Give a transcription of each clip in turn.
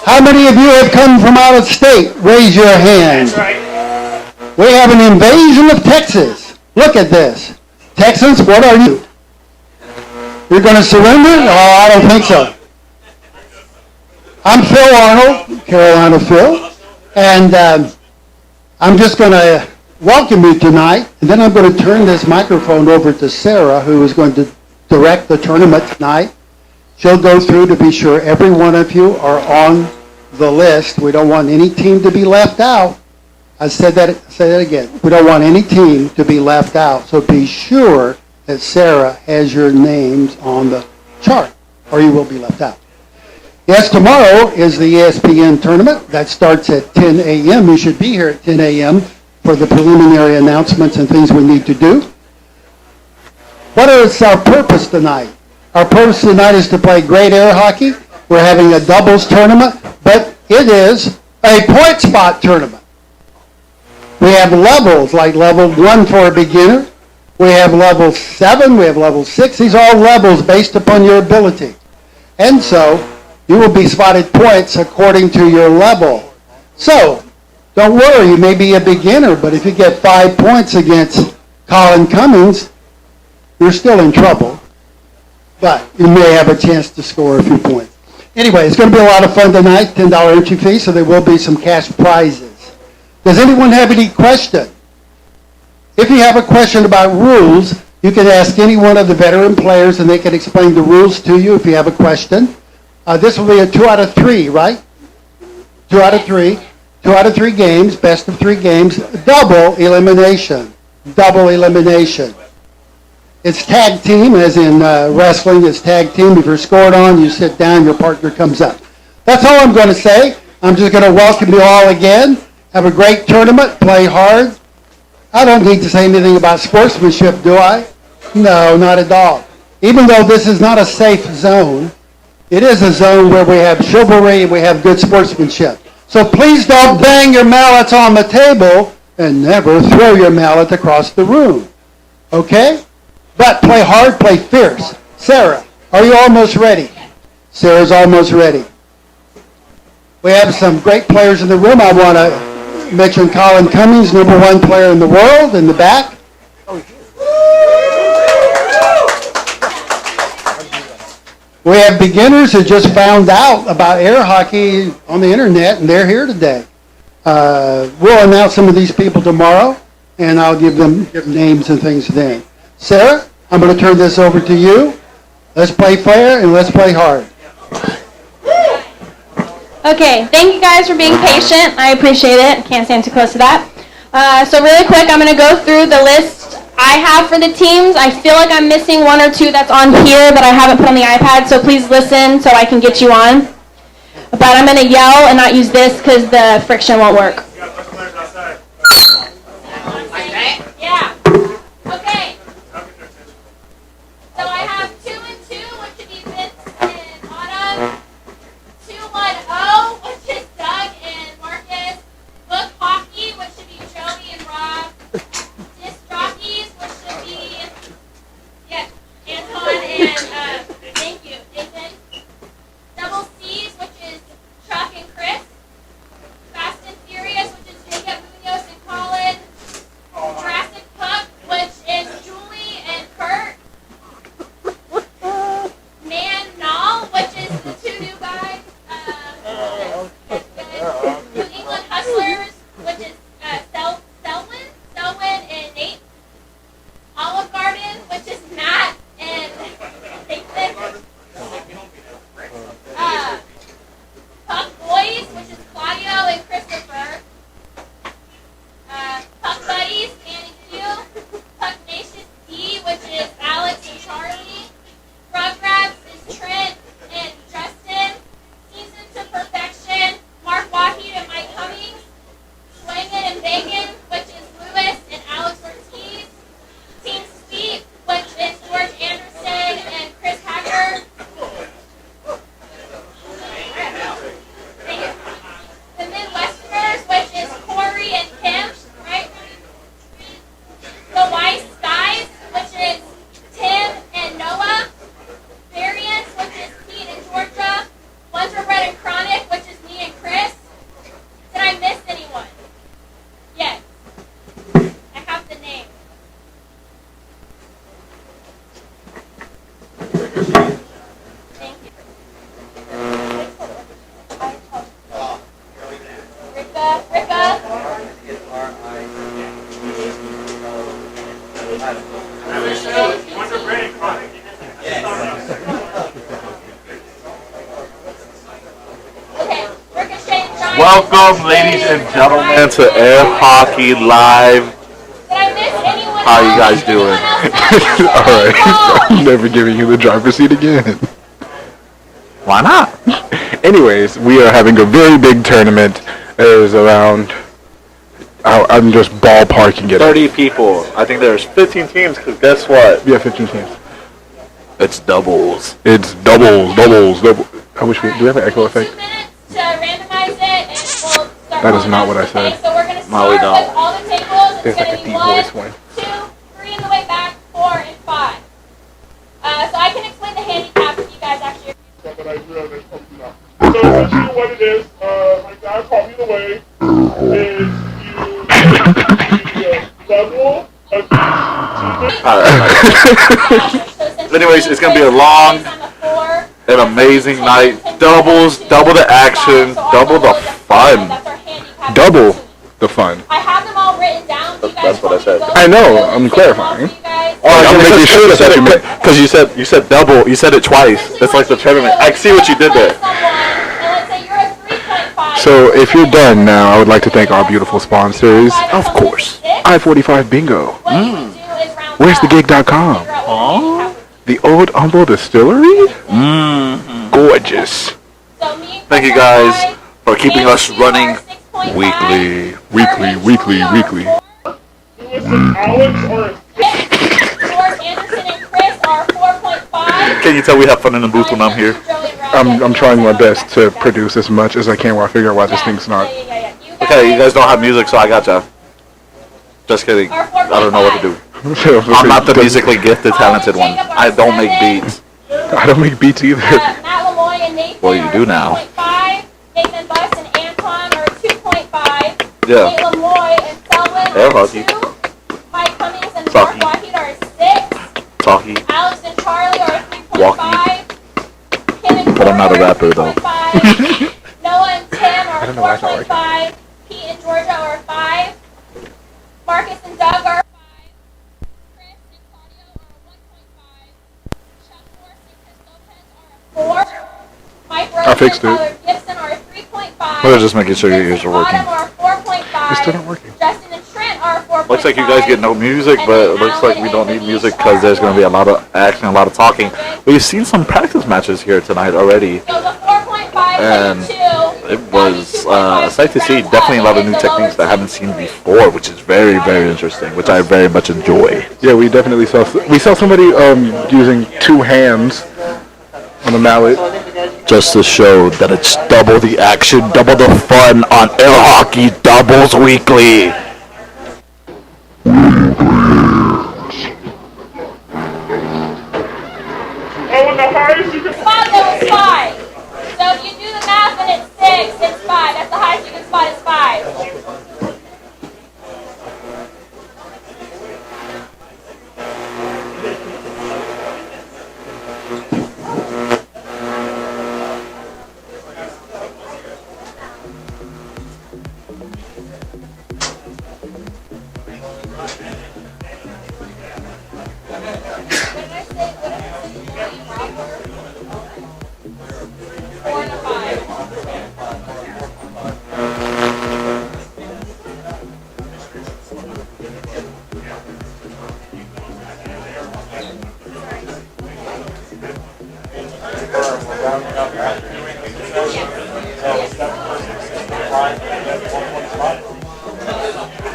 How many of you have come from out of state? Raise your hand. That's right. We have an invasion of Texas. Look at this. Texans, what are you? You're going to surrender? Oh, I don't think so. I'm Phil Arnold, Carolina Phil, and I'm just going to welcome you tonight, and then I'm going to turn this microphone over to Sarah, who is going to direct the tournament tonight. She'll go through to be sure every one of you are on the list. We don't want any team to be left out. I say that again. We don't want any team to be left out, so be sure that Sarah has your names on the chart, or you will be left out. Yes, tomorrow is the ESPN tournament. That starts at 10 a.m. You should be here at 10 a.m. for the preliminary announcements and things we need to do. What is our purpose tonight? Our purpose tonight is to play great air hockey. We're having a doubles tournament, but it is a point spot tournament. We have levels, like level 1 for a beginner. We have level 7, we have level 6. These are all levels based upon your ability. And so, you will be spotted points according to your level. So, don't worry, you may be a beginner, but if you get 5 points against Colin Cummings, you're still in trouble. But you may have a chance to score a few points. Anyway, it's going to be a lot of fun tonight, $10 entry fee, so there will be some cash prizes. Does anyone have any question? If you have a question about rules, you can ask any one of the veteran players and they can explain the rules to you if you have a question. This will be a 2 out of 3, right? 2 out of 3. 2 out of 3 games, best of 3 games, double elimination. Double elimination. It's tag team, as in wrestling, it's tag team. If you're scored on, you sit down, your partner comes up. That's all I'm going to say. I'm just going to welcome you all again. Have a great tournament. Play hard. I don't need to say anything about sportsmanship, do I? No, not at all. Even though this is not a safe zone, it is a zone where we have chivalry and we have good sportsmanship. So please don't bang your mallets on the table and never throw your mallet across the room. Okay? But play hard, play fierce. Sarah, are you almost ready? Sarah's almost ready. We have some great players in the room. I want to mention Colin Cummings, number 1 player in the world, in the back. We have beginners who just found out about air hockey on the internet, and they're here today. We'll announce some of these people tomorrow, and I'll give them names and things then. Sarah, I'm going to turn this over to you. Let's play fair and let's play hard. Okay, thank you guys for being patient. I appreciate it. I can't stand too close to that. So really quick, I'm going to go through the list I have for the teams. I feel like I'm missing 1 or 2 that's on here that I haven't put on the iPad, so please listen so I can get you on. But I'm going to yell and not use this because the friction won't work. Yeah. Okay. So I have 2 and 2, which would be Vince and Autumn. 2-1-0, which is Doug and Marcus. Book hockey, which should be Joey and Rob. Disc jockeys, which should be Anton and thank you, Nathan. Double C's, which is Chuck and Chris. Fast and Furious, which is Jacob, Munoz, and Colin. Welcome, ladies and gentlemen, to Air Hockey Live. Did I miss anyone? How you guys doing? Alright, I'm never giving you the driver's seat again. Why not? Anyways, we are having a very big tournament. There's around, I'm just ballparking it. 30 people. I think there's 15 teams, because guess what? Yeah, 15 teams. It's doubles. It's doubles. I wish do we have an echo effect? 2 minutes to randomize it, and we'll start. That is not what I said. Okay, so we're going to No, we start don't. with all the tables. There's It's like a going to be deep 1, voice one. 2, 3 in the way back, 4, and 5. So I can explain the handicap if you guys actually. But I do have it open up. So essentially what it is, my dad taught me the way, is you double a Alright. Anyways, it's going to be a long and amazing night. Doubles, double the action, double the fun. Double the fun. I have them all written down. So you guys That's what I said. want me to go I know, through I'm them clarifying. for you guys? I'm making sure that's what you meant. Because you said double. You said it twice. It's like the tournament. I see what you did there. So if you're done now, I would like to thank our beautiful sponsors. Of course. I-45 Bingo. Where's the gig.com? The Old Humble Distillery? Gorgeous. Thank you guys for keeping us running Weekly. Alex or George Anderson and Chris are 4.5. Can you tell we have fun in the booth when I'm here? I'm trying my best to produce as much as I can while I figure out why this thing's not. Okay, you guys don't have music, so I gotcha. Just kidding. I don't know what to do. I'm not the musically gifted, talented one. I don't make beats. I don't make beats either. Matt Lamoy and Nathan Well, you do now. 2.5. Nathan Buss and Anton are 2.5. Yeah. Nate Lamoy and Selwyn Air are hockey. 2. Mike Cummings and Talkie. Mark Wahid are 6. Talkie. Alex and Charlie are 3.5. Walkie. Kim and But I'm not a Corey are rapper, though. 3.5. Noah and Tim are don't know why it's not 4.5. Pete and Georgia are 5. Marcus and Doug are 5. Chris and Claudio are 1.5. Chuck Morse and Chris Lopez are 4. Mike Rose I and fixed it. Tyler Gibson are 3.5. We're just making sure your ears Vincent are working. Autumn are 4.5. It's still not working. Justin and Trent are 4.5. Looks like you guys get no music, but it looks like we don't need music because there's going to be a lot of action, a lot of talking. We've seen some practice matches here tonight already, So the 4.5 and and 2. it was a sight to see. Definitely a lot of new techniques that I haven't seen before, which is very, very interesting, which I very much enjoy. Yeah, we definitely saw somebody using 2 hands on the mallet. Just to show that it's double the action, double the fun on Air Hockey Doubles Weekly. oh, and the highest you can Spot that was 5. So if you do the math and it's 6, it's 5. That's the highest you can spot is 5.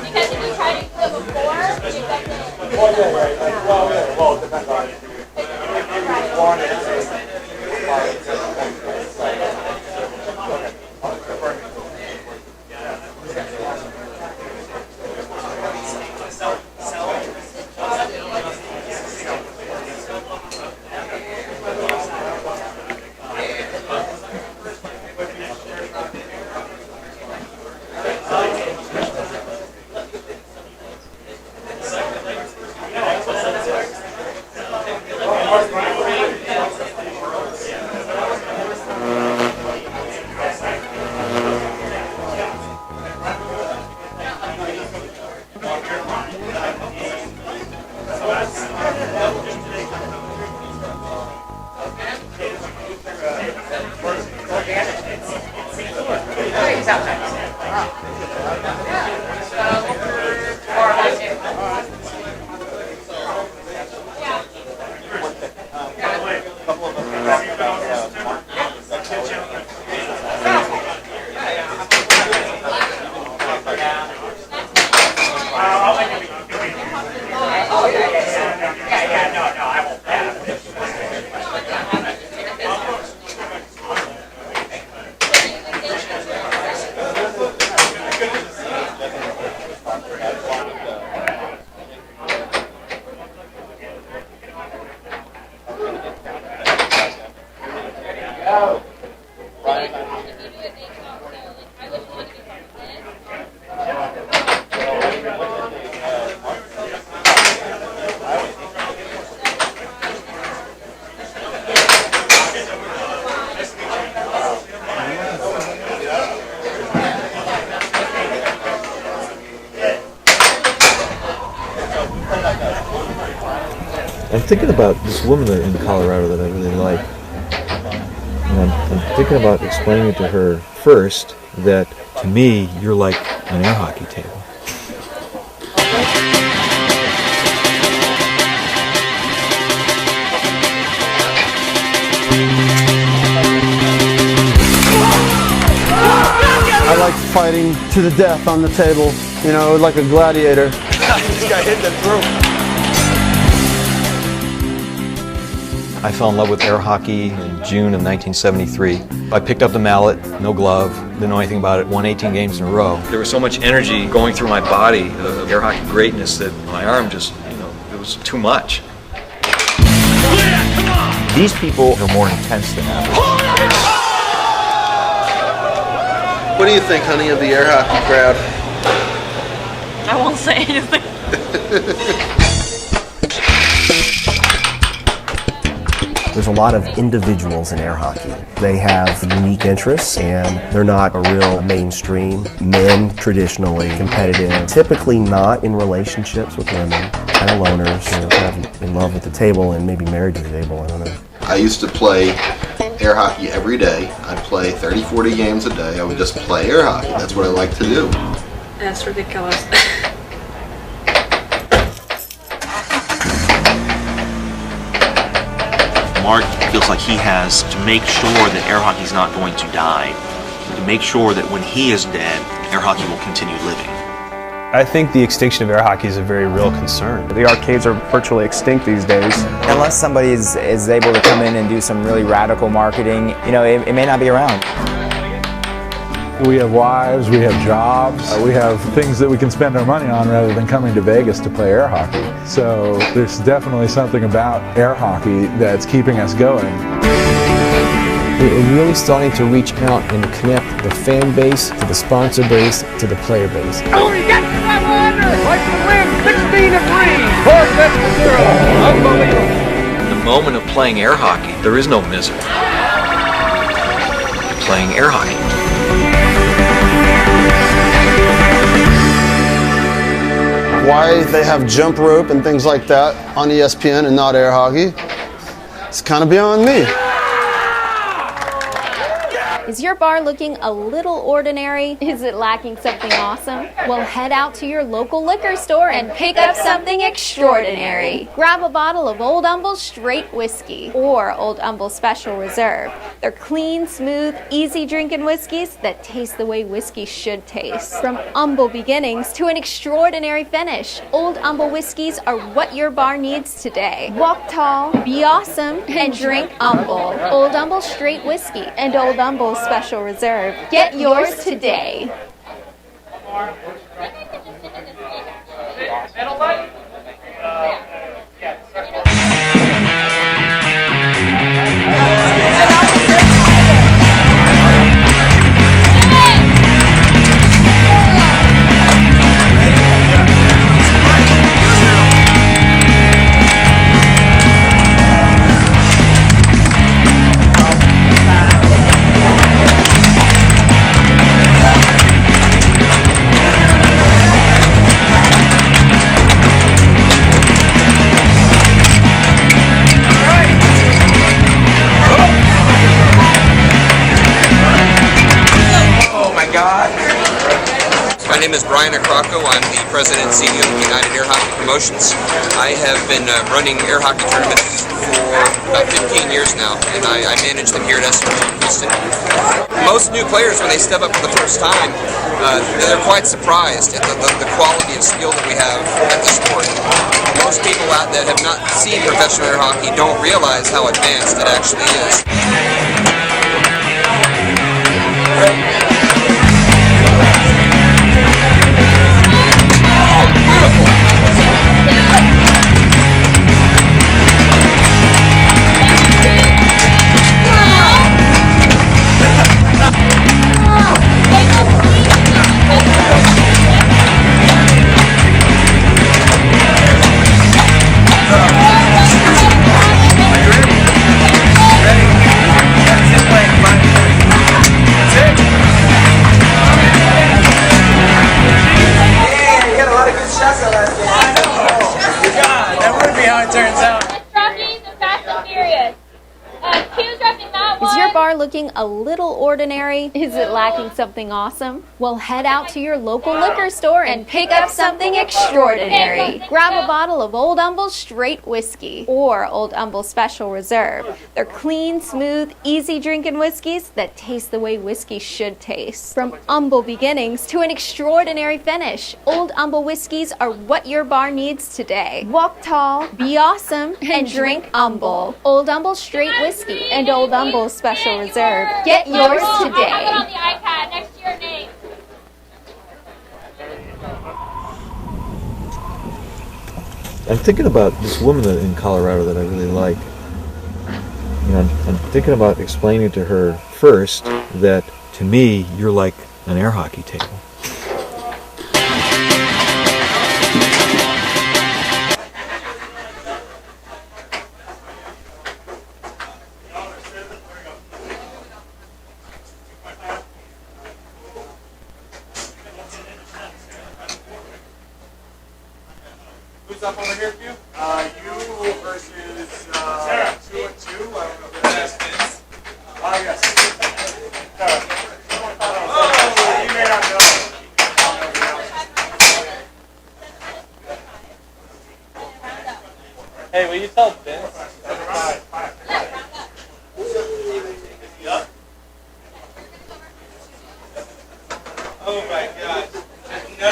Because if you try to do it before, it I'm thinking about this woman in Colorado that I really like. And I'm thinking about explaining to her first that, to me, you're like an air hockey table. I like fighting to the death on the table, you know, like a gladiator. This guy hit that throat. I fell in love with air hockey in June of 1973. I picked up the mallet, no glove, didn't know anything about it, won 18 games in a row. There was so much energy going through my body of air hockey greatness that my arm just, it was too much. These people are more intense than average. What do you think, honey, of the air hockey crowd? I won't say anything. There's a lot of individuals in air hockey. They have unique interests and they're not a real mainstream. Men, traditionally competitive, typically not in relationships with women, kind of loners, kind of in love with the table and maybe married to the table, I don't know. I used to play air hockey every day. I'd play 30, 40 games a day. I would just play air hockey. That's what I like to do. That's ridiculous. Mark feels like he has to make sure that air hockey is not going to die, to make sure that when he is dead, air hockey will continue living. I think the extinction of air hockey is a very real concern. The arcades are virtually extinct these days. Unless somebody is able to come in and do some really radical marketing, it may not be around. We have wives, we have jobs, we have things that we can spend our money on rather than coming to Vegas to play air hockey. So there's definitely something about air hockey that's keeping us going. We're really starting to reach out and connect the fan base to the sponsor base to the player base. Oh, you got 500! Like to win 16-3! 4-0! Unbelievable! The moment of playing air hockey, there is no misery. You're playing air hockey. Why they have jump rope and things like that on ESPN and not air hockey, it's kind of beyond me. Is your bar looking a little ordinary? Is it lacking something awesome? Well, head out to your local liquor store and pick up something extraordinary. Grab a bottle of Old Humble Straight Whiskey or Old Humble Special Reserve. They're clean, smooth, easy drinking whiskeys that taste the way whiskey should taste. From humble beginnings to an extraordinary finish, Old Humble whiskeys are what your bar needs today. Walk tall, be awesome, and drink humble. Old Humble Straight Whiskey and Old Humble Special Reserve. Get yours today. My name is Brian Acrocco. I'm the president and CEO of United Air Hockey Promotions. I have been running air hockey tournaments for about 15 years now, and I manage them here at SRO in Houston. Most new players, when they step up for the first time, they're quite surprised at the quality of skill that we have at the sport. Most people out that have not seen professional air hockey don't realize how advanced it actually is. looking a little ordinary? Is it lacking something awesome? Well, head out to your local liquor store and pick up something extraordinary. Grab a bottle of Old Humble Straight Whiskey or Old Humble Special Reserve. They're clean, smooth, easy drinking whiskeys that taste the way whiskey should taste. From humble beginnings to an extraordinary finish, Old Humble whiskeys are what your bar needs today. Walk tall, be awesome, and drink humble. Old Humble Straight Whiskey and Old Humble Special Reserve. Get yours today. On the iPad next to your name. I'm thinking about this woman in Colorado that I really like. You know, I'm thinking about explaining to her first that to me you're like an air hockey table. Who's up over here for you? You versus 2 and 2. I don't know who that is. Yes. Oh, you may not know. Hey, will you tell Vince? Oh my gosh. No.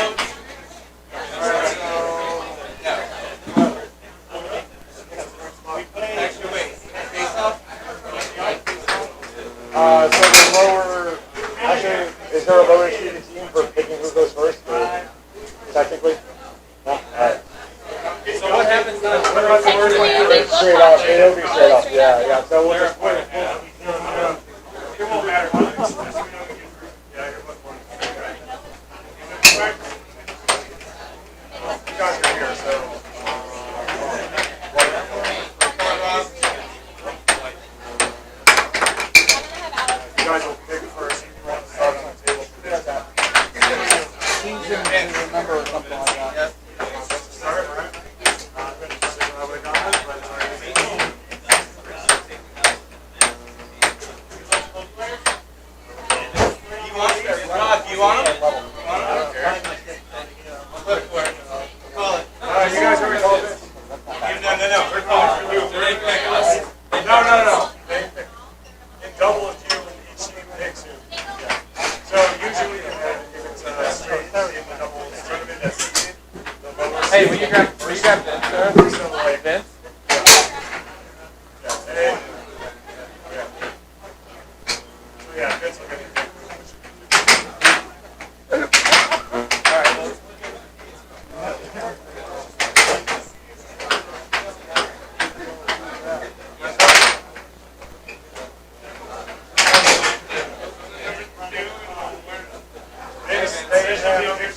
So the lower, actually, is there a lower seeded team for picking who goes first? Or technically? No? Alright. So what happens now? Straight up. It'll be straight up. Yeah. So we'll just win it. It won't matter. You guys are here, so. You guys will pick first. You want to start on the table for this. Remember something like that. Start, right? You want him? You guys already told this? No. We're calling for you. They pick us. No. They pick. In double if you and each team picks you. Yeah. So usually if it's a straight in the double tournament that's seeded, the lower seed. Hey, will you grab Vince, sir? So like Vince? Yeah, Vince will get it.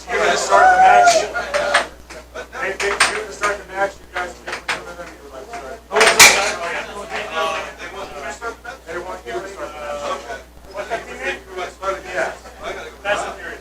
You're going to start the match. They pick you to start the match. You guys pick one of them you would like to start. They want you to start the match. What's that team name? Yeah. That's the theory.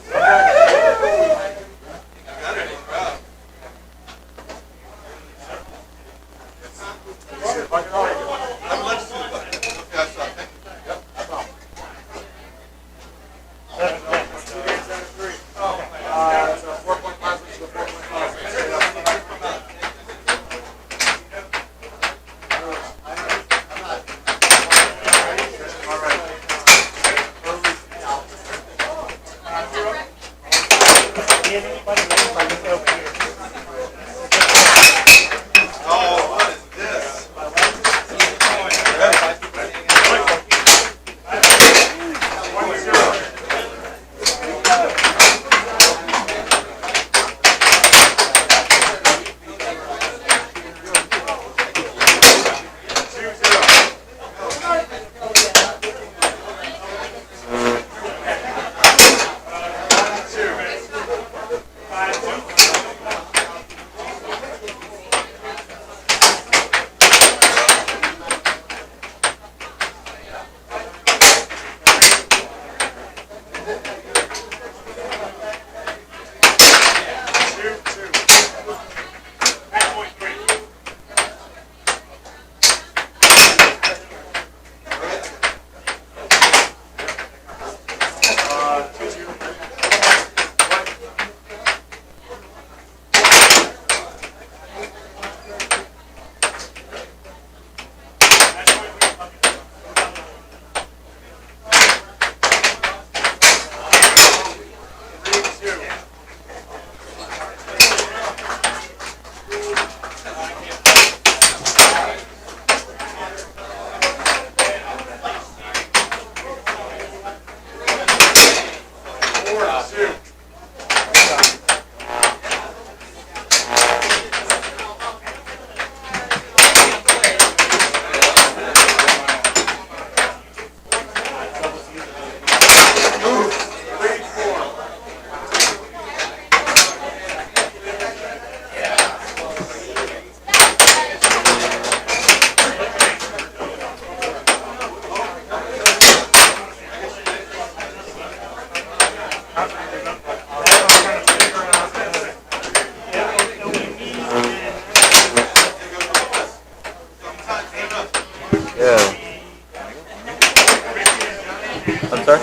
I'm sorry?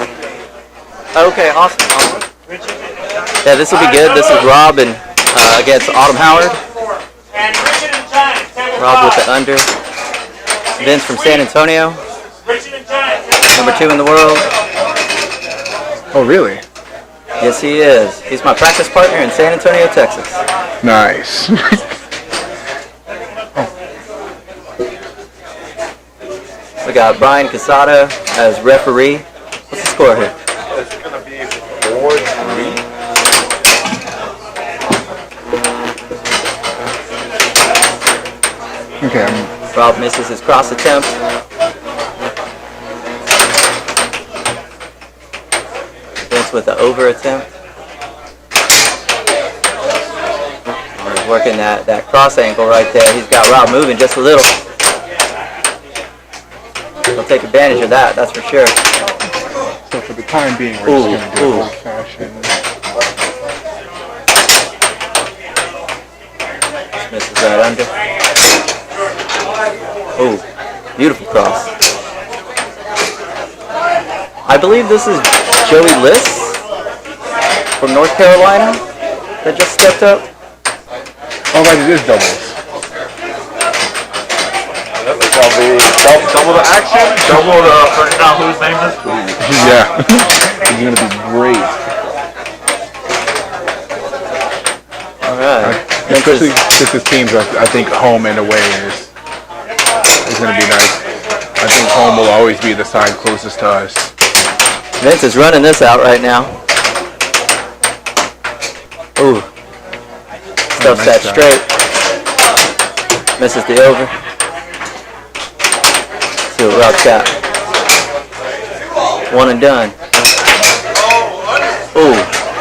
Okay, awesome. Yeah, this will be good. This is Rob and against Autumn Howard. Rob with the under. Vince from San Antonio. Number 2 in the world. Oh, really? Yes, he is. He's my practice partner in San Antonio, Texas. Nice. We got Brian Casada as referee. What's the score here? It's going to be 4-3. Okay. Rob misses his cross attempt. Vince with the over attempt. We're working that cross angle right there. He's got Rob moving just a little. He'll take advantage of that, that's for sure. So for the time being, we're just going to do old-fashioned. Misses that under. Oh, beautiful cross. I believe this is Joey Liss from North Carolina that just stepped up. Oh, right, it is doubles. Double the action, double the finding out whose name is. Yeah, he's gonna be great. All right. Especially since his teams, I think home and away is gonna be nice. I think home will always be the side closest to us. Vince is running this out right now. Ooh, stuffs that straight. Misses the over. See what Rob's got. One and done. Ooh.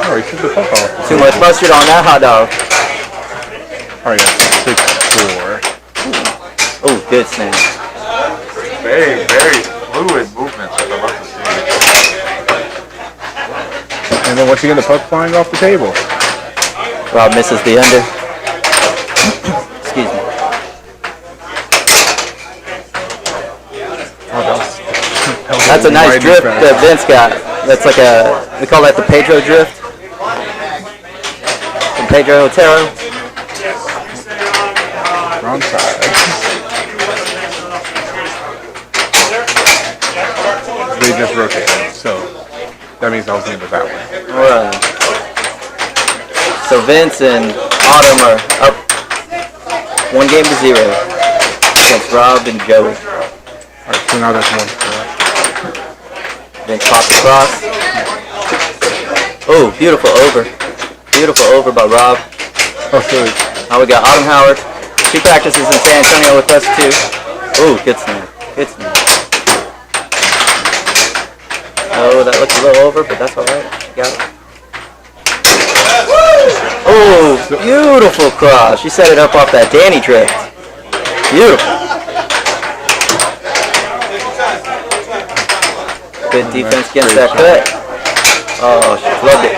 Oh, he took the puck off. Too much mustard on that hot dog. All right, 6-4. Ooh, good snap. Very, very fluid movements. I love to see. And then once again, the puck flying off the table. Rob misses the under. Excuse me. That's a nice drift that Vince got. That's like we call that the Pedro drift. From Pedro Otero. Wrong side. They just rotated, so that means I was in with that one. Alright. So Vince and Autumn are up 1-0 against Rob and Joey. Alright, so now that's 1-4. Vince pops across. Oh, beautiful over. Beautiful over by Rob. Oh, sorry. Now we got Autumn Howard. She practices in San Antonio with us too. Oh, good snap. Good snap. Oh, that looks a little over, but that's alright. Got it. Oh, beautiful cross. She set it up off that Danny drift. Beautiful. Good defense against that cut. Oh, she flubbed it.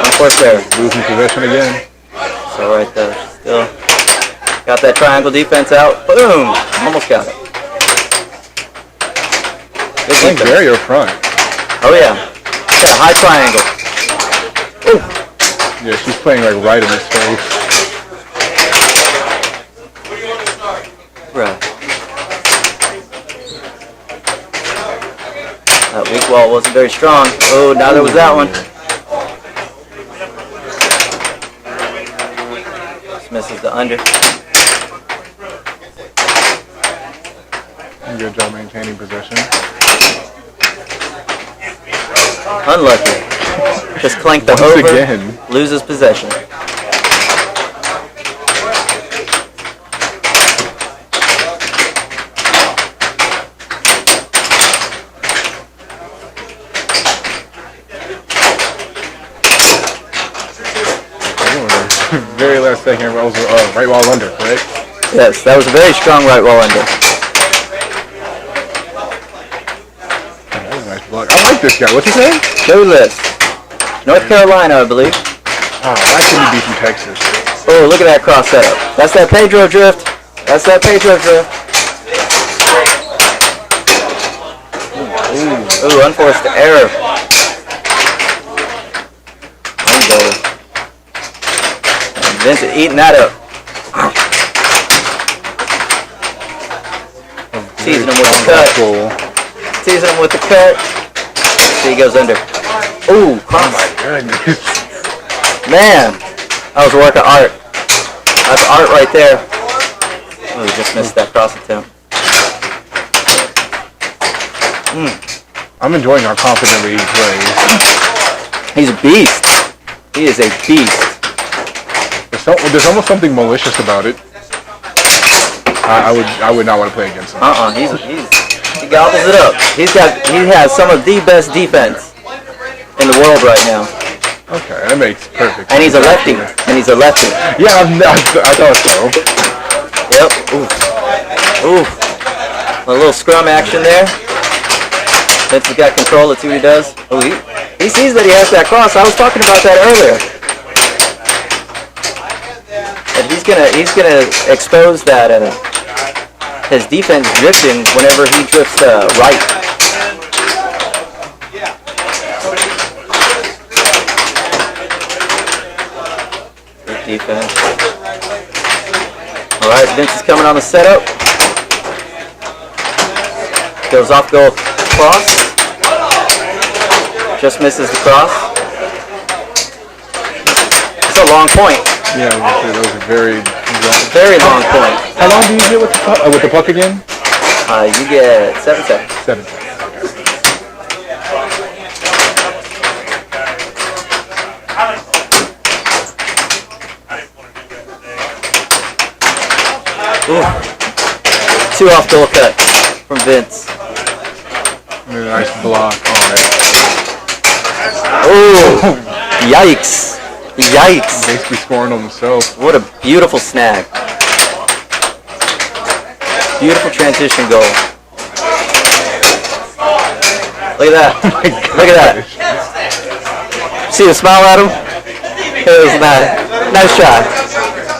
Unforced there. Losing possession again. So right there. Still got that triangle defense out. Boom! Almost got it. Good defense. Very up front. Oh yeah. Got a high triangle. Ooh. Yeah, she's playing like right in his face. Right. That weak wall wasn't very strong. Oh, now there was that one. Just misses the under. Good job maintaining possession. Unlucky. Just clank the Once over, again. loses possession. Very last second rolls right wall under, correct? Yes, that was a very strong right wall under. That was a nice block. I like this guy. What's his name? Joe List. North Carolina, I believe. Oh, why couldn't he be from Texas? Oh, look at that cross setup. That's that Pedro drift. That's that Pedro drift. Ooh, unforced error. Vincent eating that up. Teasing him with the cut. Teasing him with the cut. See, he goes under. Ooh, cross. Oh my goodness. Man, that was a work of art. That's art right there. Oh, he just missed that cross attempt. I'm enjoying how confidently he plays. He's a beast. He is a beast. There's almost something malicious about it. I would not want to play against him. He gobbles it up. He has some of the best defense in the world right now. Okay, that makes perfect sense. And he's a lefty. Yeah, I thought so. Yep. Ooh. A little scrum action there. Vince has got control. Let's see what he does. Oh, he sees that he has that cross. I was talking about that earlier. And he's gonna expose that his defense drifting whenever he drifts right. Good defense. All right, Vince is coming on the setup. Goes off goal cross. Just misses the cross. It's a long point. Yeah, that was a very long point. How long do you get with the puck again? You get 7 seconds. 7 seconds. Ooh. 2 off goal cut from Vince. A nice block on it. Oh, yikes. Yikes. Basically scoring on himself. What a beautiful snag. Beautiful transition goal. Look at that. Look at that. See the smile at him? It was nice shot.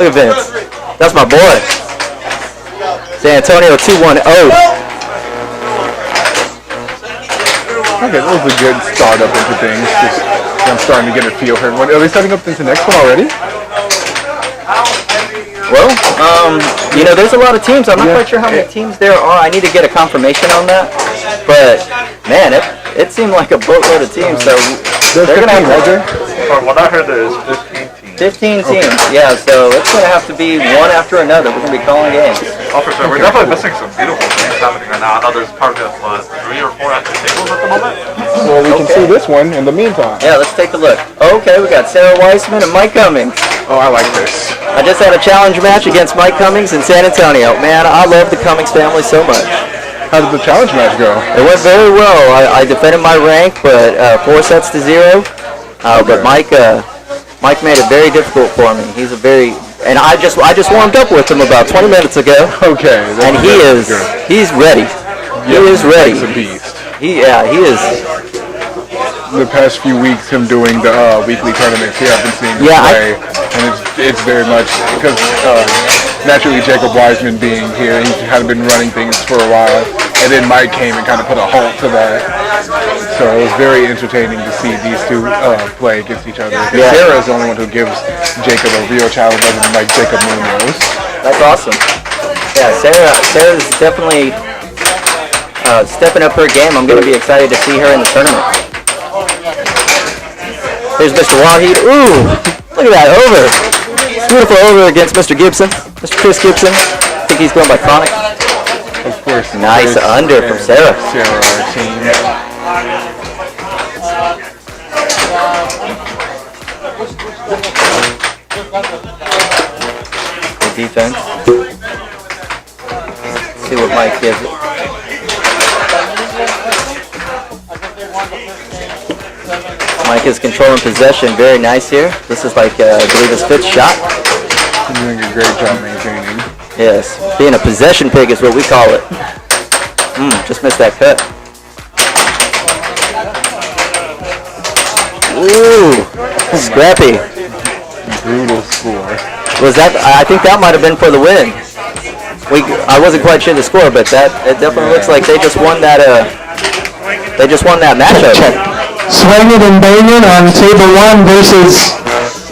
Look at Vince. That's my boy. San Antonio 2-1-0. Okay, that was a good start up into things. I'm starting to get a feel for it. Are they setting up into the next one already? Well, there's a lot of teams. I'm not quite sure how many teams there are. I need to get a confirmation on that. But, man, it seemed like a boatload of teams. So they're going to have to... From what I heard, there's 15 teams. 15 teams, yeah. So it's going to have to be one after another. We're going to be calling games. Oh, for sure. We're definitely missing some beautiful things happening right now. I know there's probably 3 or 4 active tables at the moment. Well, we can see this one in the meantime. Yeah, let's take a look. Okay, we got Sarah Weissman and Mike Cummings. Oh, I like this. I just had a challenge match against Mike Cummings in San Antonio. Man, I love the Cummings family so much. How did the challenge match go? It went very well. I defended my rank, but 4 sets to 0. But Mike made it very difficult for me. He's a very... And I just warmed up with him about 20 minutes ago. Okay. And he's ready. He is ready. He's a beast. He is. The past few weeks, him doing the weekly tournaments here, I've been seeing him play, and it's very much because naturally Jacob Wiseman being here, he had been running things for a while, and then Mike came and kind of put a halt to that. So it was very entertaining to see these two play against each other. Yeah. Sarah is the only one who gives Jacob a real challenge, other than like Jacob Munoz. That's awesome. Yeah, Sarah's definitely stepping up her game. I'm going to be excited to see her in the tournament. There's Mr. Wahid. Ooh, look at that over. Beautiful over against Mr. Gibson. Mr. Chris Gibson. I think he's going by Chronic. Of course. Nice under from Sarah. Sarah, our team. defense. See what Mike gives it. Mike is controlling possession. Very nice here. This is like, I believe, his 5th shot. He's doing a great job maintaining. Yes, being a possession pig is what we call it. Just missed that cut. Ooh, scrappy. Brutal score. Was that? I think that might have been for the win. I wasn't quite sure the score, but it definitely looks like they just won that. They just won that matchup. Swinging and banging on table 1 versus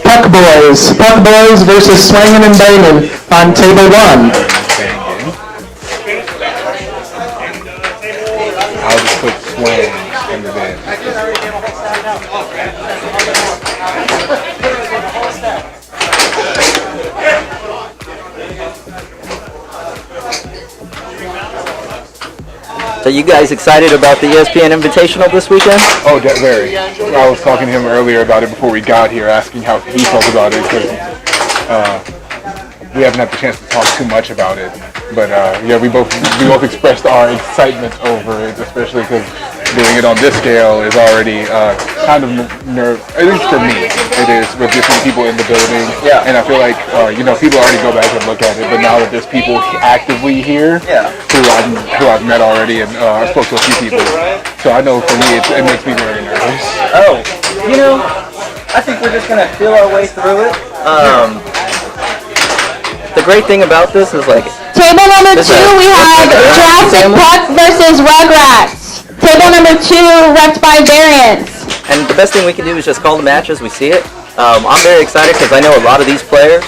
Puck Boys. Puck Boys versus Swinging and Banging on table 1. I'll just put swing in the bin. So you guys excited about the ESPN Invitational this weekend? Oh, very. I was talking to him earlier about it before we got here, asking how he felt about it, because we haven't had the chance to talk too much about it. But yeah, we both expressed our excitement over it, especially because doing it on this scale is already kind of at least for me, it is, with different people in the building. Yeah. And I feel like people already go back and look at it, but now that there's people actively here, who I've met already, and I spoke to a few people, so I know for me it makes me very nervous. Oh, I think we're just gonna feel our way through it. The great thing about this is table number 2 we have Jurassic Park versus Rugrats. Table number 2 repped by Variance. And the best thing we can do is just call the match as we see it. I'm very excited because I know a lot of these players.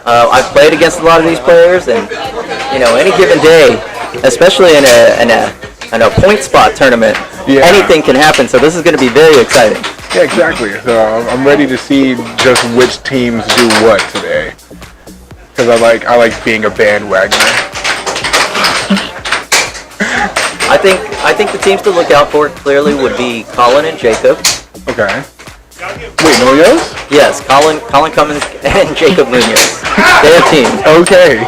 I've played against a lot of these players, and any given day, especially in a point spot tournament, anything can happen. So this is going to be very exciting. Yeah, exactly. So I'm ready to see just which teams do what today, because I like being a bandwagoner. I think the teams to look out for clearly would be Colin and Jacob. Okay. Wait, Munoz? Yes, Colin Cummins and Jacob Munoz. They're a team. Okay.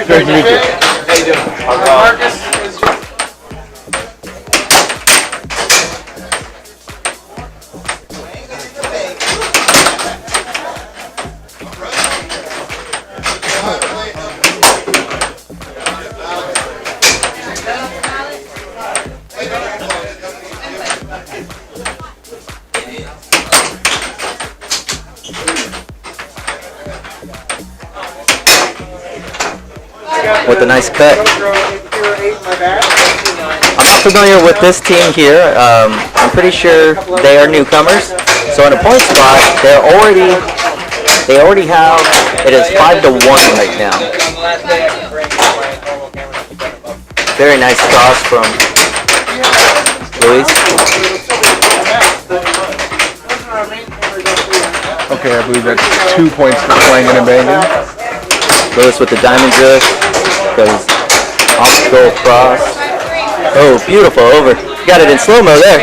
Nice to meet you. How you doing? Marcus. With a nice cut. I'm not familiar with this team here. I'm pretty sure they are newcomers. So in a point spot, they already have, it is 5-1 right now. Very nice cross from Luis. Okay, I believe that's 2 points for Swinging and Banging. Lewis with the diamond drift, goes off the goal cross. Oh, beautiful, over. Got it in slow-mo there.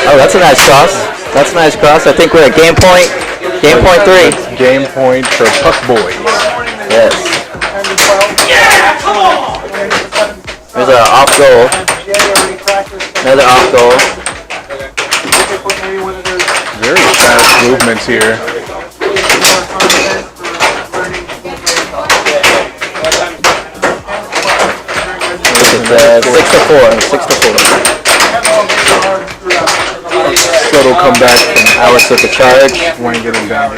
Oh, that's a nice cross. That's a nice cross. I think we're at game point 3. Game point for Puck Boys. Yes. There's an off goal. Another off goal. Very fast movements here. It's 6-4. 6-4. Subtle comeback from Alex with the charge. Wayne getting down.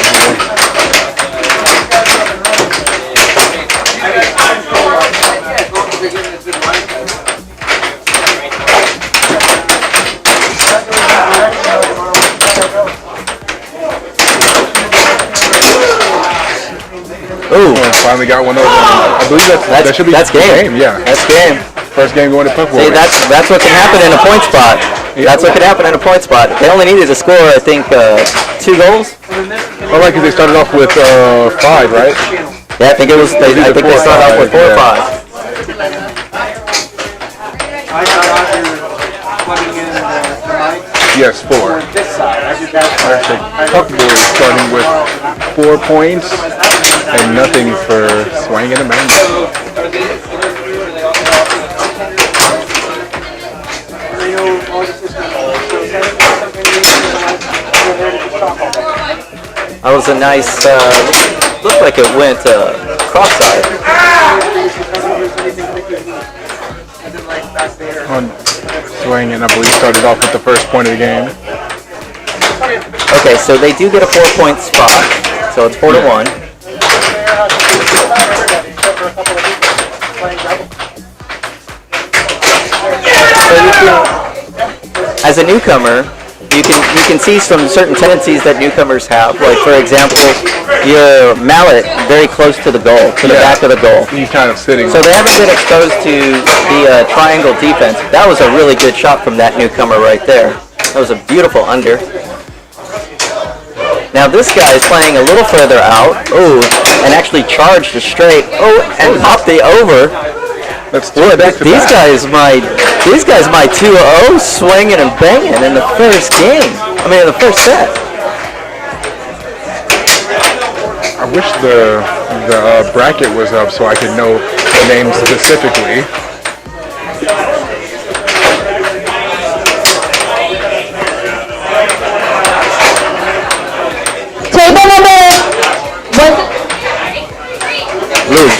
Ooh. Finally got one over. I believe that should be game. Yeah. That's game. First game going to puck See, that's what can happen in a point spot. That's what can happen in a point spot. They only needed to score, I think, 2 goals. I like it. They started off with 5, right? Yeah, I think it was. I think they started off with 4 or 5. Yes, 4. Puck boys starting with 4 points and nothing for Swang and Amanda. That was a nice, looked like it went cross-side. Swang and I believe started off with the first point of the game. Okay, so they do get a 4-point spot, so it's 4-1. So you can, as a newcomer, you can see some certain tendencies that newcomers have. Like, for example, your mallet very close to the goal, to the back of the goal. He's kind of sitting. So they haven't been exposed to the triangle defense. That was a really good shot from that newcomer right there. That was a beautiful under. Now this guy is playing a little further out. Oh, and actually charged a straight. Oh, and popped the over. These guys might 2-0 swinging and banging in the first game. I mean, in the first set. I wish the bracket was up so I could know the names specifically.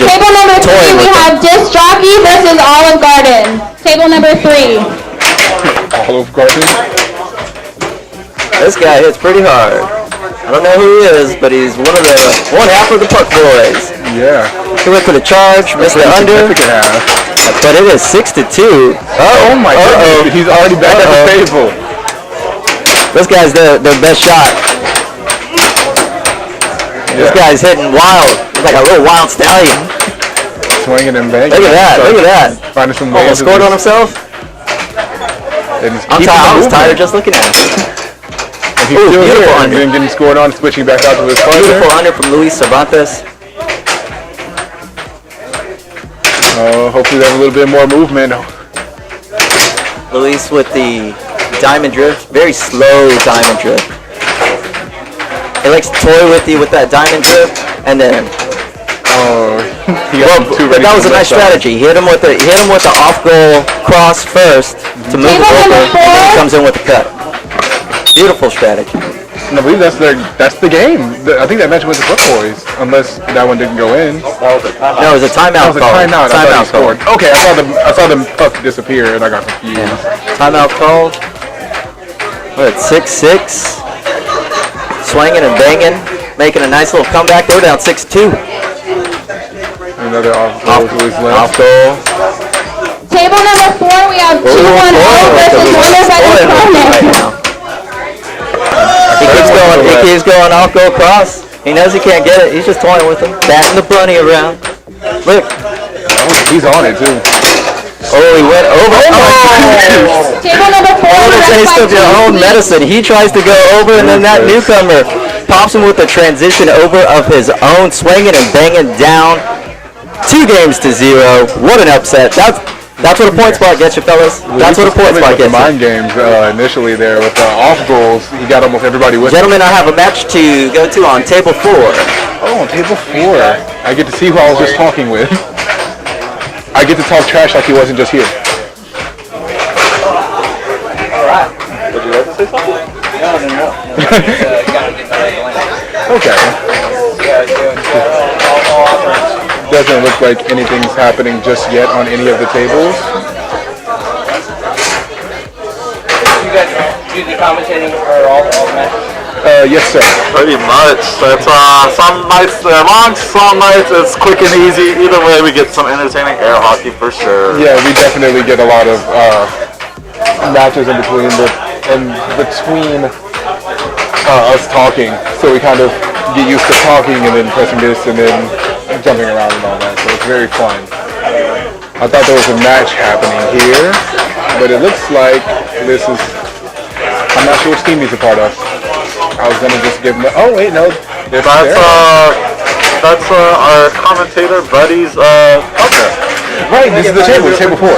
Table number 3, we have Disc Jockey versus Olive Garden. Table number 3. Olive Garden? This guy hits pretty hard. I don't know who he is, but he's one half of the puck boys. Yeah. He went for the charge, missed the under. But it is 6-2. Oh my goodness, he's already back at the table. This guy's their best shot. This guy's hitting wild. He's like a little wild stallion. Swinging and banging. Look at that, look at that. Finding some almost scored on himself. I was tired just looking at him. And he's still here and then getting scored on, switching back out to his partner. Beautiful under from Luis Cervantes. Hopefully they have a little bit more movement. Luis with the diamond drift. Very slow diamond drift. He likes to toy with you with that diamond drift, and then. That was a nice strategy. Hit him with the off goal cross first to move it over, and then he comes in with the cut. Beautiful strategy. And I believe that's the game. I think that match went to Flip Boys, unless that one didn't go in. No, it was a timeout call. Timeout. I thought he scored. Okay, I saw the puck disappear, and I got confused. Yeah. Timeout called. We're at 6-6. Swinging and banging, making a nice little comeback. They're down 6-2. Another off goal. Off goal. Table number 4, we have 2-1-0 versus Wonder Brothers right now. He keeps going off goal cross. He knows he can't get it. He's just toying with him, batting the bunny around. Look. He's on it too. Oh, he went over. Oh! Table number 4. Taste of your own medicine. He tries to go over, and then that newcomer pops him with a transition over of his own, swinging and banging down. 2-0. What an upset. That's what a point spot gets you, fellas. That's what a point spot gets you. Mind games initially there with the off goals. He got almost everybody with him. Gentlemen, I have a match to go to on table 4. Oh, on table 4. I I get to see who I was just talking with. I get to talk trash like he wasn't just here. Alright. Would you like to say something? No. Okay. Doesn't look like anything's happening just yet on any of the tables. You guys do the commentating for all the matches? Yes, sir. Pretty much. That's some nights they're long, some nights it's quick and easy. Either way, we get some entertaining air hockey for sure. Yeah, we definitely get a lot of matches in between us talking. So we kind of get used to talking and then pressing this and then jumping around and all that. So it's very fun. I thought there was a match happening here, but it looks like this is. I'm not sure which team he's a part of. I was gonna just give him. Oh wait, no. That's our commentator buddies. Okay. Right, this is the table. Table 4.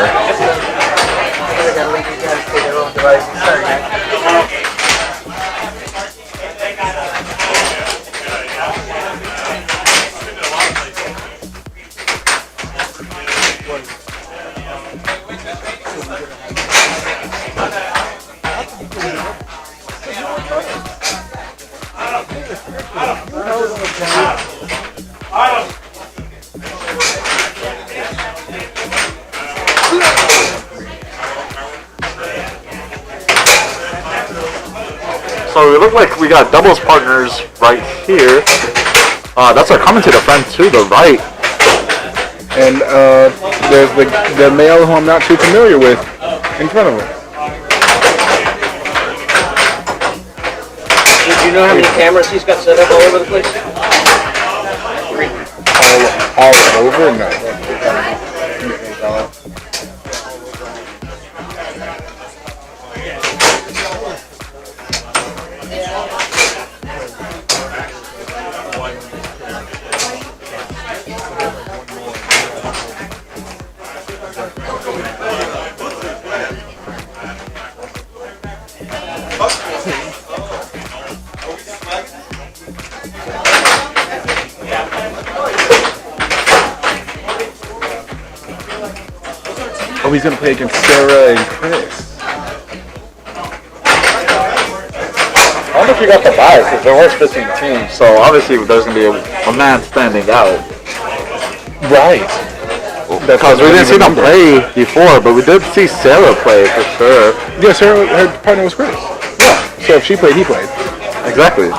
So we look like we got doubles partners right here. That's our commentator friend to the right. And there's the male who I'm not too familiar with in front of him. Did you know how many cameras he's got set up all over the place? All over? No. Oh, he's going to play against Sarah and Chris. I wonder if you got the bias, because there were splitting teams, so obviously there's going to be a man standing out. Right. Because we didn't see them play before, but we did see Sarah play for sure. Yeah, Sarah, her partner was Chris. Yeah. So if she played, he played. Exactly.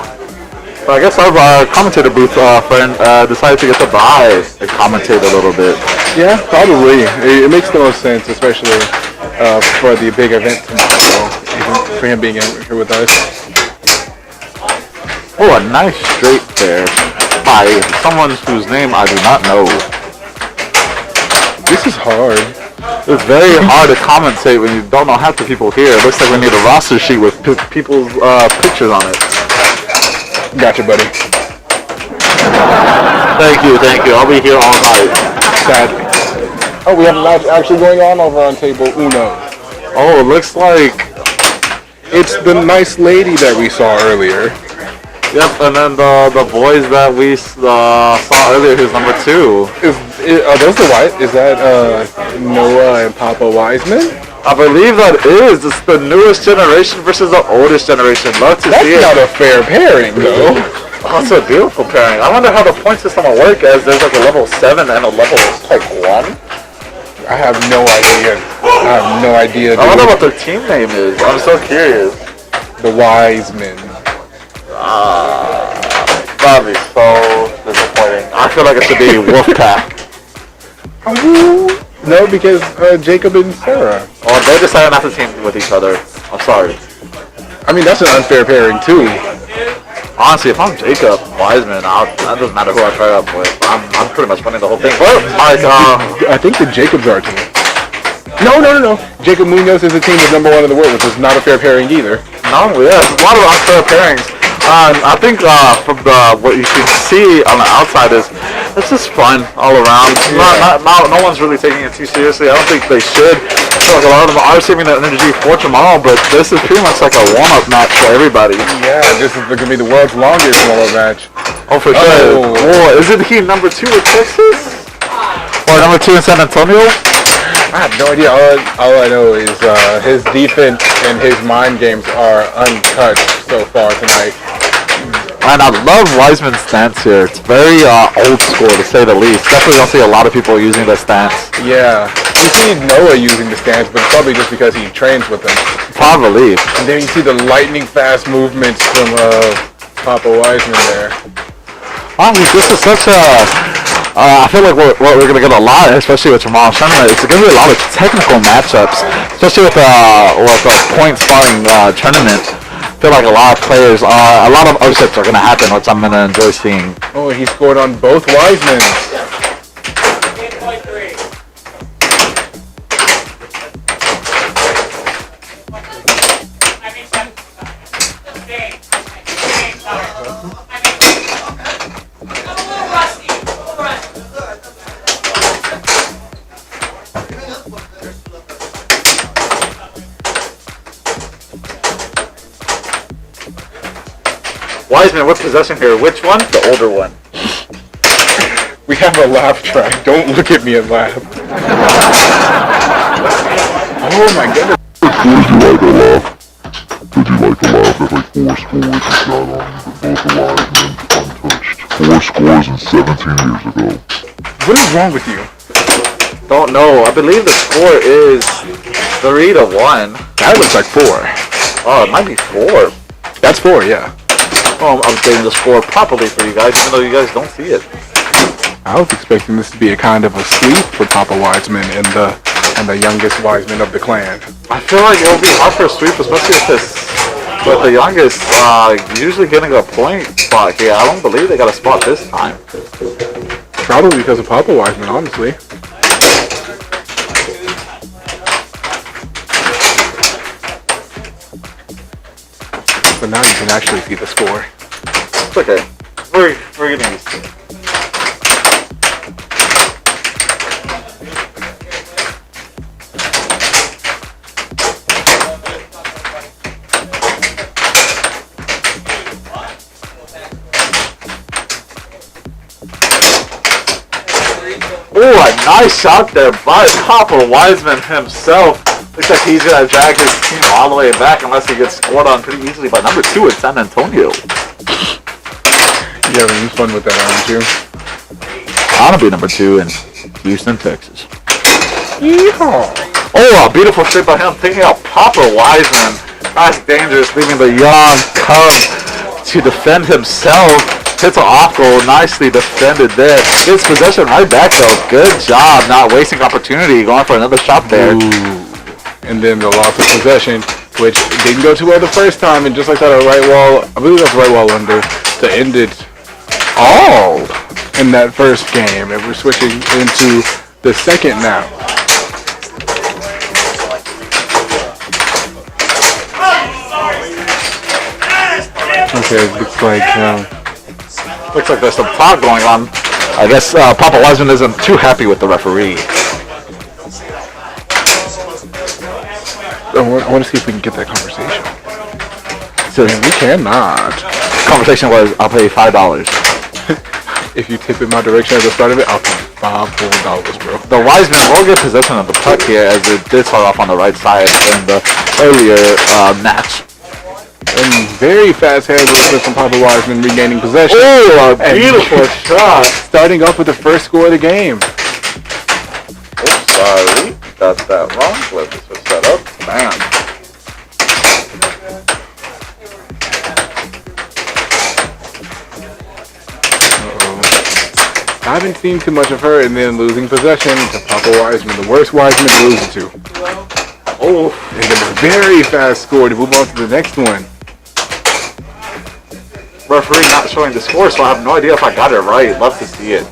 So I guess our commentator booth friend decided to get the buy and commentate a little bit. Yeah, probably. It makes the most sense, especially for the big event tomorrow, for him being here with us. Oh, a nice straight there by someone whose name I do not know. This is hard. It's very hard to commentate when you don't know half the people here. It looks like we need a roster sheet with people's pictures on it. Gotcha, buddy. Thank you. I'll be here all night. Sadly. Oh, we have a match actually going on over on table Uno. Oh, it looks like it's the nice lady that we saw earlier. Yep, and then the boys that we saw earlier, who's number 2. Are those the white? Is that Noah and Papa Wiseman? I believe that is. It's the newest generation versus the oldest generation. Love to see it. That's not a fair pairing, though. Oh, it's a beautiful pairing. I wonder how the point system will work, as there's like a level 7 and a level like 1. I have no idea. Dude. I wonder what their team name is. I'm so curious. The Wisemen. That'd be so disappointing. I feel like it should be Wolfpack. No, because Jacob and Sarah. Oh, they decided not to team with each other. I'm sorry. I mean, that's an unfair pairing, too. Honestly, if I'm Jacob Wiseman, it doesn't matter who I pair up with. I'm pretty much winning the whole thing. But, I think the Jacobs are a team. No. Jacob Munoz is the team that's number 1 in the world, which is not a fair pairing either. No, yeah, a lot of unfair pairings. I think from what you can see on the outside is it's just fun all around. Yeah. No one's really taking it too seriously. I don't think they should. I feel like a lot of them are saving that energy for tomorrow, but this is pretty much like a warm-up match for everybody. Yeah, this is going to be the world's longest warm-up match. Oh, for sure. Whoa, isn't he number 2 in Texas? Or number 2 in San Antonio? I have no idea. All I know is his defense and his mind games are untouched so far tonight. And I love Wiseman's stance here. It's very old school, to say the least. Definitely don't see a lot of people using the stance. Yeah. You see Noah using the stance, but it's probably just because he trains with them. Probably. And then you see the lightning fast movements from Papa Wiseman there. This is such a... I feel like what we're going to get a lot, especially with Jamal's tournament, it's going to be a lot of technical matchups, especially with a point-sparring tournament. I feel like a lot of players, a lot of upsets are going to happen, which I'm going to enjoy seeing. Oh, he scored on both Wisemans. Wiseman with possession here. Which one? The older one. We have a laugh track. Don't look at me and laugh. Oh my goodness. Would you like a laugh? Would you like a laugh? There's like 4 scores he's got on both the Wiseman untouched. 4 scores in 17 years ago. What is wrong with you? Don't know. I believe the score is 3-1. That looks like 4. Oh, it might be 4. That's 4, yeah. Oh, I'm updating the score properly for you guys, even though you guys don't see it. I was expecting this to be a kind of a sweep for Papa Wiseman and the youngest Wiseman of the clan. I feel like it'll be hard for a sweep, especially with the youngest usually getting a point spot here. I don't believe they got a spot this time. Probably because of Papa Wiseman, honestly. But now you can actually see the score. It's okay. We're getting used to it. Ooh, a nice shot there by Papa Wiseman himself. Looks like he's going to drag his team all the way back unless he gets scored on pretty easily by number 2 in San Antonio. You're having fun with that, aren't you? I want to be number 2 in Houston, Texas. Yeehaw! Oh, a beautiful straight by him, taking out Papa Wiseman. That's dangerous, leaving the young cub to defend himself. Hits an off goal, nicely defended there. Gets possession right back though. Good job, not wasting opportunity, going for another shot there. Ooh. And then the loss of possession, which didn't go too well the first time, and just like that, a right wall, I believe that's right wall under, to end it all in that first game. And we're switching into the second now. Okay, looks like there's some talk going on. I guess Papa Wiseman isn't too happy with the referee. I want to see if we can get that conversation. So we cannot. Conversation was, I'll pay $5. If you tip in my direction at the start of it, I'll pay $5 full, bro. The Wiseman will get possession of the puck here, as it did start off on the right side in the earlier match. And very fast hand movement from Papa Wiseman regaining possession. Oh, a beautiful shot. Starting off with the first score of the game. Oops, sorry. Got that wrong. Let's switch that up. Bam. I haven't seen too much of her, and then losing possession to Papa Wiseman, the worst Wiseman to lose it to. Oh, and then a very fast score to move on to the next one. Referee not showing the score, so I have no idea if I got it right. Love to see it.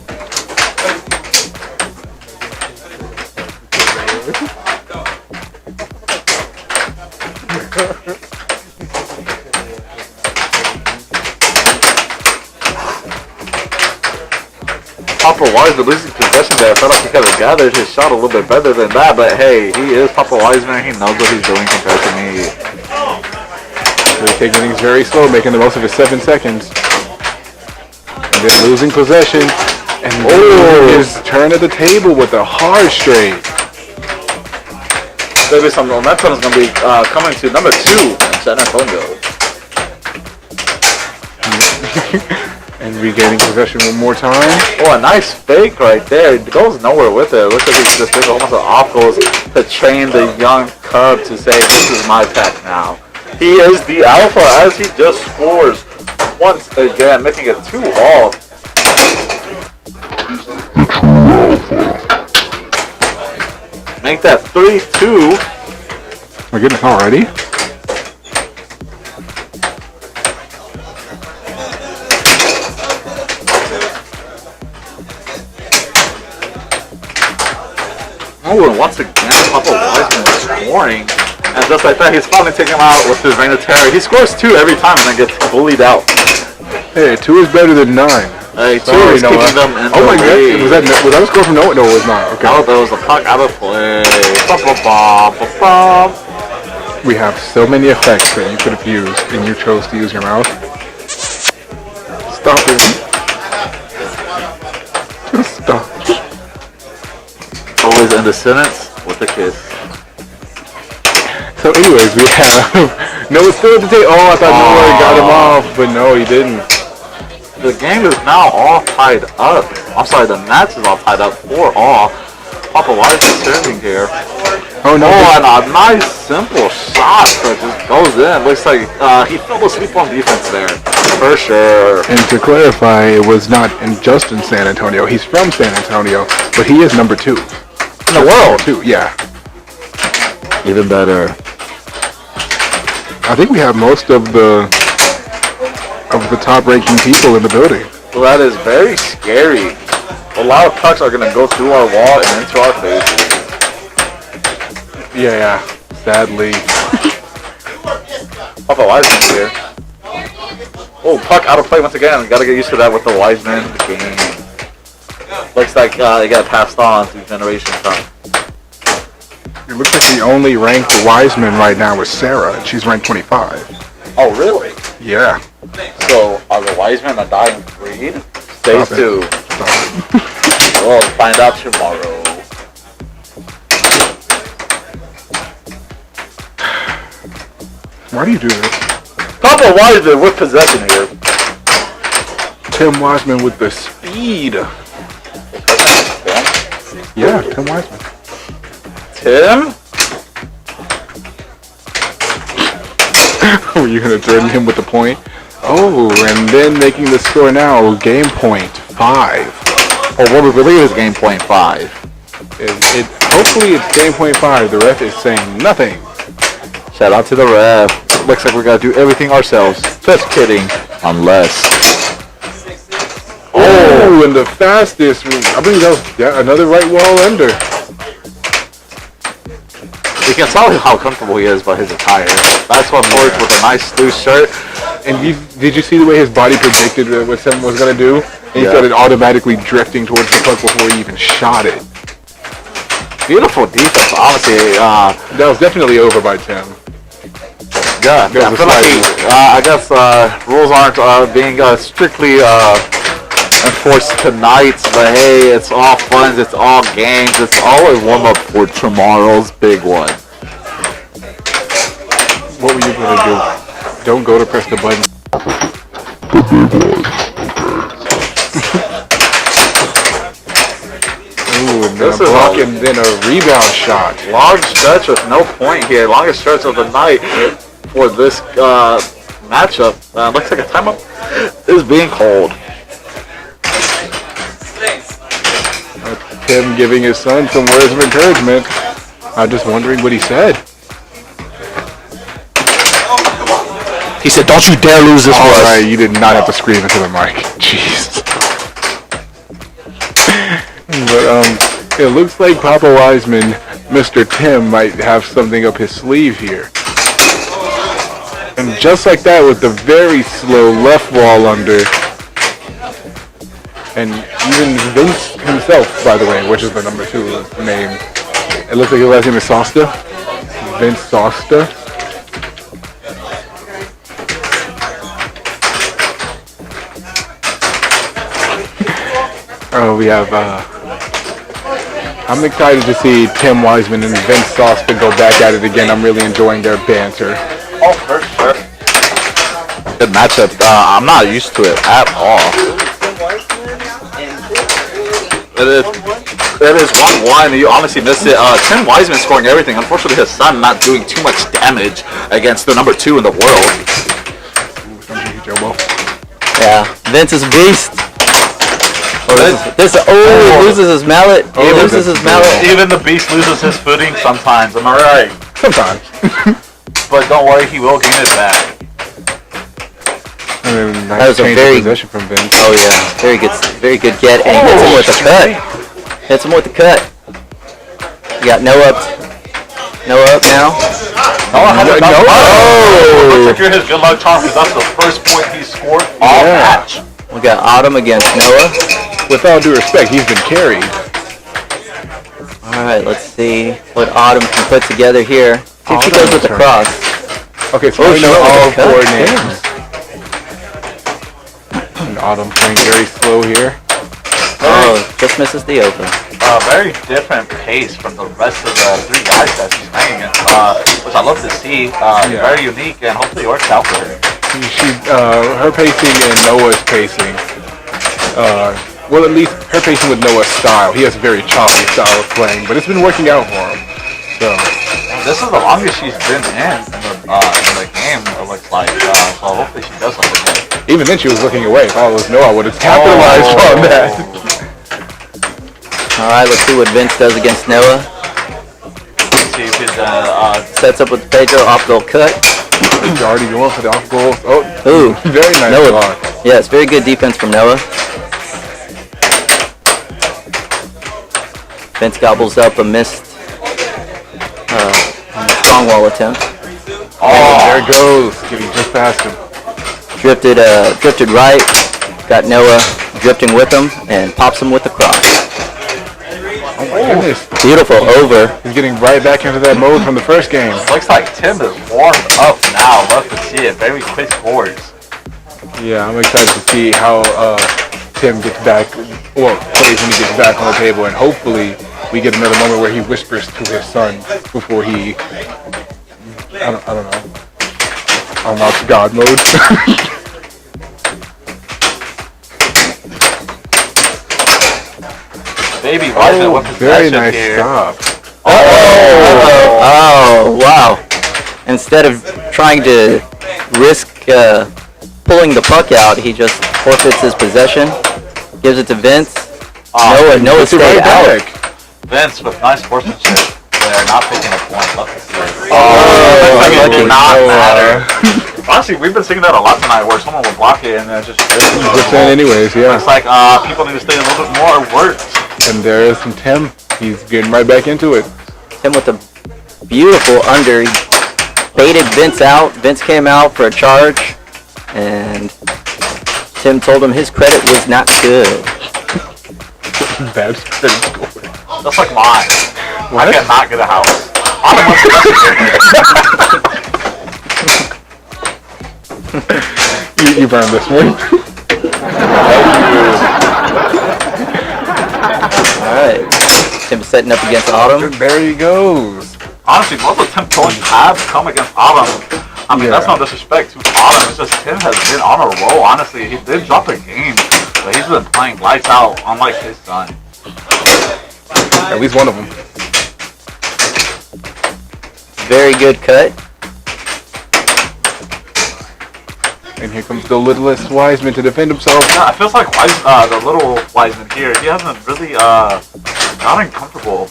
Papa Wiseman losing possession there. I felt like he could have gathered his shot a little bit better than that, but hey, he is Papa Wiseman. He knows what he's doing compared to me. So he's taking things very slow, making the most of his 7 seconds. And then losing possession, and his turn at the table with a hard straight. Maybe some momentum is going to be coming to number 2 in San Antonio. And regaining possession one more time. Oh, a nice fake right there. It goes nowhere with it. It looks like he's just doing almost an off goals to train the young cub to say, this is my pack now. He is the alpha as he just scores once again, making it 2-all. Make that 3-2. My goodness, already? Oh, and once again, Papa Wiseman is scoring. And just like that, he's finally taking him out with his reign of terror. He scores 2 every time and then gets bullied out. Hey, 2 is better than 9. Hey, 2 Sorry, is Noah. keeping them in Oh my the god, lead. was that a score from Noah? No, it was not. Okay. No, there was a puck out of play. Ba-ba-ba-ba-ba. We have so many effects that you could have used, and you chose to use your mouth. Stop it. Just stop. Always end the sentence with a kiss. So anyways, we have Noah still at the table. Oh, I thought Noah got him off, but no, he didn't. The game is now all tied up. I'm sorry, the match is all tied up 4-all. Papa Wiseman serving here. Oh no! Oh, and a nice simple shot that just goes in. Looks like he fell asleep on defense there, for sure. And to clarify, it was not just in San Antonio. He's from San Antonio, but he is number 2 in the world. 2, yeah. Even better. I think we have most of the top-ranking people in the building. Well, that is very scary. A lot of pucks are going to go through our wall and into our faces. Yeah, sadly. Papa Wiseman here. Oh, puck out of play once again. Got to get used to that with the Wiseman game. Looks like they got passed on to Generation Time. It looks like the only ranked Wiseman right now is Sarah, and she's ranked 25. Oh, really? Yeah. So, are the Wisemen a dying breed? Stay tuned. We'll find out tomorrow. Why do you do this? Papa Wiseman with possession here. Tim Wiseman with the speed. Yeah, Tim Wiseman. Tim? Were you going to threaten him with the point? Oh, and then making the score now, game point 5. Well, what we believe is game point 5. Hopefully it's game point 5. The ref is saying nothing. Shout out to the ref. Looks like we got to do everything ourselves. Just kidding. Unless. Oh, and the fastest. I believe that was another right wall under. You can tell how comfortable he is by his attire. That's what forwards with a nice loose shirt. And did you see the way his body predicted what someone was going to do? And he started automatically drifting towards the puck before he even shot it. Beautiful defense, honestly. That was definitely over by Tim. Yeah, I feel like I guess rules aren't being strictly enforced tonight, but hey, it's all fun, it's all games, it's all a warm-up for tomorrow's big one. What were you going to do? Don't go to press the button. Ooh, and then a block and then a rebound shot. Long stretch with no point here. Longest stretch of the night for this matchup. Looks like a timeout is being called. Tim giving his son some words of encouragement. I'm just wondering what he said. He said, "Don't you dare lose this one." All right, you did not have to scream into the mic. Jeez. But it looks like Papa Wiseman, Mr. Tim, might have something up his sleeve here. And just like that, with the very slow left wall under. And even Vince himself, by the way, which is the number 2 name. It looks like his last name is Sosta. Vince Sosta. we have. I'm excited to see Tim Wiseman and Vince Sauceman go back at it again. I'm really enjoying their banter. Oh, for sure. Good matchup. I'm not used to it at all. It is 1-1. You honestly missed it. Tim Wiseman scoring everything. Unfortunately, his son not doing too much damage against the number 2 in the world. Yeah, Vince is a beast. He loses his mallet. He loses his mallet. Even the beast loses his footing sometimes. Am I right? Sometimes. But don't worry, he will gain it back. That was a very possession from Vince. Oh yeah, very good get, and he hits him with a cut. Hits him with the cut. You got Noah up now. Looks like you're his good luck charm because that's the first point he scored all match. We got Autumn against Noah. With all due respect, he's been carried. All right, let's see what Autumn can put together here. See if she goes with the cross. Okay, so we know all 4 names. And Autumn playing very slow here. Oh, just misses the open. Very different pace from the rest of the 3 guys that she's playing against, which I love to see. Very unique, and hopefully it works out for her. Her pacing and Noah's pacing. Well, at least her pacing with Noah's style. He has a very choppy style of playing, but it's been working out for him. So this is the longest she's been in the game. It looks like. So hopefully she does something good. Even then, she was looking away. If I was Noah, I would have capitalized on that. All right, let's see what Vince does against Noah. See if his sets up with Pedro off goal cut. He's already going for the off goal. Ooh, very nice Noah. block. Yeah, it's very good defense from Noah. Vince gobbles up a missed strong wall attempt. There it goes. Getting just past him. Drifted right. Got Noah drifting with him and pops him with the cross. Oh my goodness. Beautiful over. He's getting right back into that mode from the first game. Looks like Tim is warmed up now. Love to see it. Very quick scores. Yeah, I'm excited to see how Tim gets back, or plays when he gets back on the table, and hopefully we get another moment where he whispers to his son before he, I don't know, unlocks God mode. Baby Wiseman with very possession nice here. stop. Oh, wow. Instead of trying to risk pulling the puck out, he just forfeits his possession, gives it to Vince. Noah stayed out. Vince with nice sportsmanship. They're not picking a point. Love to see it. It did not matter. Honestly, we've been seeing that a lot tonight where someone will block it and then just anyways, yeah. It's like people need to stay a little bit more alert. And there's some Tim. He's getting right back into it. Tim with a beautiful under. He baited Vince out. Vince came out for a charge. And Tim told him his credit was not good. Bad credit score. That's like mine. What? I cannot get a house. You burned this one. Alright. Tim setting up against Autumn. There he goes. Honestly, most of Tim's points have come against Autumn. I mean, that's no disrespect to Autumn. It's just Tim has been on a roll. Honestly, he did drop a game, but he's been playing lights out, unlike his son. At least one of them. Very good cut. And here comes the littlest Wiseman to defend himself. Yeah, it feels like the little Wiseman here, he hasn't really gotten comfortable.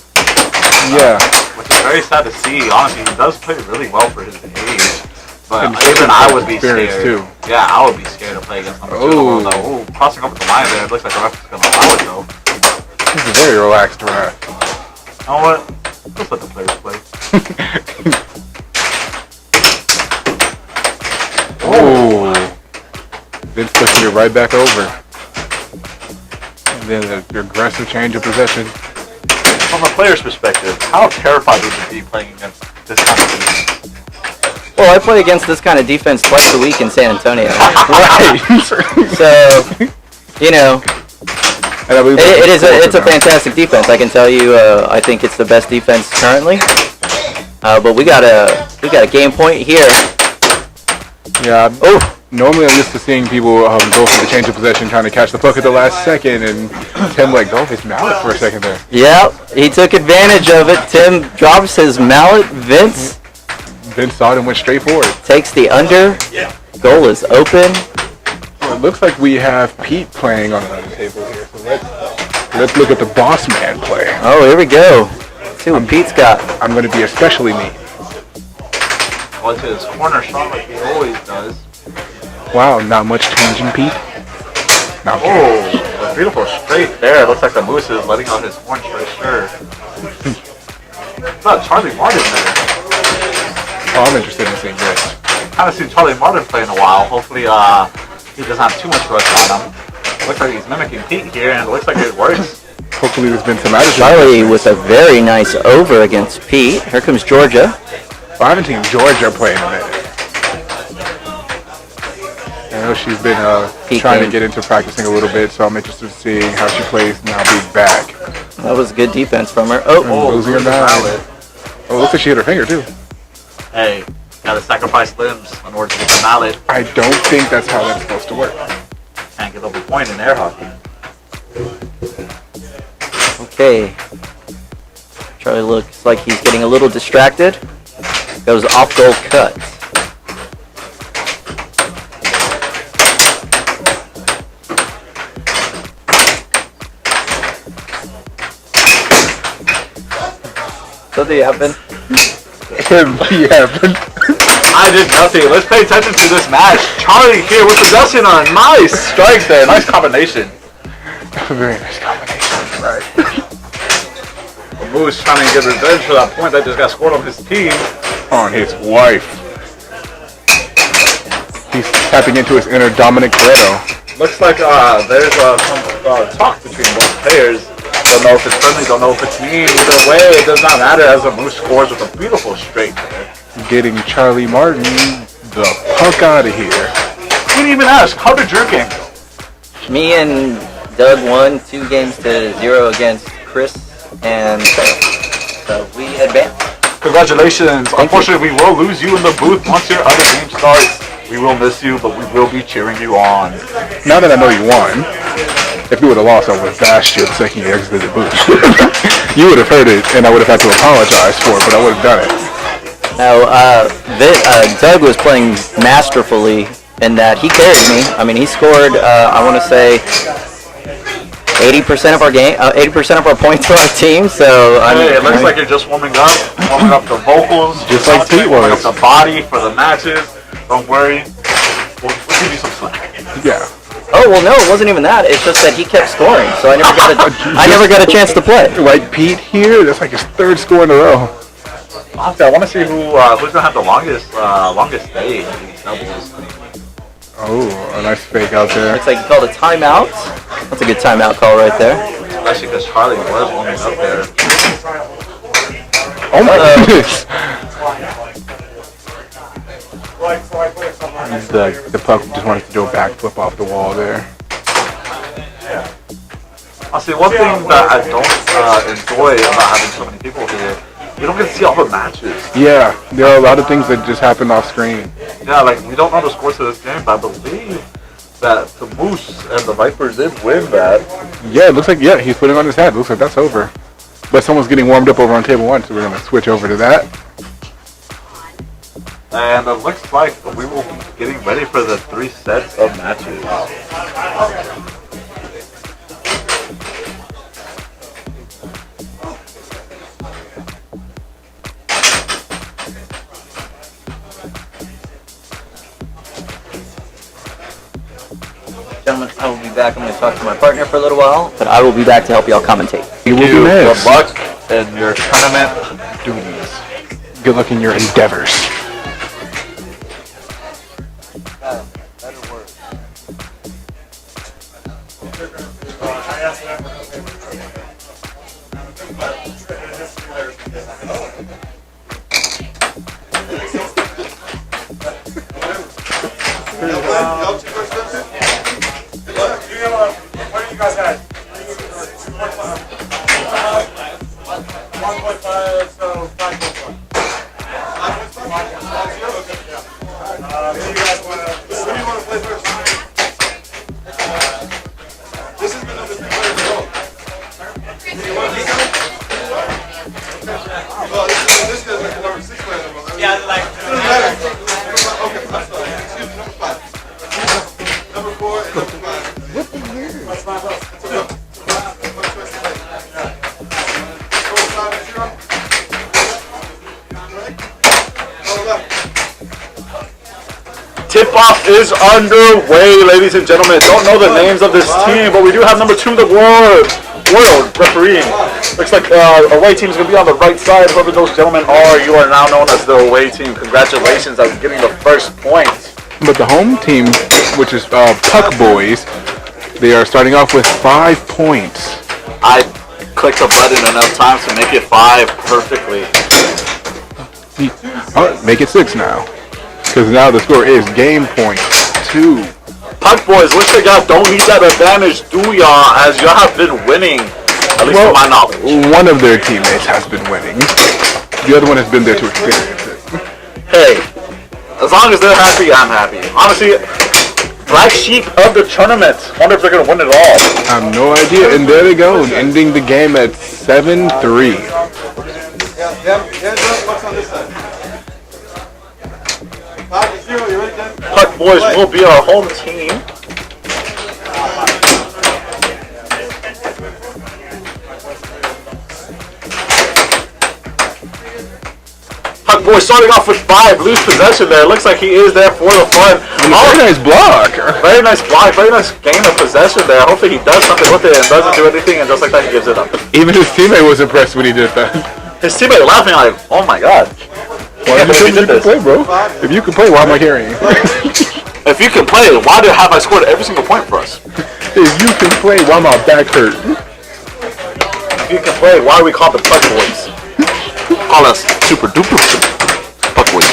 Yeah. Which is very sad to see. Honestly, he does play really well for his age. But even I would be scared. Too. Yeah, I would be scared to play against number 2. Ooh, crossing over the line there. It looks like the ref is going to allow it though. This is a very relaxed ref. You know what? Just let the players play. Oh. Vince pushing it right back over. And then the aggressive change of possession. From a player's perspective, how terrified would you be playing against this kind of defense? Well, I play against this kind of defense twice a week in San Antonio. Right. So, you know. And I believe It's a fantastic defense. I can tell you. I think it's the best defense currently. But we got a game point here. Yeah. Normally I'm used to seeing people go for the change of possession, trying to catch the puck at the last second, and Tim let go of his mallet for a second there. Yep, he took advantage of it. Tim drops his mallet. Vince saw it and went straight forward. Takes the under. Goal is open. Well, it looks like we have Pete playing on another table here. So let's look at the boss man play. Oh, here we go. See what Pete's got. I'm going to be especially mean. Well, it's his corner shot like he always does. Wow, not much change in Pete. No, a beautiful straight there. It looks like the Moose is letting out his horns for sure. Not Charlie Martin there. Oh, I'm interested in seeing this. Haven't seen Charlie Martin play in a while. Hopefully, he doesn't have too much rust on him. Looks like he's mimicking Pete here, and it looks like it works. Hopefully, there's been some attitude. Charlie with a very nice over against Pete. Here comes Georgia. Well, I haven't seen Georgia play in a minute. I know she's been trying to get into practicing a little bit, so I'm interested in seeing how she plays now being back. That was good defense from her. Losing her mallet. Oh, it looks like she hit her finger too. Hey, gotta sacrifice limbs in order to get the mallet. I don't think that's how that's supposed to work. Can't get up a point in air hockey. Okay. Charlie looks like he's getting a little distracted. Goes off goal cut. Something happened. I did nothing. Let's pay attention to this match. Charlie here with possession on a nice strike there. Nice combination. Very nice combination. Right. The Moose trying to get revenge for that point that just got scored on his team. On his wife. He's tapping into his inner Dominic Toretto. Looks like there's some talk between both players. Don't know if it's friendly, don't know if it's mean. Either way, it does not matter as the Moose scores with a beautiful straight there. Getting Charlie Martin the fuck out of here. We didn't even ask, how did your game go? Me and Doug won 2-0 against Chris and so we advanced. Congratulations. Unfortunately, we will lose you in the booth once your other game starts. We will miss you, but we will be cheering you on. Now that I know you won, if you would have lost, I would have bashed you the second you exited the booth. You would have heard it, and I would have had to apologize for it, but I would have done it. Now, Doug was playing masterfully in that he carried me. I mean, he scored, I want to say, 80% of our game, 80% of our points for our team. So it looks like you're just warming up the vocals, just like Pete was. Warming up the body for the matches. Don't worry, we'll give you some slack. Yeah. Oh well, no, it wasn't even that. It's just that he kept scoring, so I never got a chance to play. Like Pete here, that's like his third score in a row. Honestly, I want to see who's gonna have the longest day in these doubles. Oh, a nice fake out there. Looks like he called a timeout. That's a good timeout call right there. Especially because Charlie was warming up there. Oh my goodness. The puck just wanted to do a backflip off the wall there. I'll say one thing that I don't enjoy about having so many people here. We don't get to see all the matches. Yeah, there are a lot of things that just happen off screen. Yeah, like we don't know the scores of this game, but I believe that the Moose and the Vipers did win that. Yeah, it looks like, he's putting on his hat. Looks like that's over. But someone's getting warmed up over on table 1, so we're going to switch over to that. And it looks like we will be getting ready for the 3 sets of matches. Gentlemen, I will be back. I'm going to talk to my partner for a little while, but I will be back to help y'all commentate. You will be missed. Good luck in your tournament duties. Good luck in your endeavors. What do you guys have? Face-off is underway, ladies and gentlemen. Don't know the names of this team, but we do have number 2 in the world refereeing. Looks like away team is going to be on the right side. Whoever those gentlemen are, you are now known as the away team. Congratulations on getting the first point. But the home team, which is Puck Boys, they are starting off with 5 points. I clicked the button enough times to make it 5 perfectly. Make it 6 now. Because now the score is game point 2. Puck Boys, looks like y'all don't need that advantage, do y'all? As y'all have been winning, at least to my knowledge. One of their teammates has been winning. The other one has been there to experience it. Hey, as long as they're happy, I'm happy. Honestly, black sheep of the tournament. Wonder if they're going to win it all. I have no idea. And there they go, ending the game at 7-3. Puck Boys will be our home team. Puck Boys starting off with 5, lose possession there. Looks like he is there for the fun. Very nice block. Very nice block. Very nice gain of possession there. Hopefully he does something with it and doesn't do anything, and just like that he gives it up. Even his teammate was impressed when he did that. His teammate laughing like, oh my god. Why did you play, bro? If you can play, why am I carrying? If you can play, why have I scored every single point for us? If you can play, why my back hurt? If you can play, why are we called the Puck Boys? Call us super duper Puck Boys.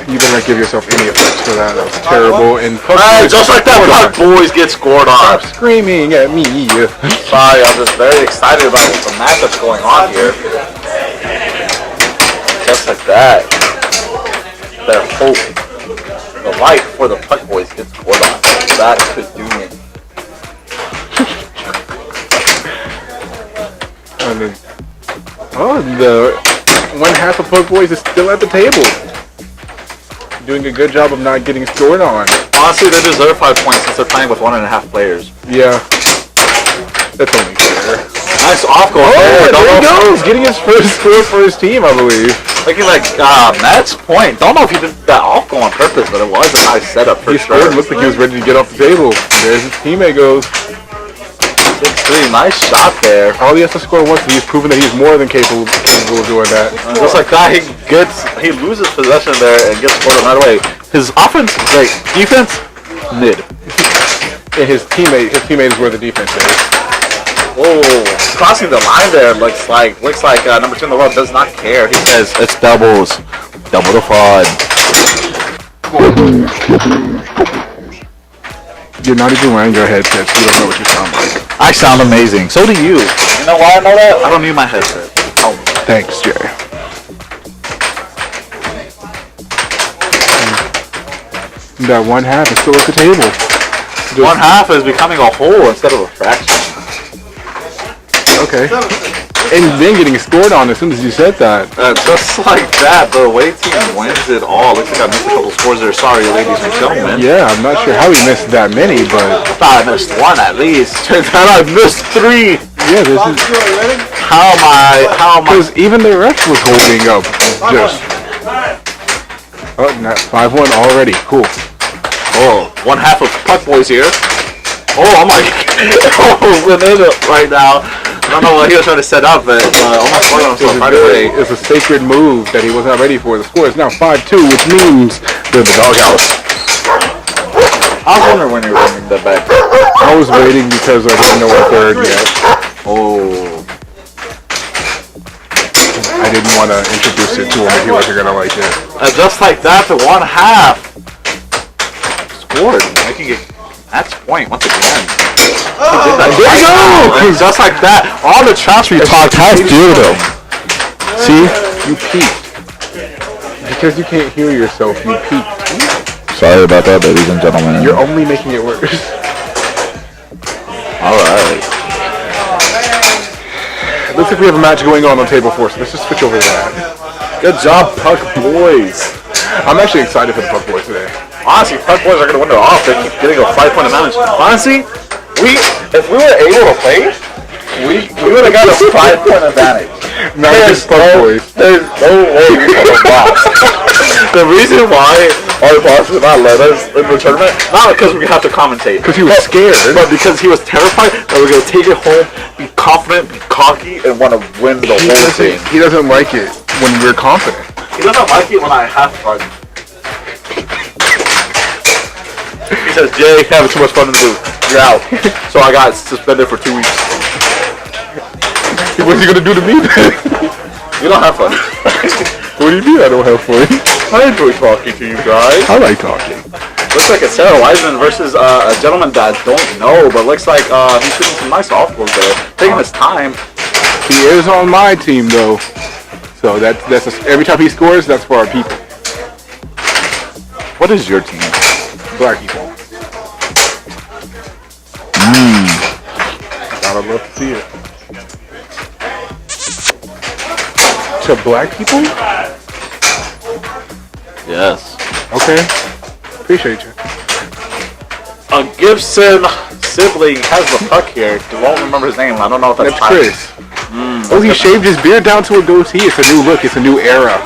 You better not give yourself any effects for that. That was terrible. And just like that, Puck Boys get scored on. Stop screaming at me. Sorry, I'm just very excited about the matchups going on here. Just like that. Their hope, the life for the Puck Boys gets scored on. That could do it. And then, the one half of Puck Boys is still at the table. Doing a good job of not getting scored on. Honestly, they deserve 5 points since they're playing with 1.5 players. Yeah. That's only fair. Nice off goal. Oh, there he goes! Getting his first score for his team, I believe. Looking like Matt's point. Don't know if he did that off goal on purpose, but it was a nice setup for sure. He looked like he was ready to get off the table. There's his teammate goes. 6-3, nice shot there. All he has to score once, he's proven that he's more than capable of doing that. And just like that, he loses possession there and gets scored on right away. His offense, great. Defense, mid. And his teammate is where the defense is. Whoa, crossing the line there looks like number 2 in the world does not care. He says it's doubles, double the fun. You're not even wearing your headset, so you don't know what you sound like. I sound amazing. So do you. You know why I know that? I don't need my headset. Oh. Thanks, Jay. That one half is still at the table. One half is becoming a whole instead of a fraction. Okay. And then getting scored on as soon as you said that. Just like that, the away team wins it all. Looks like I missed a couple scores there. Sorry, ladies and gentlemen. Yeah, I'm not sure how he missed that many, but I thought I missed 1 at least. Turns out I missed 3. Yeah, this is. How am I? Because even the ref was holding up. Just. Oh, 5-1 already. Cool. Oh, one half of Puck Boys here. Oh my God. Oh, right now. I don't know what he was trying to set up, but almost scored on himself right away. It's a sacred move that he was not ready for. The score is now 5-2, which means they're the doghouse. I was wondering when you were running that back. I was waiting because I didn't know a third yet. Oh. I didn't want to introduce it to him if he wasn't going to like it. And just like that, the one half scored, making it match point once again. There you go! Just like that, all the trash we talked has dildo. See? You peaked. Because you can't hear yourself, you peaked. Sorry about that, ladies and gentlemen. You're only making it worse. Alright. Looks like we have a match going on table 4, so let's just switch over to that. Good job, Puck Boys. I'm actually excited for the Puck Boys today. Honestly, Puck Boys are going to win it off. They keep getting a 5-point advantage. Honestly, if we were able to play, we would have got a 5-point advantage. Not just Puck Boys. There's no way we could have lost. The reason why Our boss would not let us in the tournament. Not because we have to commentate. Because he was scared. But because he was terrified that we're going to take it home, be confident, be cocky, and want to win the whole thing. He doesn't like it when we're confident. He doesn't like it when I have fun. He says, Jay, you're having too much fun in the booth. You're out. So I got suspended for 2 weeks. What's he going to do to me then? You don't have fun. What do you mean I don't have fun? I enjoy talking to you guys. I like talking. Looks like it's Sarah Wiseman versus a gentleman that I don't know, but looks like he's shooting some nice softballs there. Taking his time. He is on my team though. So every time he scores, that's for our people. What is your team? Black people. Gotta love to see it. To black people? Yes. Okay. Appreciate you. A Gibson sibling has the puck here. I won't remember his name. I don't know if that's Chris. Oh, he shaved his beard down to a goatee. It's a new look. It's a new era.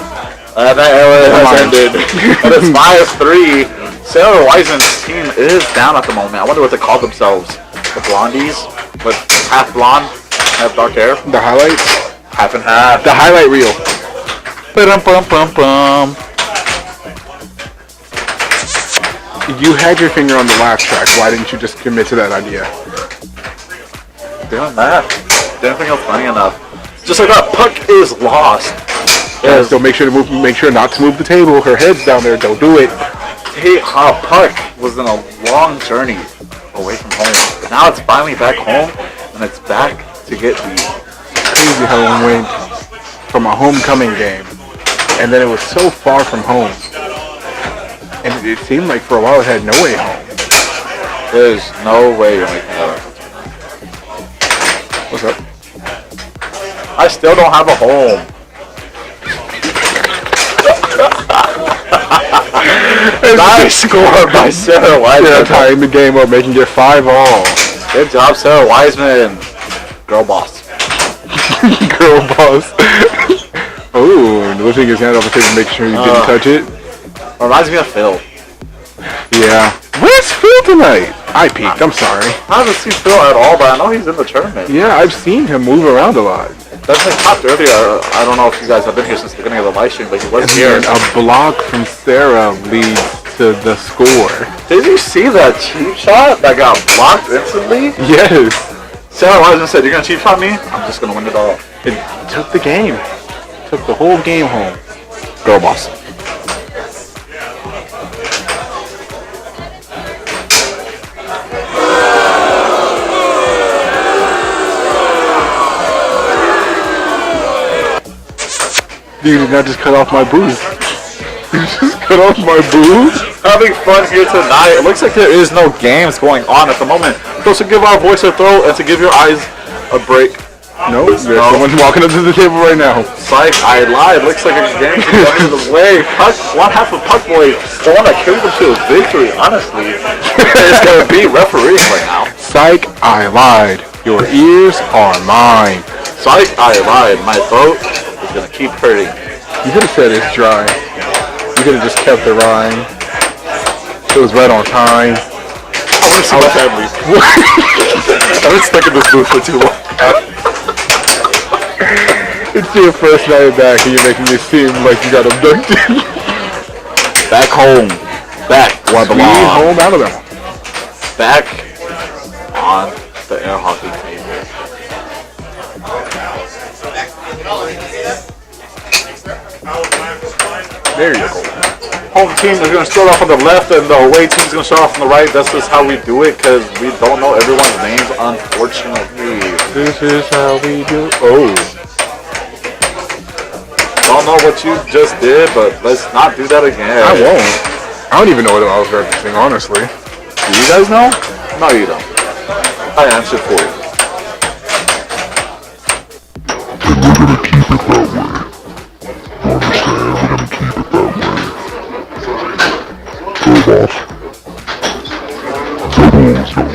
That era has ended. And it's 5-3. Sarah Wiseman's team is down at the moment. I wonder what they call themselves. The Blondies? With half blonde, half dark hair? The highlights? Half and half. The highlight reel. Ba-dum-bum-bum-bum. You had your finger on the laugh track. Why didn't you just commit to that idea? Doing that. Didn't think it was funny enough. Just like that, puck is lost. Yes. So make sure not to move the table. Her head's down there. Don't do it. Hey, puck was in a long journey away from home. Now it's finally back home, and it's back to get these. Crazy how it went from a homecoming game, and then it was so far from home, and it seemed like for a while it had no way home. There's no way you're making that up. What's up? I still don't have a home. Nice score by Sarah Wiseman. Tying the game up, making it 5-all. Good job, Sarah Wiseman. Girl boss. Girl boss. Oh, lifting his hand off the table, making sure you didn't touch it. Reminds me of Phil. Yeah. Where's Phil tonight? I peeked. I'm sorry. I haven't seen Phil at all, but I know he's in the tournament. Yeah, I've seen him move around a lot. That's like popped earlier. I don't know if you guys have been here since the beginning of the live stream, but he was here. And a block from Sarah leads to the score. Did you see that cheap shot that got blocked instantly? Yes. Sarah Wiseman said, "You're gonna cheap shot me? I'm just gonna win it all." It took the game. Took the whole game home. Girl boss. You did not just cut off my booth. You just cut off my booth? Having fun here tonight. It looks like there is no games going on at the moment. Supposed to give our voice a throw and to give your eyes a break. No, there's someone walking up to the table right now. Psych, I lied. Looks like a game is going the way. One half of Puck Boy, the one that carried them to a victory, honestly, is going to be refereeing right now. Psych, I lied. Your ears are mine. Psych, I lied. My throat is going to keep hurting. You could have said it's dry. You could have just kept the rhyme. It was right on time. I want to see my family. I've been stuck in this booth for too long. It's your first night back and you're making it seem like you got abducted. Back home. Back where I belong. Sweet home Alabama. Back on the air hockey table. There you go. Home team is going to start off on the left and the away team is going to start off on the right. That's just how we do it because we don't know everyone's names, unfortunately. This is how we do it. Oh. Don't know what you just did, but let's not do that again. I won't. I don't even know what I was referencing, honestly. Do you guys know? No, you don't. I answered for you. And we're gonna keep it that way. You understand? We're gonna keep it that way. Go, boss. The rules, though.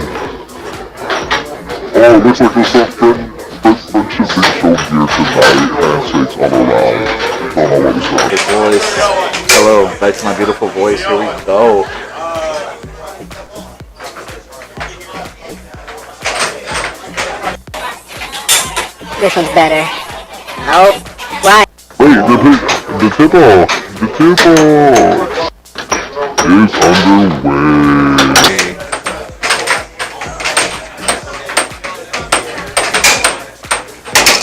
Oh, it looks like there's some friendship being shown here tonight. Handshakes all around. Don't know what it's like. Hey boys, hello. go. Back to my beautiful voice. Here we go. This one's better. Nope. Right. Wait, the tip-off is underway.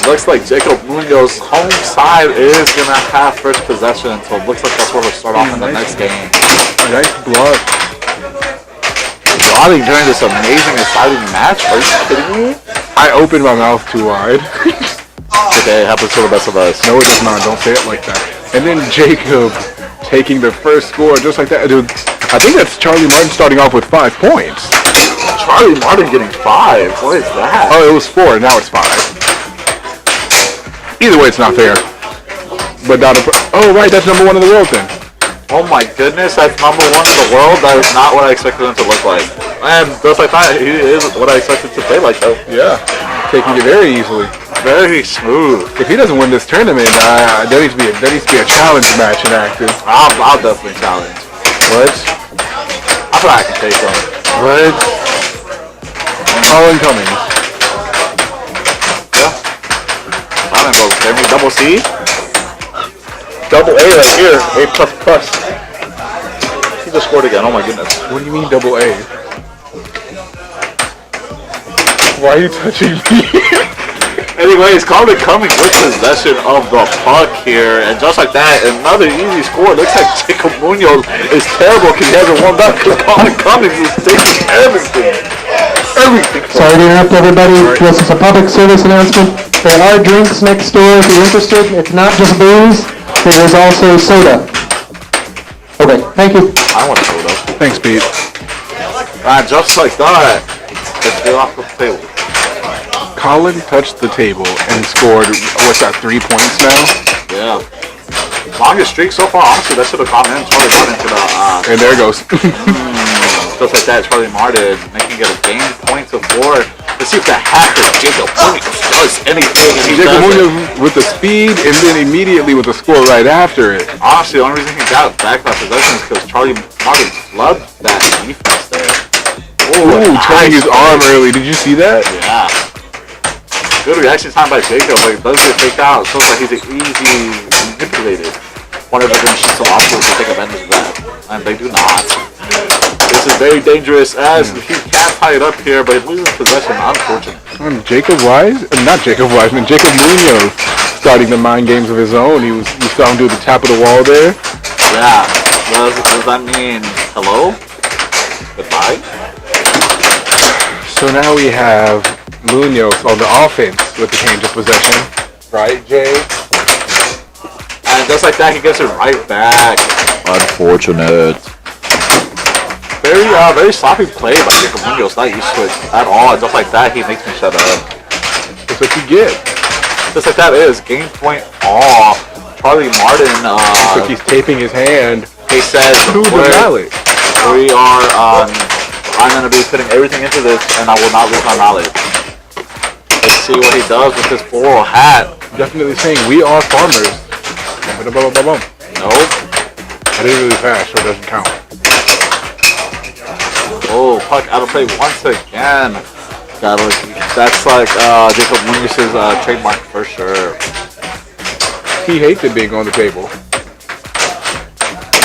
Looks like Jacob Munoz's home side is going to have first possession, so it looks like that's where we'll start off in the next game. Nice block. Blocking during this amazing, exciting match? Are you kidding me? I opened my mouth too wide. Okay, it happens to the best of us. No, it does not. Don't say it like that. And then Jacob taking the first score just like that. Dude, I think that's Charlie Martin starting off with 5 points. Charlie Martin getting 5? What is that? Oh, it was 4. Now it's 5. Either way, it's not fair. But not oh, right, that's number 1 in the world then. Oh my goodness, that's number 1 in the world? That is not what I expected him to look like. And just like that, he is what I expected to play like though. Yeah, taking it very easily. Very smooth. If he doesn't win this tournament, there needs to be a challenge match enacted. I'll definitely challenge. What? I feel like I can take him. What? Colin Cummings. I don't know, give me double C? Double A right here. A plus plus. He just scored again. Oh my goodness. What do you mean double A? Why are you touching me? Anyways, Colin Cummings with possession of the puck here, and just like that, another easy score. Looks like Jacob Munoz is terrible because he hasn't warmed up because Colin Cummings is taking everything. Sorry to interrupt everybody. This is a public service announcement. There are drinks next door if you're interested. It's not just booze. There is also soda. Okay, thank you. I want soda. Thanks, Pete. Just like that. Let's get off the table. Colin touched the table and scored, what's that, 3 points now? Yeah. Longest streak so far, honestly, that should have gone in. Charlie Martin to the, and there goes. Just like that, Charlie Martin making it a game point to 4. Let's see if the hacker, Jacob Munoz, does anything. And Jacob Munoz with the speed and then immediately with the score right after it. Honestly, the only reason he got back that possession is because Charlie Martin loved that defense there. Ooh, turning his arm early. Did you see that? Yeah. Good reaction time by Jacob, but he does get faked out. It feels like he's easy manipulated. Wonder if they're going to shoot some obstacles to take advantage of that. And they do not. This is very dangerous as he can't tie it up here, but he loses possession. Unfortunate. Jacob Wiseman, Jacob Munoz starting the mind games of his own. You saw him do the tap of the wall there. Yeah. Does that mean hello? Goodbye? So now we have Munoz on the offense with the change of possession. Right, Jay? And just like that, he gets it right back. Unfortunate. Very sloppy play by Jacob Munoz. Not used to it at all. And just like that, he makes me shut up. That's what you get. Just like that is game point all. Charlie Martin. Looks like he's taping his hand. He says, to the mallet. We are. I'm going to be putting everything into this, and I will not lose my knowledge. Let's see what he does with his floral hat. Definitely saying we are farmers. Nope. I did it really fast, so it doesn't count. Oh, puck out of play once again. That's like Jacob Munoz's trademark for sure. He hates it being on the table.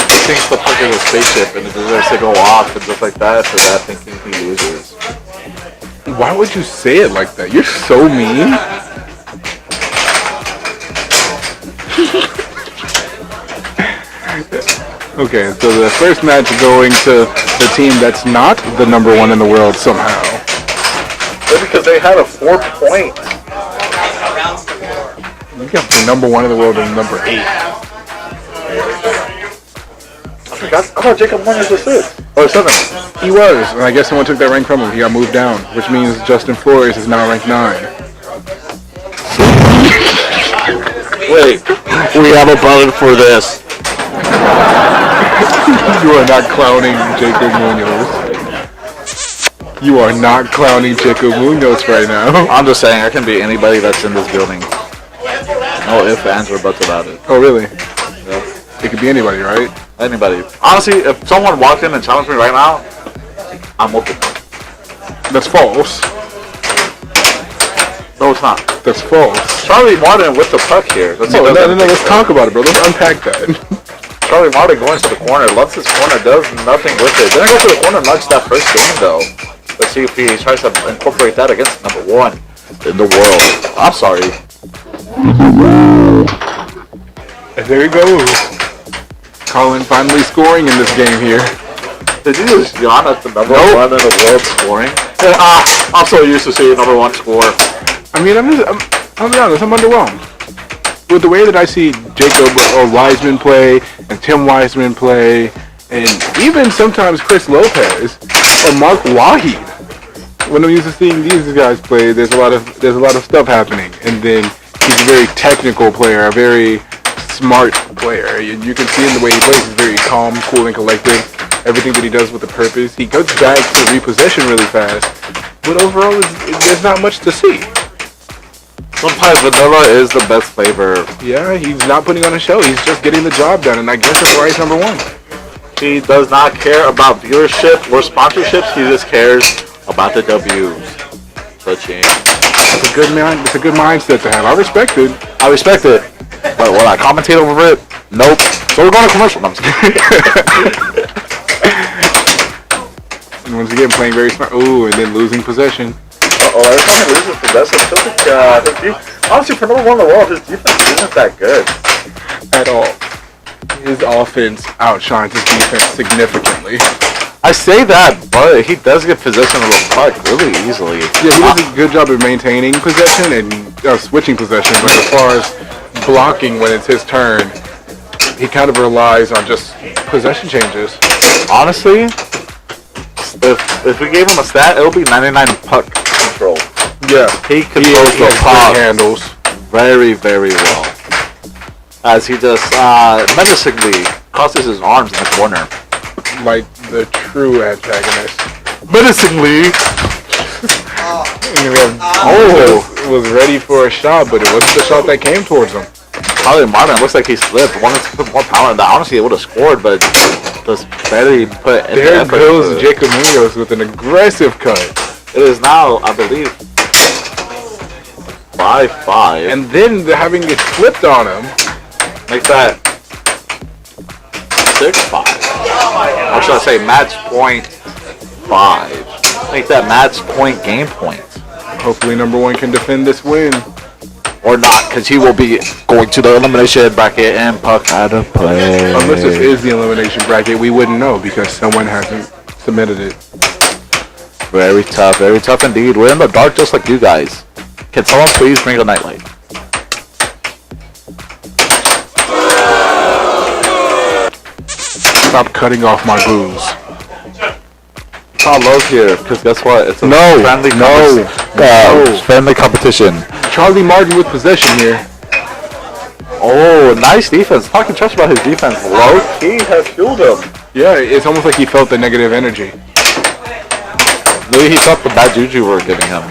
He thinks the puck is a spaceship and it deserves to go off and just like that. For that, thinking he loses. Why would you say it like that? You're so mean. Okay, so the first match going to the team that's not the number 1 in the world somehow. Maybe because they had a 4-point. You got the number 1 in the world and number 8. I thought Jacob Munoz was 6. Oh, 7. He was, and I guess someone took that rank from him. He got moved down, which means Justin Flores is now ranked 9. Wait, we have a button for this. You are not clowning Jacob Munoz. You are not clowning Jacob Munoz right now. I'm just saying, I can be anybody that's in this building. No ifs, ands, or buts about it. Oh, really? Yeah. It could be anybody, right? Anybody. Honestly, if someone walked in and challenged me right now, I'm open. That's false. No, it's not. That's false. Charlie Martin with the puck here. That's No, let's talk about it, bro. Let's unpack that. Charlie Martin going to the corner, loves his corner, does nothing with it. Didn't go to the corner much that first game, though. Let's see if he tries to incorporate that against number 1 in the world. I'm sorry. And there he goes. Colin finally scoring in this game here. Did you just yawn at the number 1 in the world scoring? I'm so used to seeing number 1 score. I mean, I'll be honest, I'm underwhelmed. With the way that I see Jacob Wiseman play, and Tim Wiseman play, and even sometimes Chris Lopez, or Mark Waheed. When I'm used to seeing these guys play, there's a lot of stuff happening. And then he's a very technical player, a very smart player. You can see in the way he plays, he's very calm, cool, and collected. Everything that he does with a purpose. He goes back to repossession really fast, but overall, there's not much to see. Sometimes vanilla is the best flavor. Yeah, he's not putting on a show. He's just getting the job done, and I guess that's why he's number 1. He does not care about viewership or sponsorships. He just cares about the W's. Touching. It's a good mindset to have. I respect it. I respect it. But will I commentate over it? Nope. So we're going to commercial. No, I'm just kidding. And once again, playing very smart. Ooh, and then losing possession. Every time he loses possession, I feel like, honestly, for number 1 in the world, his defense isn't that good. At all. His offense outshines his defense significantly. I say that, but he does get possession of the puck really easily. Yeah, he does a good job of maintaining possession and switching possession, but as far as blocking when it's his turn, he kind of relies on just possession changes. Honestly, if we gave him a stat, it would be 99 puck control. Yeah, he controls the puck handles very, very well. As he just menacingly crosses his arms in the corner. Like the true antagonist. Menacingly. Was ready for a shot, but it wasn't the shot that came towards him. Charlie Martin looks like he slipped. Wanted to put more power in that. Honestly, he would have scored, but just barely put any There effort goes into it. Jacob Munoz with an aggressive cut. It is now, I believe, 5-5. And then having it flipped on him. Make that 6-5. Or should I say match point 5. Make that match point game point. Hopefully number 1 can defend this win. Or not, because he will be going to the elimination bracket and puck out of play. Unless this is the elimination bracket, we wouldn't know because someone hasn't submitted it. Very tough indeed. We're in the dark just like you guys. Can someone please bring a nightlight? Stop cutting off my booze. I love here, because guess what? It's a friendly competition. Charlie Martin with possession here. Oh, nice defense. Talking trash about his defense. Low key has fueled him. Yeah, it's almost like he felt the negative energy. Maybe he felt the bad juju we were giving him.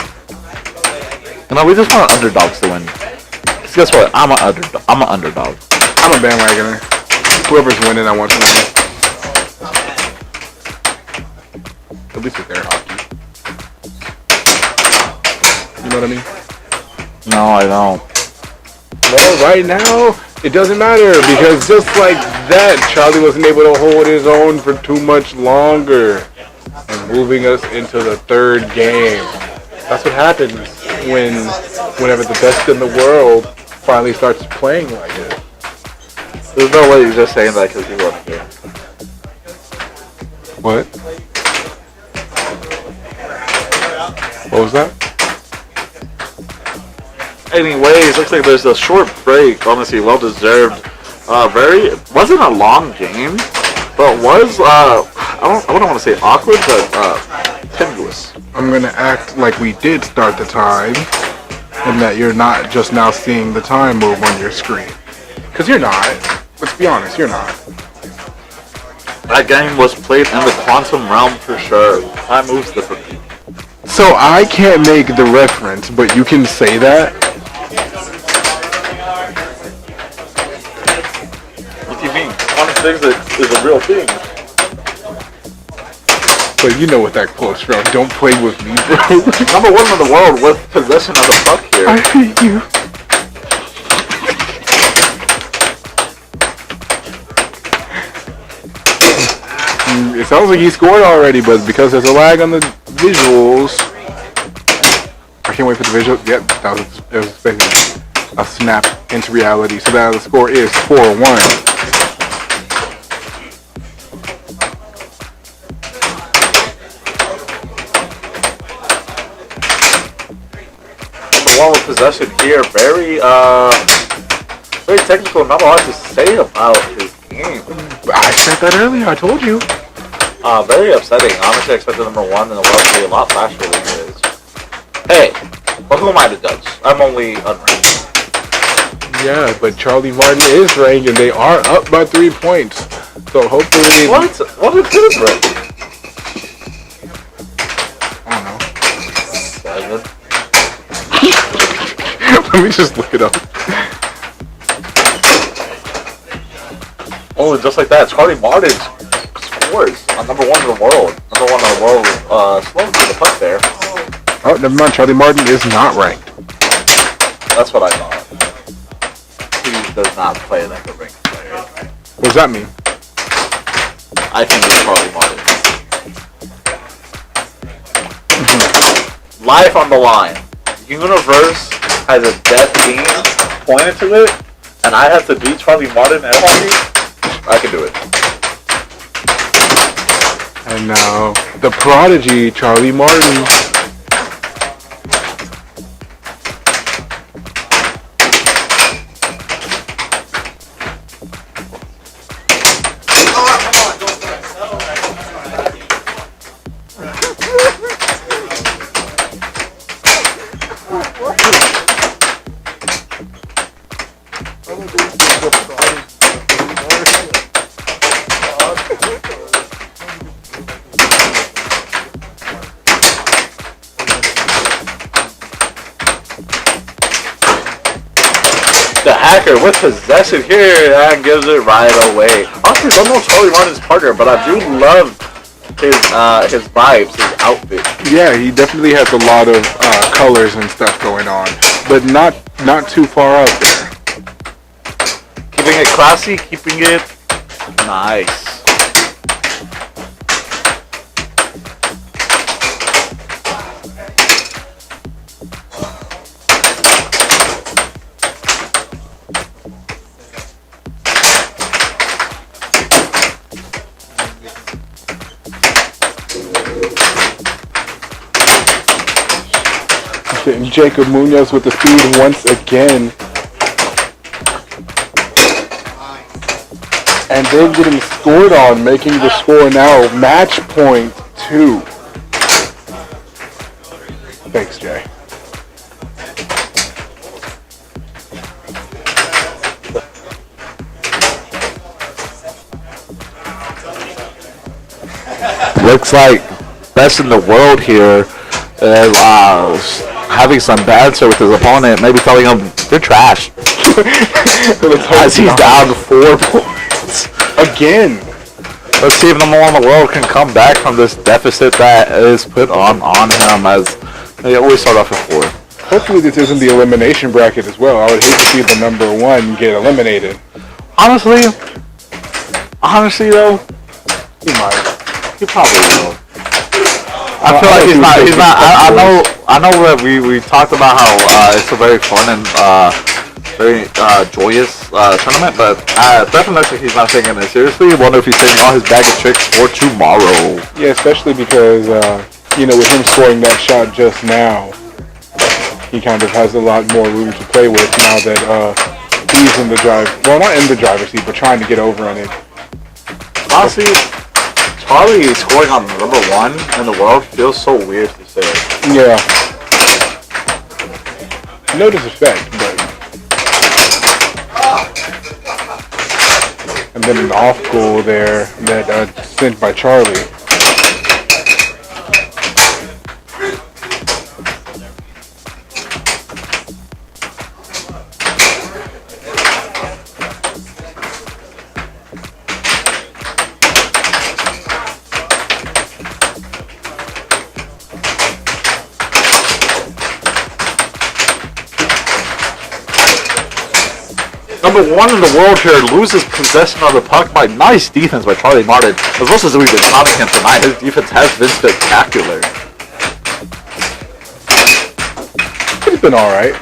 You know, we just want underdogs to win. Because guess what? I'm an underdog. I'm a bandwagoner. Whoever's winning, I want to win. At least with Airhockey. You know what I mean? No, I don't. Well, right now, it doesn't matter because just like that, Charlie wasn't able to hold his own for too much longer. And moving us into the 3rd game. That's what happens whenever the best in the world finally starts playing like it. There's no way you're just saying that because you wasn't here. What? What was that? Anyways, looks like there's a short break. Honestly, well deserved. Wasn't a long game, but was I wouldn't want to say awkward, but tenuous. I'm gonna act like we did start the time, and that you're not just now seeing the time move on your screen. Cause you're not. Let's be honest, you're not. That game was played in the quantum realm for sure. Time moves differently. So I can't make the reference, but you can say that. What do you mean? Quantum thinks it is a real thing. But you know what that quote's from. Don't play with me, bro. Number 1 in the world with possession of the puck here. I hate you. It sounds like he scored already, but because there's a lag on the visuals, I can't wait for the visual. Yep, it was basically a snap into reality. So now the score is 4-1. One with possession here, very technical. Not a lot to say about his game. I said that earlier. I told you. Very upsetting. Honestly, I expected number 1 in the world to be a lot faster than he is. Hey, but who am I to judge? I'm only unranked. Yeah, but Charlie Martin is ranked, and they are up by 3 points. So hopefully. What is his rank? I don't know. 7. Let me just look it up. Oh, just like that, Charlie Martin scores on number 1 in the world. Number 1 in the world, slowing to the puck there. Oh, never mind. Charlie Martin is not ranked. That's what I thought. He does not play like a ranked player. What does that mean? I think it's Charlie Martin. Life on the line. Universe has a death game pointed to it, and I have to beat Charlie Martin at hockey. I can do it. And now the prodigy, Charlie Martin. The hacker with possession here and gives it right away. Honestly, I don't know Charlie Martin's partner, but I do love his vibes, his outfit. Yeah, he definitely has a lot of colors and stuff going on, but not too far out there. Keeping it classy, keeping it nice. And Jacob Munoz with the speed once again. And they're getting scored on, making the score now match point 2. Thanks, Jay. Looks like best in the world here. Having some banter with his opponent, maybe telling him, you're trash. As he's down 4 points. Again. Let's see if number 1 in the world can come back from this deficit that is put on him, as they always start off at 4. Hopefully this isn't the elimination bracket as well. I would hate to see the number 1 get eliminated. Honestly though, he might. He probably will. I feel like he's not. I know that we talked about how it's a very fun and very joyous tournament, but definitely he's not taking it seriously. I wonder if he's taking all his bag of tricks for tomorrow. Yeah, especially because with him scoring that shot just now, he kind of has a lot more room to play with now that he's in the drive. Well, not in the driver's seat, but trying to get over on it. Honestly, Charlie scoring on number 1 in the world feels so weird to say. Yeah. No disrespect, but. And then an off goal there that sent by Charlie. Number 1 in the world here loses possession of the puck by nice defense by Charlie Martin. As much as we've been touting him tonight, his defense has been spectacular. It's been alright.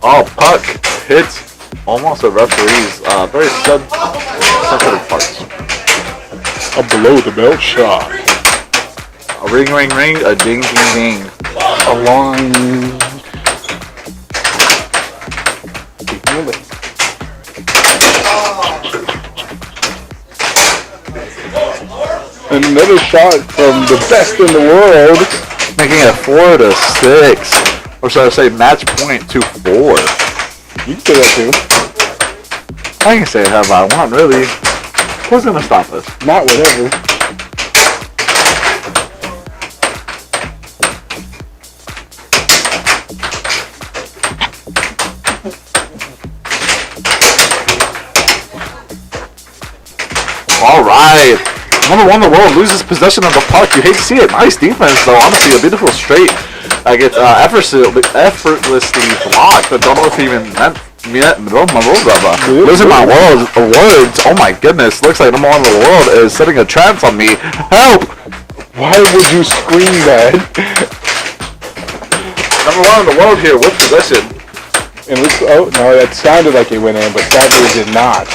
Oh, puck hits almost the referee's very sensitive parts. A below the belt shot. A ring, ring, ring, a ding, ding, ding. A long... And another shot from the best in the world. Making it 4-6. Or should I say match point to 4. You can say that too. I can say it however I want, really. Who's gonna stop us? Not whatever. Alright. Number 1 in the world loses possession of the puck. You hate to see it. Nice defense, though. Honestly, a beautiful straight. Gets effortlessly blocked. I don't know if he even meant losing my words. Oh my goodness. Looks like number 1 in the world is setting a trance on me. Help! Why would you scream that? Number 1 in the world here with possession. And looks, oh no, that sounded like it went in, but sadly it did not.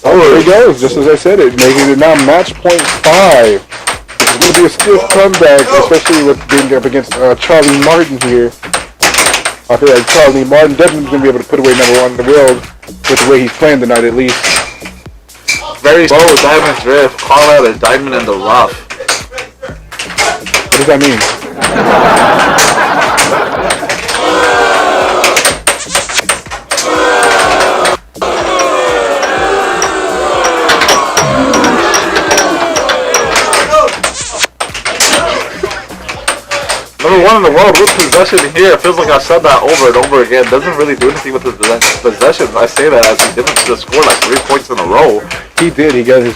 Oh, there he goes, just as I said it, making it now match point 5. It's going to be a stiff comeback, especially with being up against Charlie Martin here. I feel like Charlie Martin definitely going to be able to put away number 1 in the world with the way he's playing tonight, at least. Very slow diamond drift. Call out a diamond in the rough. What does that mean? Number 1 in the world with possession here. It feels like I've said that over and over again. Doesn't really do anything with the possession. I say that as he didn't just score like 3 points in a row. He did. He got his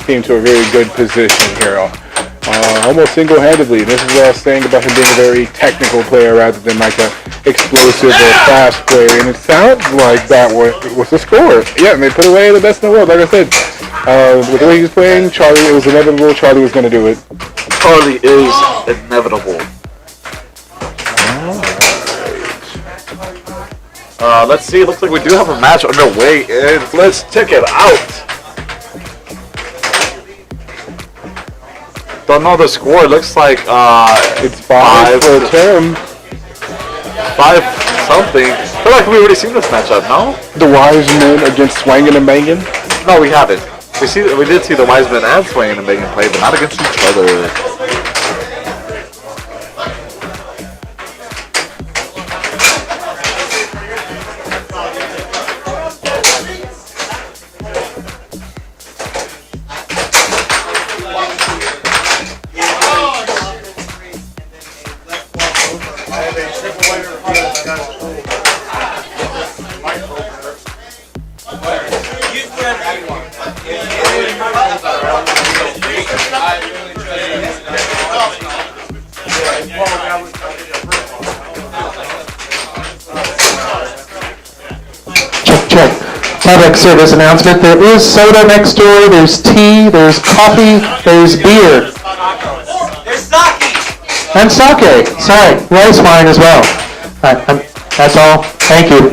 team to a very good position here. Almost single-handedly. This is what I was saying about him being a very technical player rather than like an explosive or fast player. And it sounds like that was the score. Yeah, and they put away the best in the world. Like I said, with the way he was playing, Charlie, it was inevitable. Charlie was going to do it. Charlie is inevitable. Let's see. It looks like we do have a match underway, and let's check it out. Don't know the score. It looks like it's 5 for Tim. 5 something. I feel like we've already seen this matchup, no? The Wiseman against Swangin' and Bangin'? No, we haven't. We did see the Wiseman and Swangin' and Bangin' play, but not against each other. Check. Public service announcement. There is soda next door. There's tea. There's coffee. There's beer. There's sake. And sake. Sorry. Rice wine as well. That's all. Thank you.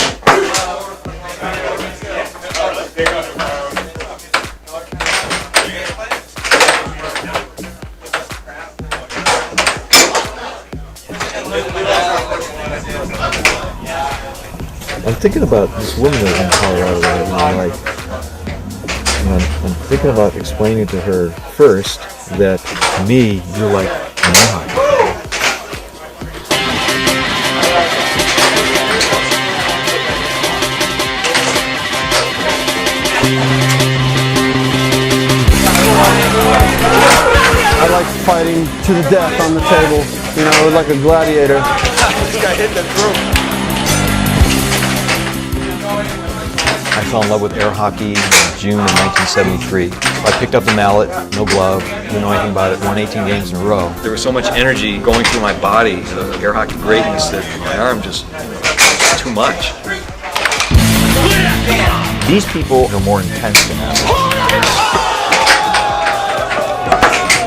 I'm thinking about this woman in Colorado that I really like. And I'm thinking about explaining to her first that to me, you're like an airhockey player. I like fighting to the death on the table, you know, like a gladiator. This guy hit the throat. I fell in love with air hockey in June of 1973. I picked up the mallet, no glove, didn't know anything about it, won 18 games in a row. There was so much energy going through my body, air hockey greatness, that my arm just too much. These people are more intense than us.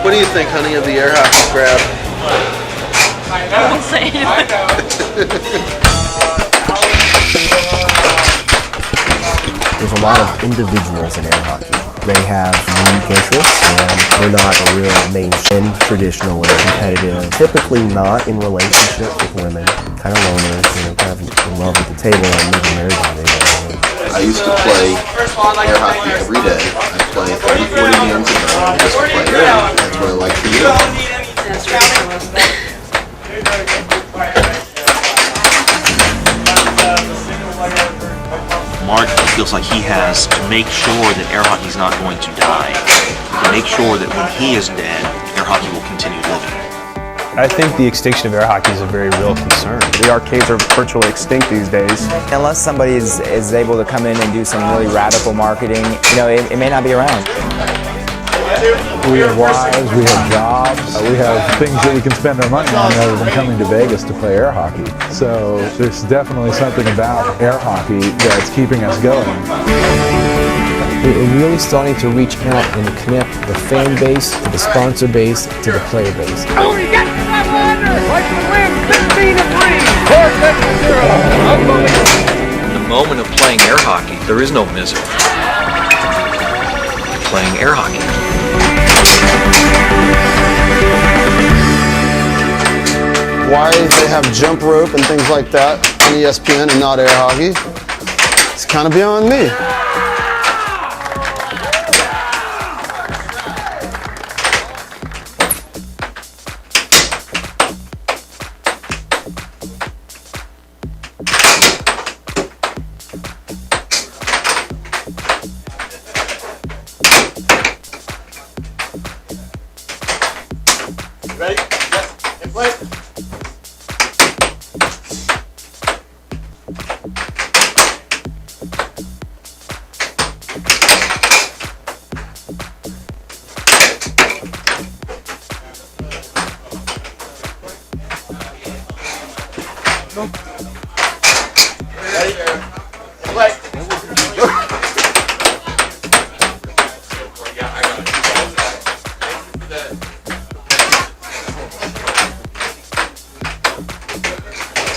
What do you think, honey, of the air hockey crowd? I won't say anything. There's a lot of individuals in air hockey. They have unique interests and they're not a real mainstream, traditional or competitive. Typically not in relationship with women. Kind of loners, kind of in love with the table and maybe married to the table. I used to play air hockey every day. I play 30, 40 games a day. I just play air hockey. That's what I like to do. Mark feels like he has to make sure that air hockey's not going to die. To make sure that when he is dead, air hockey will continue living. I think the extinction of air hockey is a very real concern. The arcades are virtually extinct these days. Unless somebody is able to come in and do some really radical marketing, it may not be around. We have wives, we have jobs, we have things that we can spend our money on rather than coming to Vegas to play air hockey. So there's definitely something about air hockey that's keeping us going. We're really starting to reach out and connect the fan base to the sponsor base to the player base. Tony gets the double under. Like to win 16 to 3. 4-0. Unbelievable. In the moment of playing air hockey, there is no misery. Playing air hockey. Why they have jump rope and things like that on ESPN and not air hockey, it's kind of beyond me. Ready? Yes. And play. Ready? And play.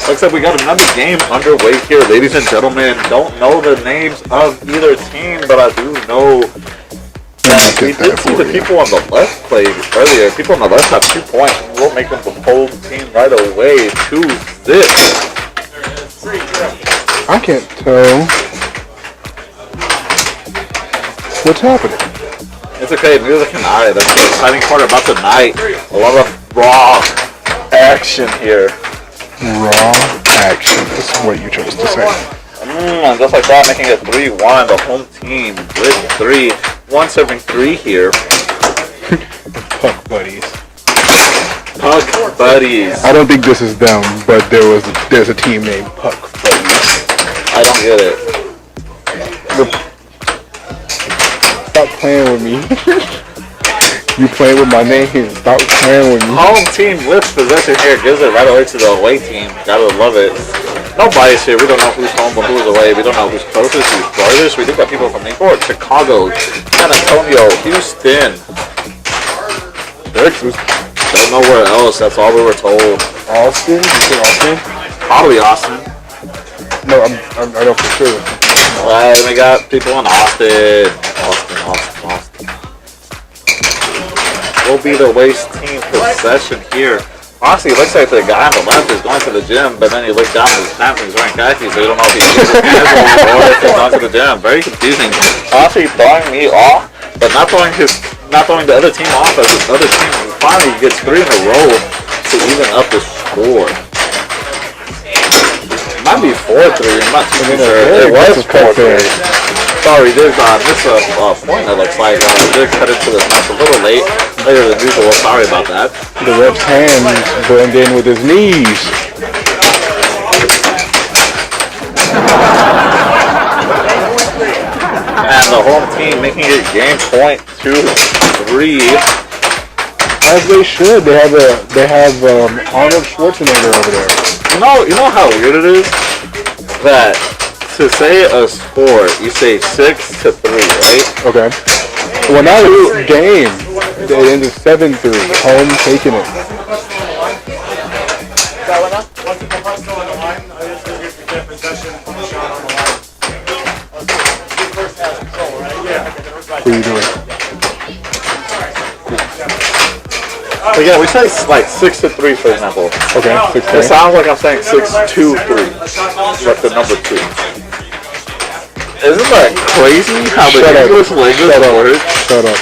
Looks like we got another game underway here, ladies and gentlemen. Don't know the names of either team, but I do know that we did see the people on the left play earlier. People on the left have 2 points. We'll make them the whole team right away. 2-0. I can't tell what's happening. It's okay, neither can I. That's the exciting part about tonight. A lot of raw action here. Raw action. This is what you chose to say. And just like that, making it 3-1. The home team with 3. 1-7-3 here. Puck buddies. Puck buddies. I don't think this is them, but there's a team named Puck Buddies. I don't get it. Stop playing with me. You playing with my name. Stop playing with me. Home team with possession here gives it right away to the away team. Gotta love it. No bias here. We don't know who's home but who's away. We don't know who's closest, who's farthest. We do got people from Newport, Chicago, San Antonio, Houston, Texas. Don't know where else. That's all we were told. Austin? You said Austin? Probably Austin. No, I know for sure. Right, we got people in Austin. Austin. Will be the waste team possession here. Honestly, it looks like the guy on the left is going to the gym, but then you look down at his pants and he's wearing khakis, so you don't know if he's casual or if he's going to the gym. Very confusing. Honestly, throwing me off, but not throwing the other team off, as the other team finally gets 3 in a row to even up the score. It might be 4-3. I'm not too sure. It was 4-3. Sorry, did miss a point, it looks like. Did cut into this match a little later than usual. Sorry about that. The ref's hands burned in with his knees. And the home team making it game point 2-3. As they should. They have Arnold Schwarzenegger over there. You know how weird it is that to say a score, you say 6-3, right? Okay. Well, now it's game. It ended 7-3. Home taking it. Once the puck's still on the line, I just think if you get possession, shot on the line. First has control, right? Yeah. What are you doing? But yeah, we say like 6-3, for example. Okay, 6-3. It sounds like I'm saying 6-2-3, like the number 2. Isn't that crazy how the English language works? Shut up.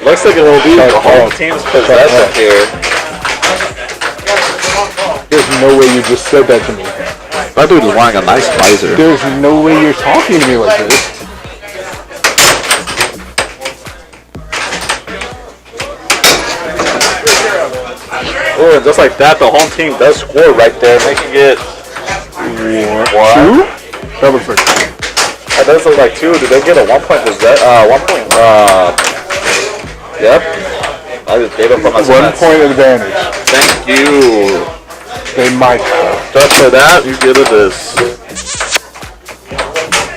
Looks like it will be the home team's possession here. There's no way you just said that to me. That dude is wearing a nice visor. There's no way you're talking to me like this. Oh, and just like that, the home team does score right there, making it 1. 2? Double first. That does look like 2. Did they get a 1 point? Yep. I just gave up on my 1 point advantage. Thank you. They might have. Just for that, you get a this.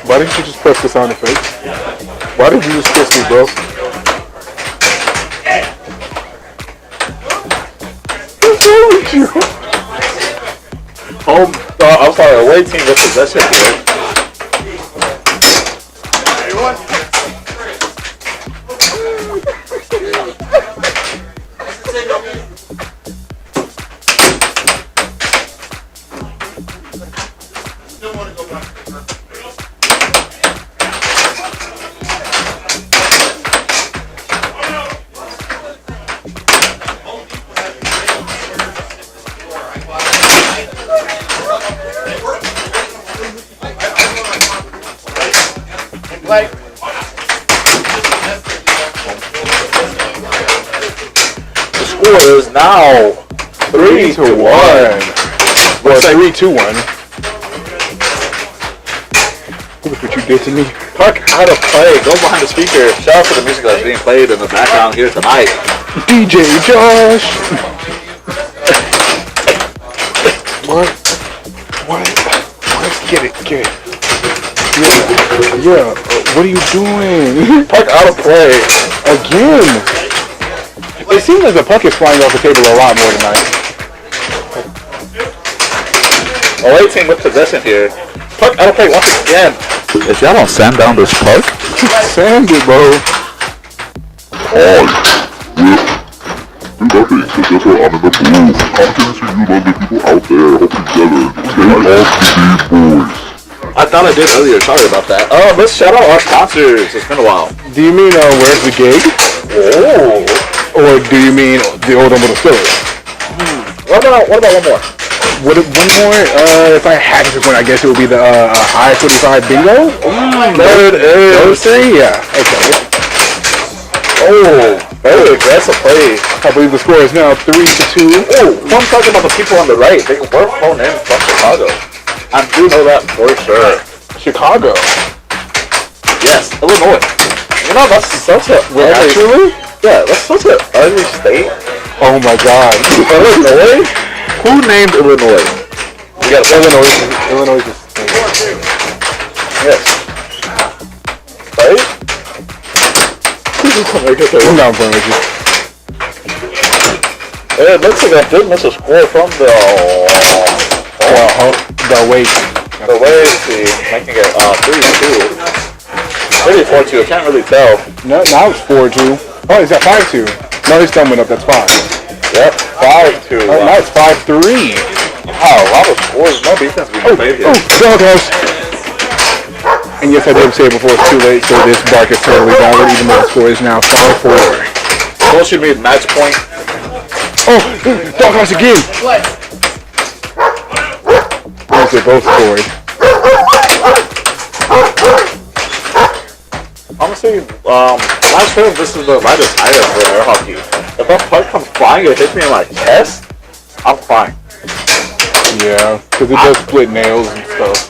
Why didn't you just press the sound effects? Why did you just kiss me, bro? What's wrong with you? Home, I'm sorry, away team with possession here. The score is now 3-1. Well, 3-2-1. Look what you did to me. Puck out of play. Go behind the speaker. Shout out to the music that's being played in the background here tonight. DJ Josh. What? Get it. Yeah. What are you doing? Puck out of play. Again. It seems like the puck is flying off the table a lot more tonight. Away team with possession here. Puck out of play once again. If y'all don't sand down this puck, sand it, bro. With that being said, that's why I'm in the blue. Confidence in you lovely people out there, hope together. Stay off the boys. I thought I did earlier, sorry about that. Let's shout out our sponsors. It's been a while. Do you mean, where's the gig? Oh. Or do you mean the old Little Stillers? What about one more? One more? If I had to pick one, I guess it would be the I-45 bingo? There it is. Yeah, okay. Oh, very aggressive play. I believe the score is now 3-2. Oh, I'm talking about the people on the right. They were flown in from Chicago. I do know that for sure. Chicago? Yes, Illinois. You know, that's such a... Actually? Yeah, that's such an ugly state. Oh my god. Illinois? Who named Illinois? We got Illinois is a state. Yes. Right? I'm not playing with you. It looks like I did miss a score from the wait team, making it 3-2. Maybe 4-2, I can't really tell. No, now it's 4-2. Oh, is that 5-2? No, his thumb went up, that's 5. Yep, 5-2. Now it's 5-3. Wow, a lot of scores, no defense being played here. Doghouse. And yes, I did say before it's too late, so this bark is totally valid, even though the score is now 5-4. What should be match point? Oh, Doghouse again. What? They both scored. Honestly, I'm not sure if this is the right attire for air hockey. If a puck comes flying and hits me in my chest, I'm fine. Yeah, because it does split nails and stuff.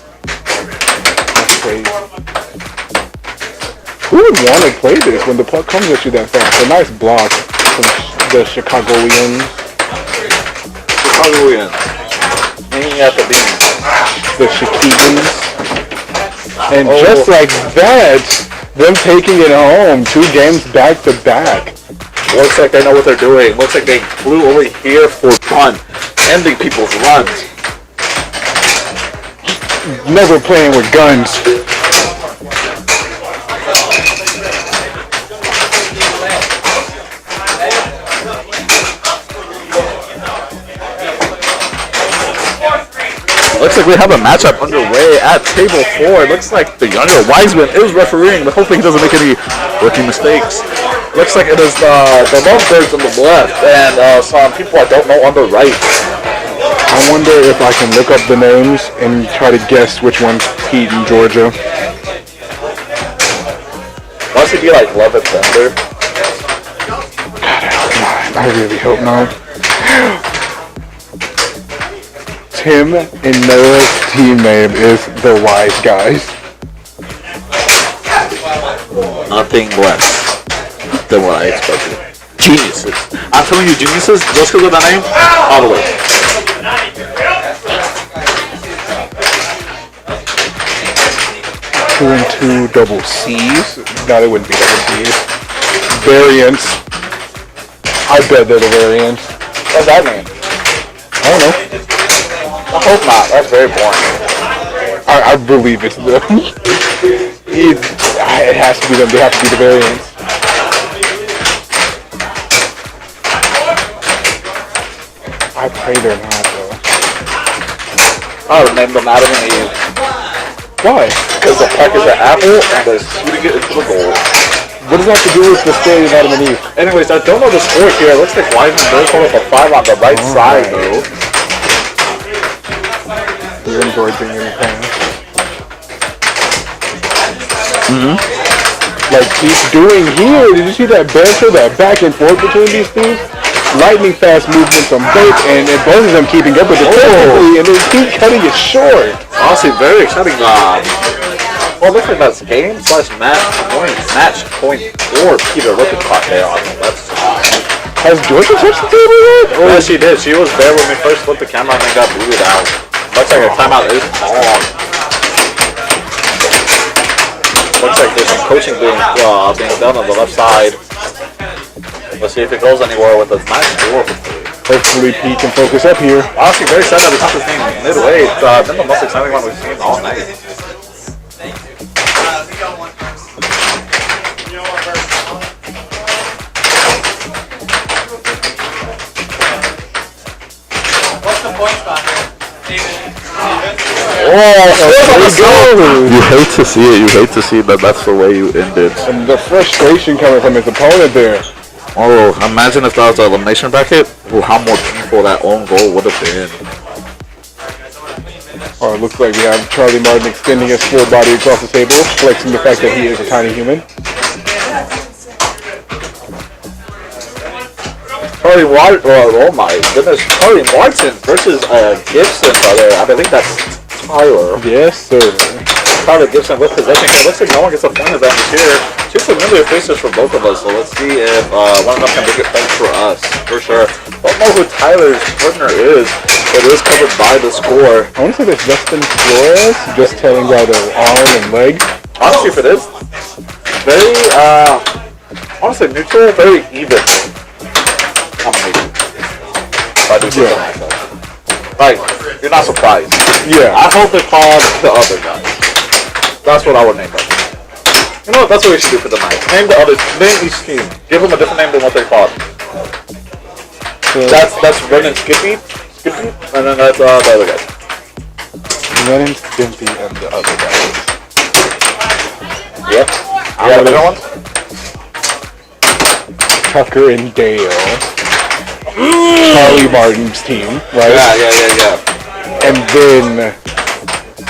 That's crazy. Who would want to play this when the puck comes at you that fast? A nice block from the Chicagoans. Meaning at the beam. The Chicagoans. And just like that, them taking it home, 2 games back to back. Looks like they know what they're doing. Looks like they flew over here for fun, ending people's runs. Never playing with guns. Looks like we have a matchup underway at table 4. It looks like the younger Wiseman is refereeing, but hopefully he doesn't make any rookie mistakes. Looks like it is the Lundbergs on the left and some people I don't know on the right. I wonder if I can look up the names and try to guess which one's Pete in Georgia. Must it be like Love and Thunder? I really hope not. Tim and Noah's team name is the Wise Guys. Nothing less than what I expected. Geniuses. I'm telling you, geniuses, just because of that name, all the way. Two and two double C's. No, they wouldn't be double C's. Variants. I bet they're the variants. What's that mean? I don't know. I hope not. That's very boring. I believe it's them. It has to be them. They have to be the variants. I pray they're not, though. I would name them Adam and Eve. Why? Because the puck is an apple and they're shooting it into the goal. What does that have to do with the story of Adam and Eve? Anyways, I don't know the score here. It looks like Wiseman does hold up a 5 on the right side, though. You enjoyed being in the fans. Like he's doing here. Did you see that banter, that back and forth between these two? Lightning fast movement from both, and both of them keeping up with it perfectly, and they keep cutting it short. Honestly, very exciting. Well, looks like that's game/match point for Peter Lippincott there on the left side. Has Georgia touched the table yet? Yeah, she did. She was there when we first flipped the camera and then got booted out. Looks like a timeout is on. Looks like there's some coaching being done on the left side. Let's see if it goes anywhere with this nice score. Hopefully Pete can focus up here. Honestly, very sad that we got this thing midway. It's been the most exciting one we've seen all night. What's the point spot here? You hate to see it. You hate to see that that's the way you ended. And the frustration coming from his opponent there. Oh, imagine if that was the elimination bracket. Ooh, how more painful that own goal would have been. Oh, it looks like we have Charlie Martin extending his full body across the table, flexing the fact that he is a tiny human. Charlie Martin, oh my goodness, Charlie Martin versus Gibson, brother. I believe that's Tyler. Yes, sir. Tyler Gibson with possession. It looks like no one gets a point advantage here. Two familiar faces for both of us, so let's see if one of them can make it fun for us, for sure. Don't know who Tyler's partner is, but it is covered by the score. I want to say that's Justin Flores, just telling by the arm and leg. Honestly, for this, very, honestly, neutral, very even. I do see that myself. Like, you're not surprised. Yeah. I hope they called the other guy. That's what I would name them. You know what? That's what we should do for the night. Name each team. Give them a different name than what they called. So that's Ren and Skippy, and then that's the other guy. Ren and Skippy and the other guys. Yep. You got a different one? Tucker and Dale. Charlie Martin's team, right? Yeah. And then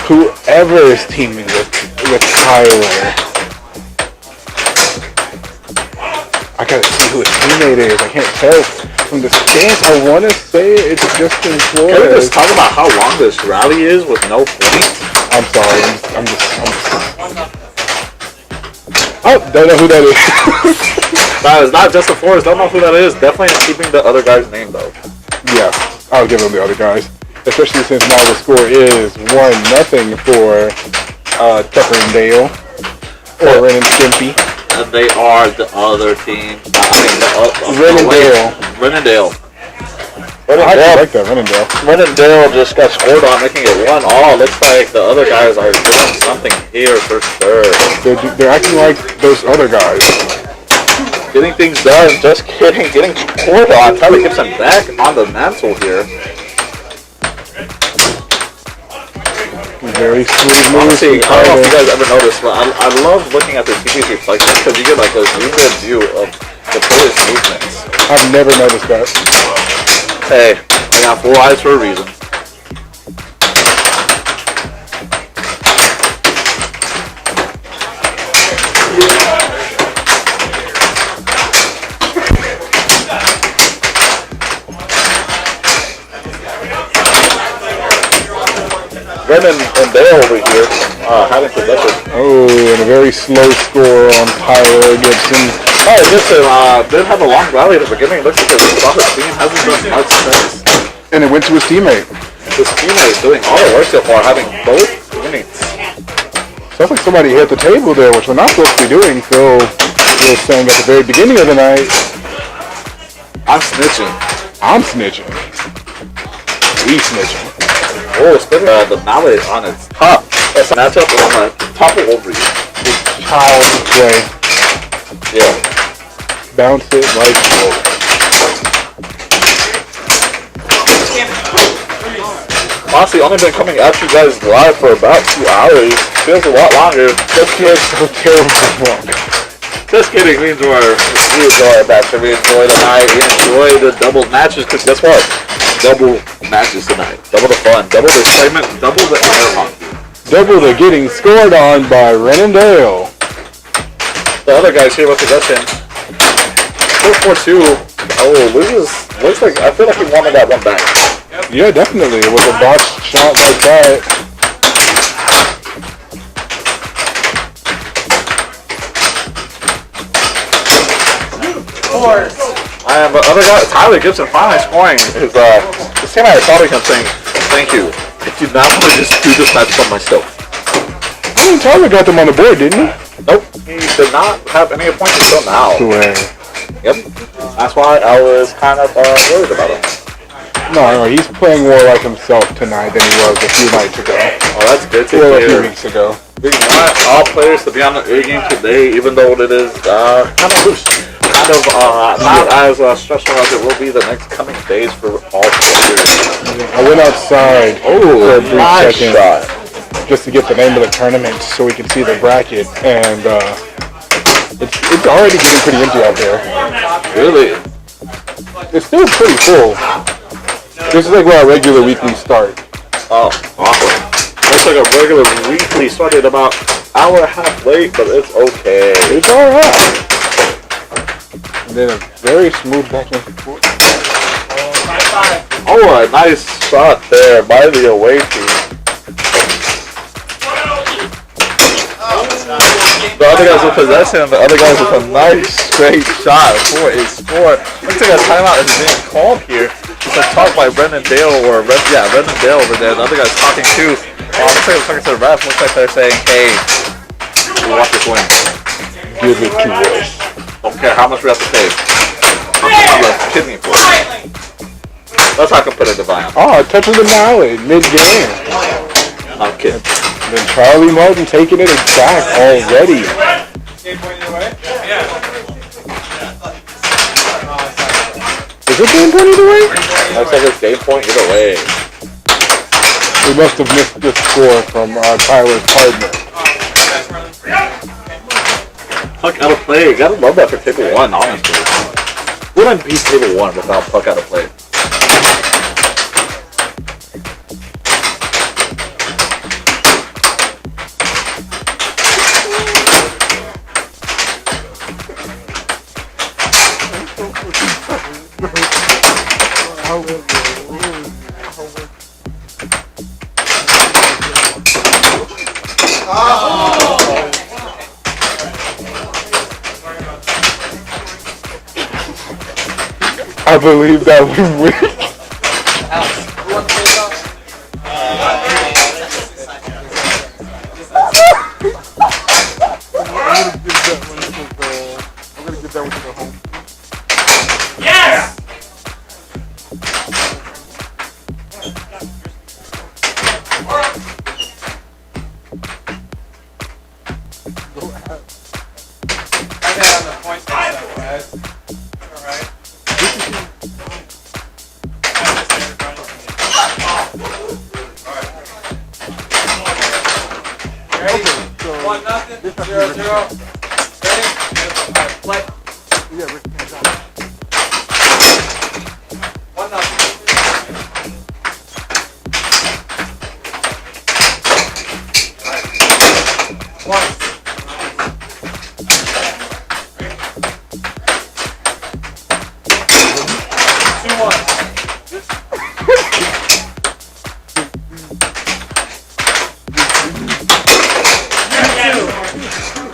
whoever is teaming with Tyler. I gotta see who his teammate is. I can't tell from the stance. I want to say it's Justin Flores. Can we just talk about how long this rally is with no points? I'm sorry. I'm just. Oh, don't know who that is. That is not Justin Flores. Don't know who that is. Definitely keeping the other guy's name though. Yeah, I'll give him the other guys. Especially since now the score is 1-0 for Tucker and Dale, or Ren and Stimpy. And they are the other team. Ren and Dale. Ren and Dale. I actually like that, Ren and Dale. Ren and Dale just got scored on, making it 1-1. Looks like the other guys are doing something here for sure. They're acting like those other guys. Getting things done, just kidding. Getting scored on. Tyler Gibson back on the mantle here. Very smooth moves. Honestly, I don't know if you guys ever noticed, but I love looking at the TV's reflections because you get like a zoomed view of the players' movements. I've never noticed that. Hey, I got 4 eyes for a reason. Brennan and Dale over here having possession. Oh, and a very slow score on Tyler Gibson. Oh, Gibson did have a long rally at the beginning. Looks like his team hasn't done much since. And it went to his teammate. His teammate is doing all the work so far, having both innings. Sounds like somebody hit the table there, which we're not supposed to be doing. Phil was saying at the very beginning of the night. I'm snitching. I'm snitching. He's snitching. Oh, spinning the mallet on its top. That's a matchup on the top of over you. Child's play. Yeah. Bounce it like so. Honestly, only been coming at you guys live for about 2 hours. Feels a lot longer. Just feels so terribly long. Just kidding. We enjoy our match. We enjoy the night. We enjoy the double matches because guess what? Double matches tonight. Double the fun. Double the excitement. Double the air hockey. Double the getting scored on by Ren and Dale. The other guys here with possession. 4-4-2. Oh, looks like I feel like he wanted that one back. Yeah, definitely. It was a botched shot like that. And the other guy, Tyler Gibson, finally scoring. His teammate thought of him saying, "Thank you. I did not want to just do this match by myself." I mean, Tyler got them on the board, didn't he? Nope, he did not have any points until now. Swear. Yep, that's why I was kind of worried about him. No, he's playing more like himself tonight than he was a few nights ago. Oh, that's good to hear. hear. A few weeks ago. We want all players to be on the A game today, even though it is kind of loose. Kind of not as stressful as it will be the next coming days for all players. I went outside for a brief nice second shot. just to get the name of the tournament so we can see the bracket, and it's already getting pretty empty out there. Really? It's still pretty full. This is like where our regular weekly start. Oh, awesome. Looks like a regular weekly started about an hour and a half late, but it's okay. It's alright. And then a very smooth back and forth. Oh, a nice shot there by the away team. The other guys will possess him. The other guys with a nice straight shot for a score. Looks like a timeout is being called here. It's a talk by Brendan Dale Brendan Dale over there. The other guy's talking too. Looks like they're talking to the ref. Looks like they're saying, "Hey, we want this win. Give it to us. Don't care how much we have to pay. I'm a kidney for it." That's how competitive I am. Oh, touching the mallet mid-game. I'm kidding. Then Charlie Martin taking it back already. Is it game point either way? Looks like it's game point either way. We must have missed the score from Tyler's partner. Puck out of play. Gotta love that for table one, honestly. Wouldn't beat table one without puck out of play. I believe that we win.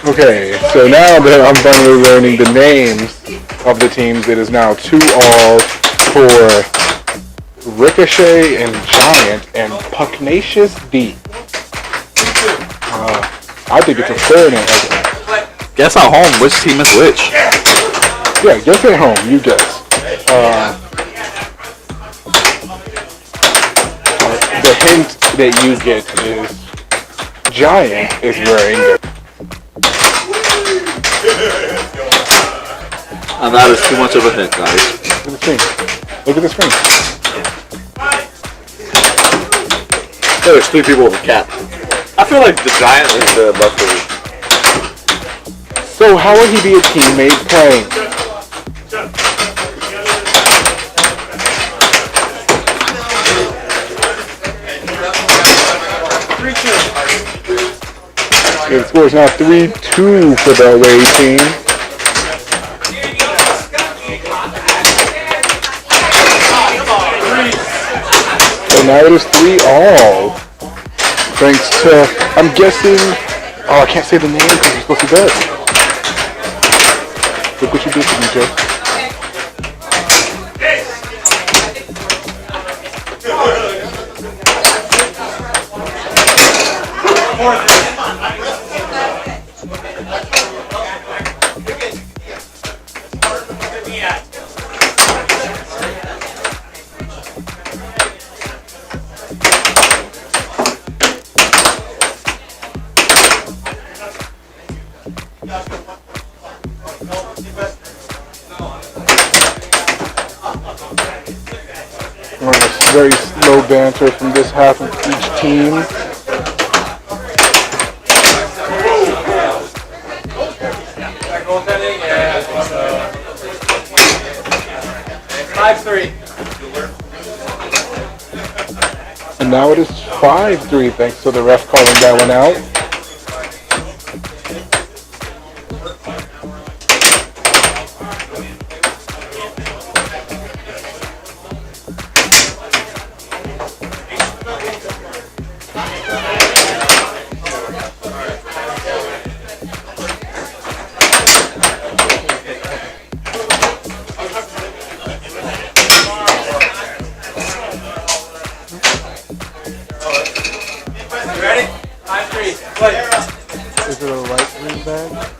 Okay, so now that I'm finally learning the names of the teams, it is now 2-all for Ricochet and Giant and Pugnacious D. I think it's a fair name. Guess at home, which team is which? Yeah, guess at home, you guess. The hint that you get is Giant is wearing the... And that is too much of a hint, guys. Look at the screen. Look at the screen. There's 3 people with a cap. I feel like the Giant is the leftover. So how would he be a teammate playing? Okay, the score is now 3-2 for the away team. So now it is 3-all. Thanks to, I'm guessing, oh, I can't say the name because you're supposed to bet. Look what you did to me, Joe. Very slow banter from this half of each team. And now it is 5-3 thanks to the ref calling that one out. Is it a light green bag?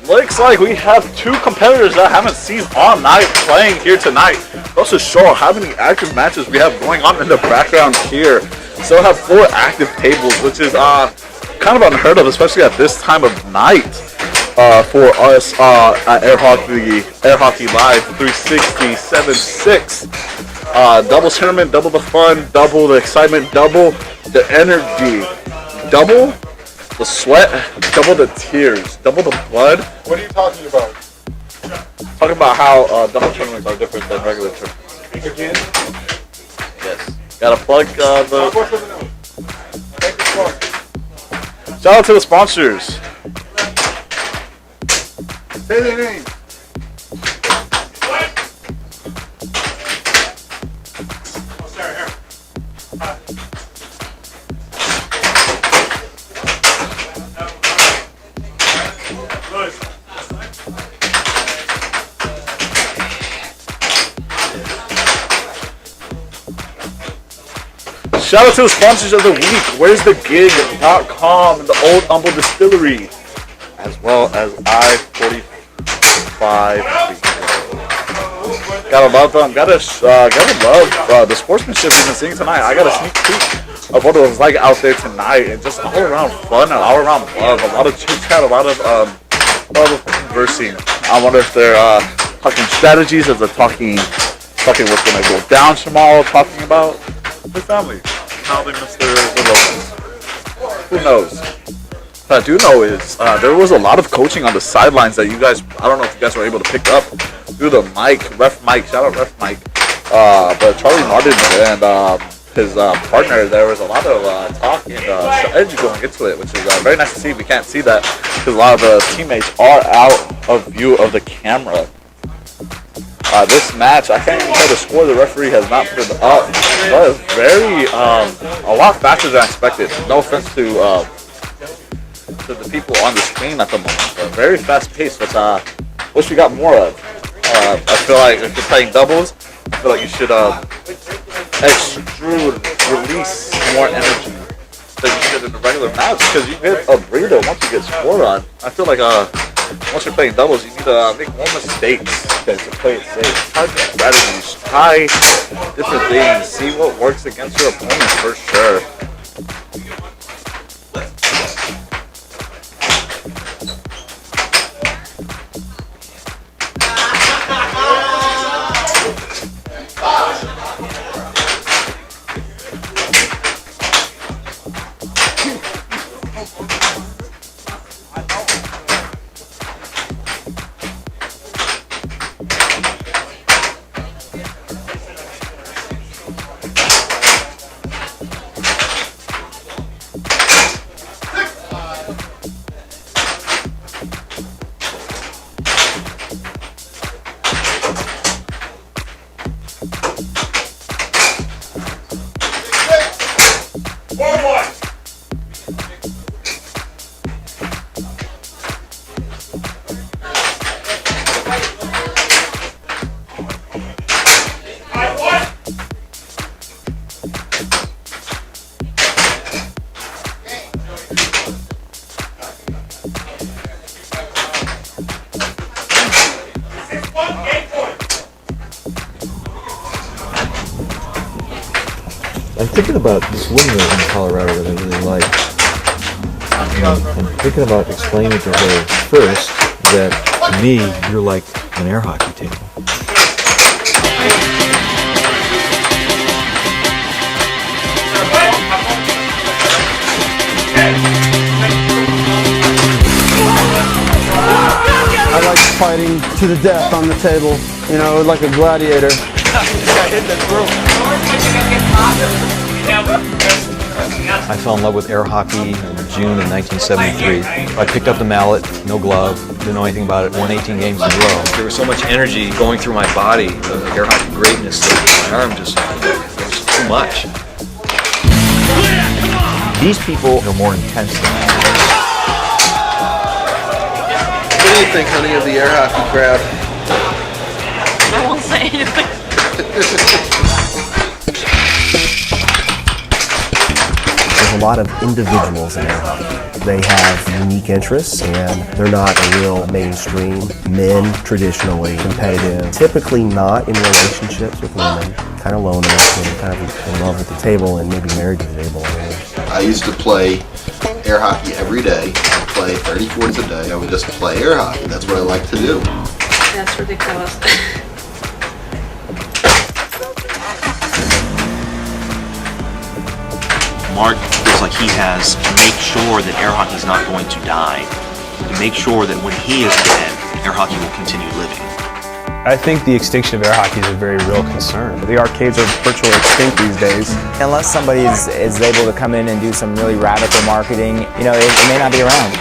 Looks like we have two competitors that I haven't seen all night playing here tonight. Goes to show how many active matches we have going on in the background here. Still have 4 active tables, which is kind of unheard of, especially at this time of night for us at Airhockey Live 360 7-6. Double tournament, double the fun, double the excitement, double the energy, double the sweat, double the tears, double the blood. What are you talking about? Talking about how double tournaments are different than regular tournaments. Speak again? Yes. Gotta plug the... Shout out to the sponsors. Say their name. Shout out to the sponsors of the week. Where's the gig.com and the Old Humble Distillery, as well as I-45. Gotta love them. Gotta love the sportsmanship we've been seeing tonight. I got a sneak peek of what it was like out there tonight, and just all around fun and all around love. A lot of chit chat, a lot of conversing. I wonder if they're talking strategies, if they're talking what's gonna go down tomorrow, talking about their family, how they miss their loved ones. Who knows? What I do know is there was a lot of coaching on the sidelines that you guys, I don't know if you guys were able to pick up through the mic, Ref Mike, shout out Ref Mike. But Charlie Martin and his partner, there was a lot of talk and strategy going into it, which is very nice to see. We can't see that because a lot of the teammates are out of view of the camera. This match, I can't even tell the score. The referee has not put it up, but it's very a lot faster than I expected. No offense to the people on the screen at the moment, but very fast paced, which wish we got more of. I feel like if you're playing doubles, I feel like you should extrude, release more energy than you should in a regular match, because you get a breather once you get scored on. I feel like once you're playing doubles, you need to make more mistakes than to play it safe. Try different strategies, try different things, see what works against your opponent for sure. I'm thinking about this woman in Colorado that I really like. I'm thinking about explaining to her first that to me, you're like an air hockey table. I like fighting to the death on the table, you know, like a gladiator. I fell in love with air hockey in June of 1973. I picked up the mallet, no glove, didn't know anything about it, won 18 games in a row. There was so much energy going through my body, the air hockey greatness, that my arm just, it was too much. These people are more intense than that. What do you think, honey, of the air hockey crowd? I won't say anything. There's a lot of individuals in air hockey. They have unique interests, and they're not a real mainstream. Men, traditionally competitive, typically not in relationships with women, kind of loners and kind of in love with the table and maybe married to the table. I used to play air hockey every day. I'd play 30 quarters a day. I would just play air hockey. That's what I like to do. That's ridiculous. Mark feels like he has to make sure that air hockey is not going to die, to make sure that when he is dead, air hockey will continue living. I think the extinction of air hockey is a very real concern. The arcades are virtually extinct these days. Unless somebody is able to come in and do some really radical marketing, you know, it may not be around.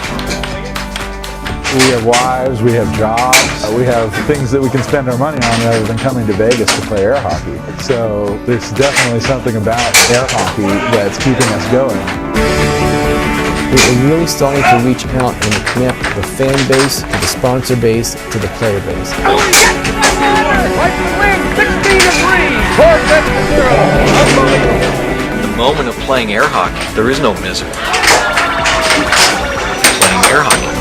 We have wives, we have jobs, we have things that we can spend our money on rather than coming to Vegas to play air hockey. So there's definitely something about air hockey that's keeping us going. We're really starting to reach out and connect the fan base to the sponsor base to the player base. Like to win 16-3. 4 sets to 0. Unbelievable. In the moment of playing air hockey, there is no misery. Playing air hockey.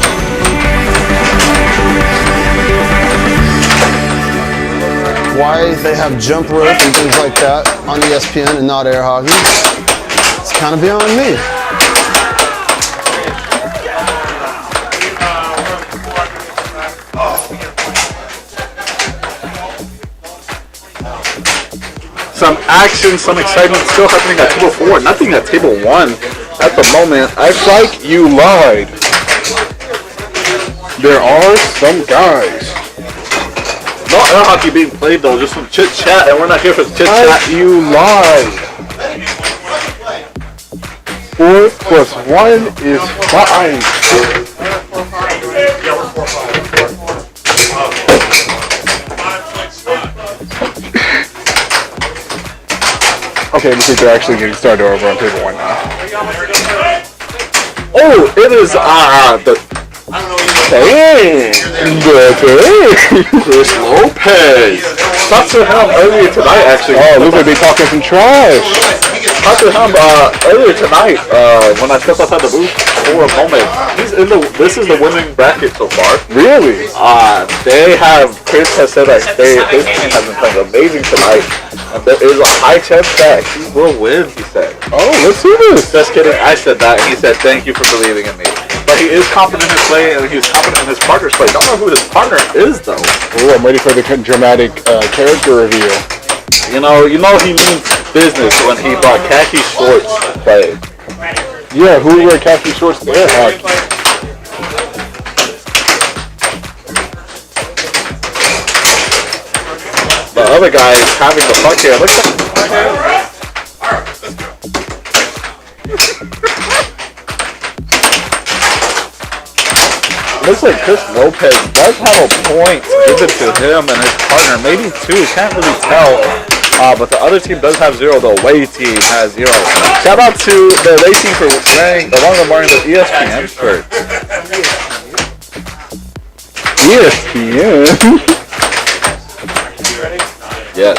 Why they have jump rope and things like that on ESPN and not air hockey, it's kind of beyond me. Some action, some excitement still happening at table 4. Nothing at table 1 at the moment. It's like you lied. There are some guys. No air hockey being played though, just some chit chat, and we're not here for chit chat. You lied. 4 plus 1 is 5. Okay, looks like they're actually getting started over on table 1 now. Oh, it is the Chris Lopez. Talked to him earlier tonight, actually. Oh, looks like they're talking some trash. Talked to him earlier tonight when I stepped outside the booth for a moment. He's in the. This is the winning bracket so far. Really? They have. Chris has said that his team has been playing amazing tonight, and there is a high chance that he will win. He said. Oh, let's see this. Just kidding. I said that, and he said, "Thank you for believing in me." But he is confident in his play, and he's confident in his partner's play. Don't know who his partner is, though. Oh, I'm ready for the dramatic character reveal. You know he means business when he brought khaki shorts to play. Yeah, who wear khaki shorts to air hockey? The other guy is having the puck here. Look at Looks like Chris Lopez does have a point given to him and his partner, maybe 2, can't really tell. But the other team does have 0, the away team has 0. Shout out to the away team for wearing the ESPN shirt. ESPN? Yes.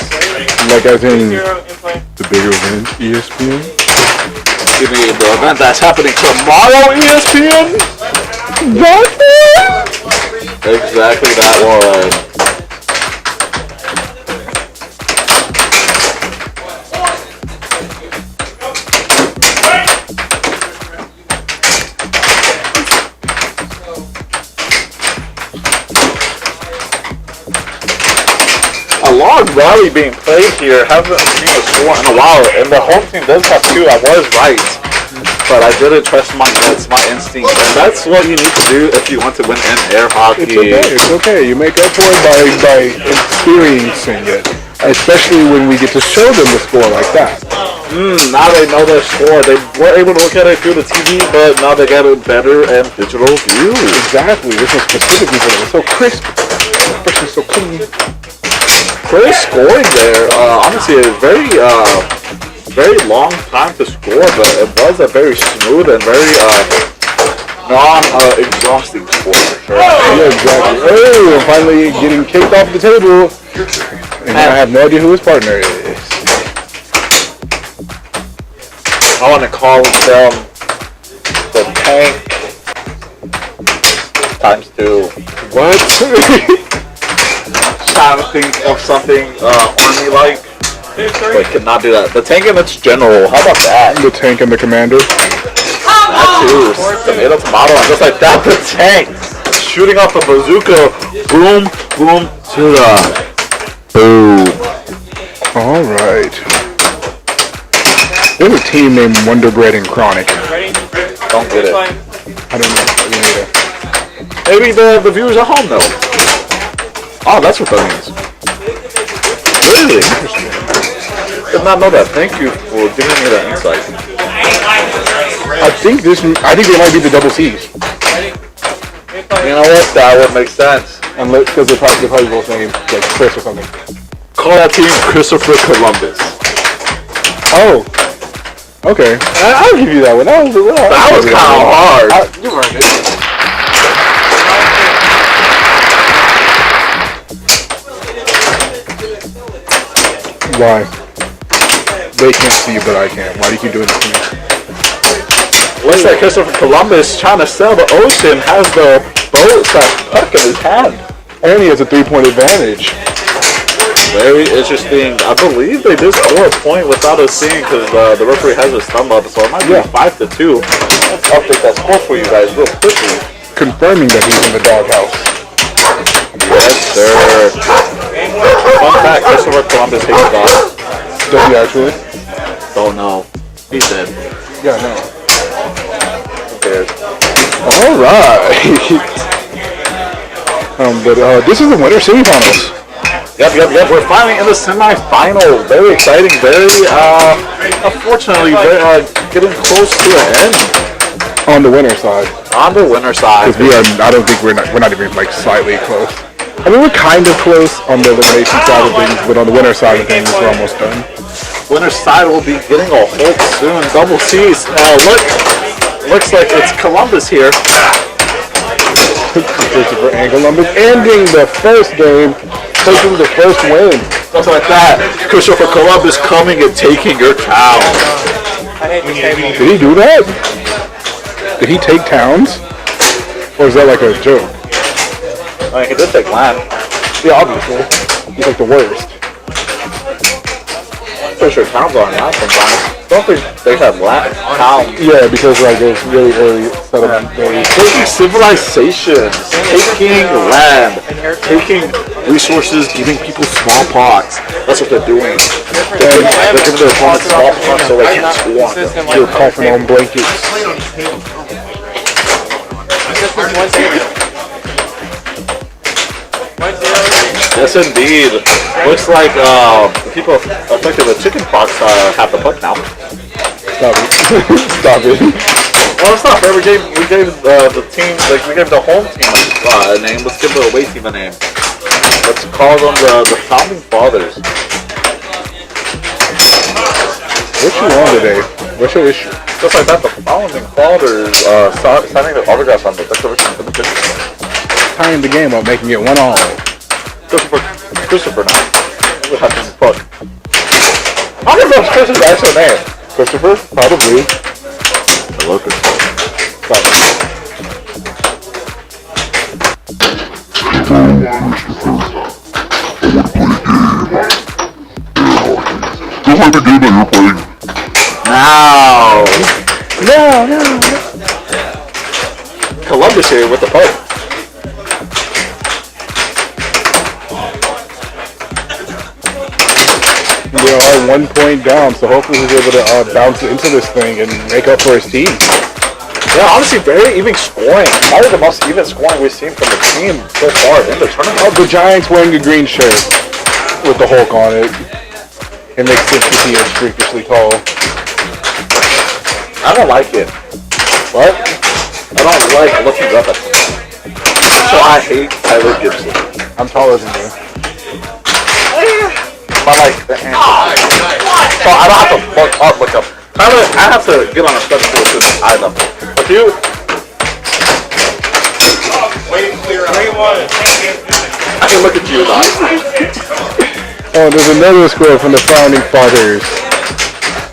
Like I think the bigger event, ESPN? Give me the event that's happening tomorrow, ESPN? Exactly that one. A long rally being played here. Haven't seen a score in a while, and the home team does have 2. I was right. But I didn't trust my guts, my instincts, and that's what you need to do if you want to win in air hockey. It's okay. You make up for it by experiencing it, especially when we get to show them the score like that. Now they know their score. They were able to look at it through the TV, but now they got a better and digital view. Exactly. This was specifically for them. It's so crisp, especially so clean. Chris scoring there, honestly, is very very long time to score, but it was a very smooth and very non-exhausting score for sure. Yeah, exactly. Oh, I'm finally getting kicked off the table. And I have no idea who his partner is. I want to call them the Tank times 2. What? Trying to think of something army-like. But cannot do that. The Tank and its general. How about that? The Tank and the Commander. That too. Tomato, tomato, and just like that, the Tank shooting off a bazooka. Boom, boom to the boom. All right. There's a team named Wonder Bread and Chronic. Don't get it. I don't know. Maybe the viewers at home know. Oh, that's what that means. Really? Interesting. Did not know that. Thank you for giving me that insight. I think they might be the double C's. You know what? That would make sense. Unless, because they're probably both named like Chris or something. Call that team Christopher Columbus. Oh. Okay. I'll give you that one. That was kind of hard. You earned it. Why? They can't see you, but I can. Why do you keep doing this to me? Looks like Christopher Columbus trying to sail the ocean has the boat stuck in his hand. Only has a 3-point advantage. Very interesting. I believe they did score a point without us seeing because the referee has his thumb up, so it might be 5-2. Let's update that score for you guys real quickly. Confirming that he's in the doghouse. Yes, sir. Fun fact, Christopher Columbus hates dogs. Does he actually? Don't know. He said. Yeah, no. Who cares? Alright. But this is the winter semifinals. Yep. We're finally in the semi-final. Very exciting. Very, unfortunately, getting close to an end. On the winner side. On the winner side. Because I don't think we're not even like slightly close. I mean, we're kind of close on the elimination side of things, but on the winner side of things, we're almost done. Winner side will be getting a hold soon. Double C's. Looks like it's Columbus here. Christopher and Columbus ending the first game, taking the first win. Just like that. Christopher Columbus coming and taking your town. Did he do that? Did he take towns? Or is that like a joke? I mean, he did take land. Yeah, obviously. He's like the worst. Pretty sure towns are not sometimes. Don't think they have land towns. Yeah, because like it was really early settlement days. Taking civilizations, taking land, taking resources, giving people smallpox. That's what they're doing. They're giving their opponents smallpox so they can't swarm. You're coughing on blankets. Yes, indeed. Looks like the people affected with chicken pox have the puck now. Stop it. Stop it. Well, it's not fair. We gave the team, like we gave the home team a name. Let's give the away team a name. Let's call them the Founding Fathers. What's you on today? What's your issue? Just like that, the Founding Fathers signing their autographs on the Declaration of Independence. Tying the game up, making it 1-all. Christopher now. What happened to the puck? I don't know if Christopher's actual name. Christopher? Probably. Hello, Christopher. Just like the game that you're playing. No. Columbus here with the puck. We are 1 point down, so hopefully he's able to bounce into this thing and make up for his team. Yeah, honestly, very even scoring. Probably the most even scoring we've seen from the team so far in the tournament. Oh, the Giants wearing a green shirt with the Hulk on it. It makes sense because he is freakishly tall. I don't like it. What? I don't like looking up at him. So I hate Tyler Gibson. I'm taller than you. I like the hand. so I don't have to look up. I have to get on a special to this item. With you, I can look at you though. Oh, there's another score from the Founding Fathers.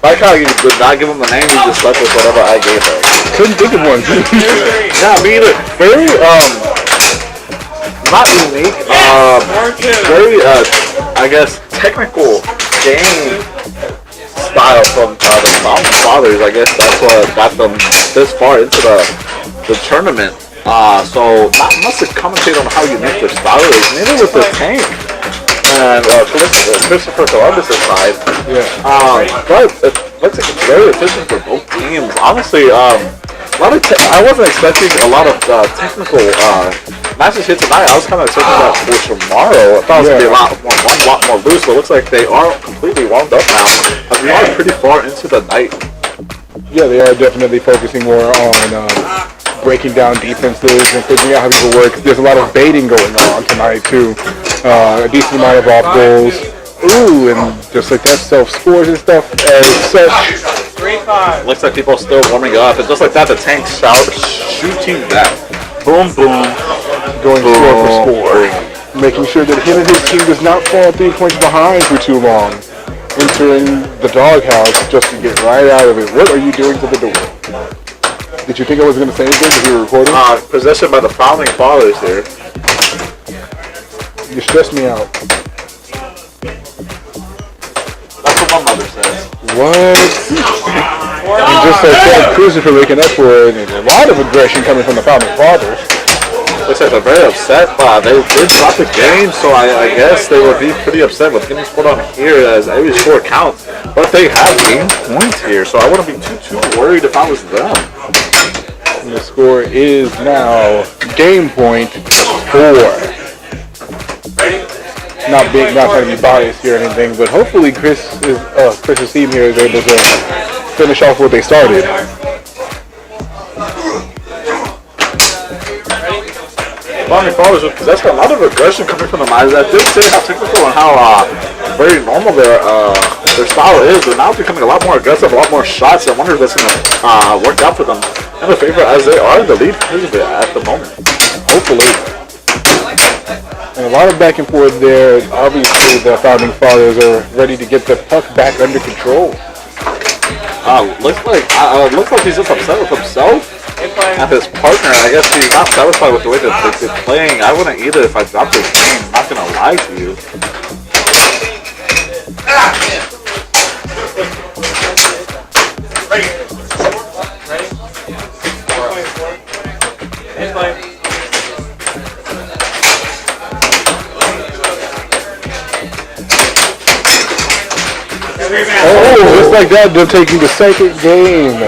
Like how you did not give him the name, you just stuck with whatever I gave him. Couldn't think of one. Yeah, me either. Very, not unique, very, I guess, technical game style from the Founding Fathers. I guess that's what got them this far into the tournament. So not much to commentate on how unique their style is, neither with the tank and Christopher Columbus' side. Yeah. But it looks like it's very efficient for both teams. Honestly, I wasn't expecting a lot of technical matches here tonight. I was kind of expecting that for tomorrow. I thought it was going to be a lot more loose, but it looks like they are completely wound up now. As we are pretty far into the night. Yeah, they are definitely focusing more on breaking down defenses and figuring out how people work. There's a lot of baiting going on tonight too. A decent amount of off goals. Ooh, and just like that, self-scores and stuff as such. 3-5. Looks like people are still warming up, and just like that, the tank shooting that. Boom, boom. Going score for score. Making sure that him and his team does not fall 3 points behind for too long. Entering the doghouse just to get right out of it. What are you doing to the door? Did you think I was going to say anything because you were recording? Possession by the Founding Fathers here. You stressed me out. That's what my mother says. What? And just like that, Christopher making up for it, and a lot of aggression coming from the Founding Fathers. Looks like they're very upset. They did drop the game, so I guess they would be pretty upset with getting scored on here as every score counts. But they have game points here, so I wouldn't be too worried if I was them. And the score is now game point 4. Not trying to be biased here or anything, but hopefully Chris's team here is able to finish off what they started. Founding Fathers with possession, a lot of aggression coming from the Myers. I did say how technical and how very normal their style is, but now it's becoming a lot more aggressive, a lot more shots. I wonder if that's going to work out for them in their favor as they are in the lead at the moment. Hopefully. And a lot of back and forth there. Obviously, the Founding Fathers are ready to get the puck back under control. Looks like he's just upset with himself and his partner. I guess he's not satisfied with the way that they're playing. I wouldn't either if I dropped this game. I'm not gonna lie to you. Oh, just like that, they're taking the second game.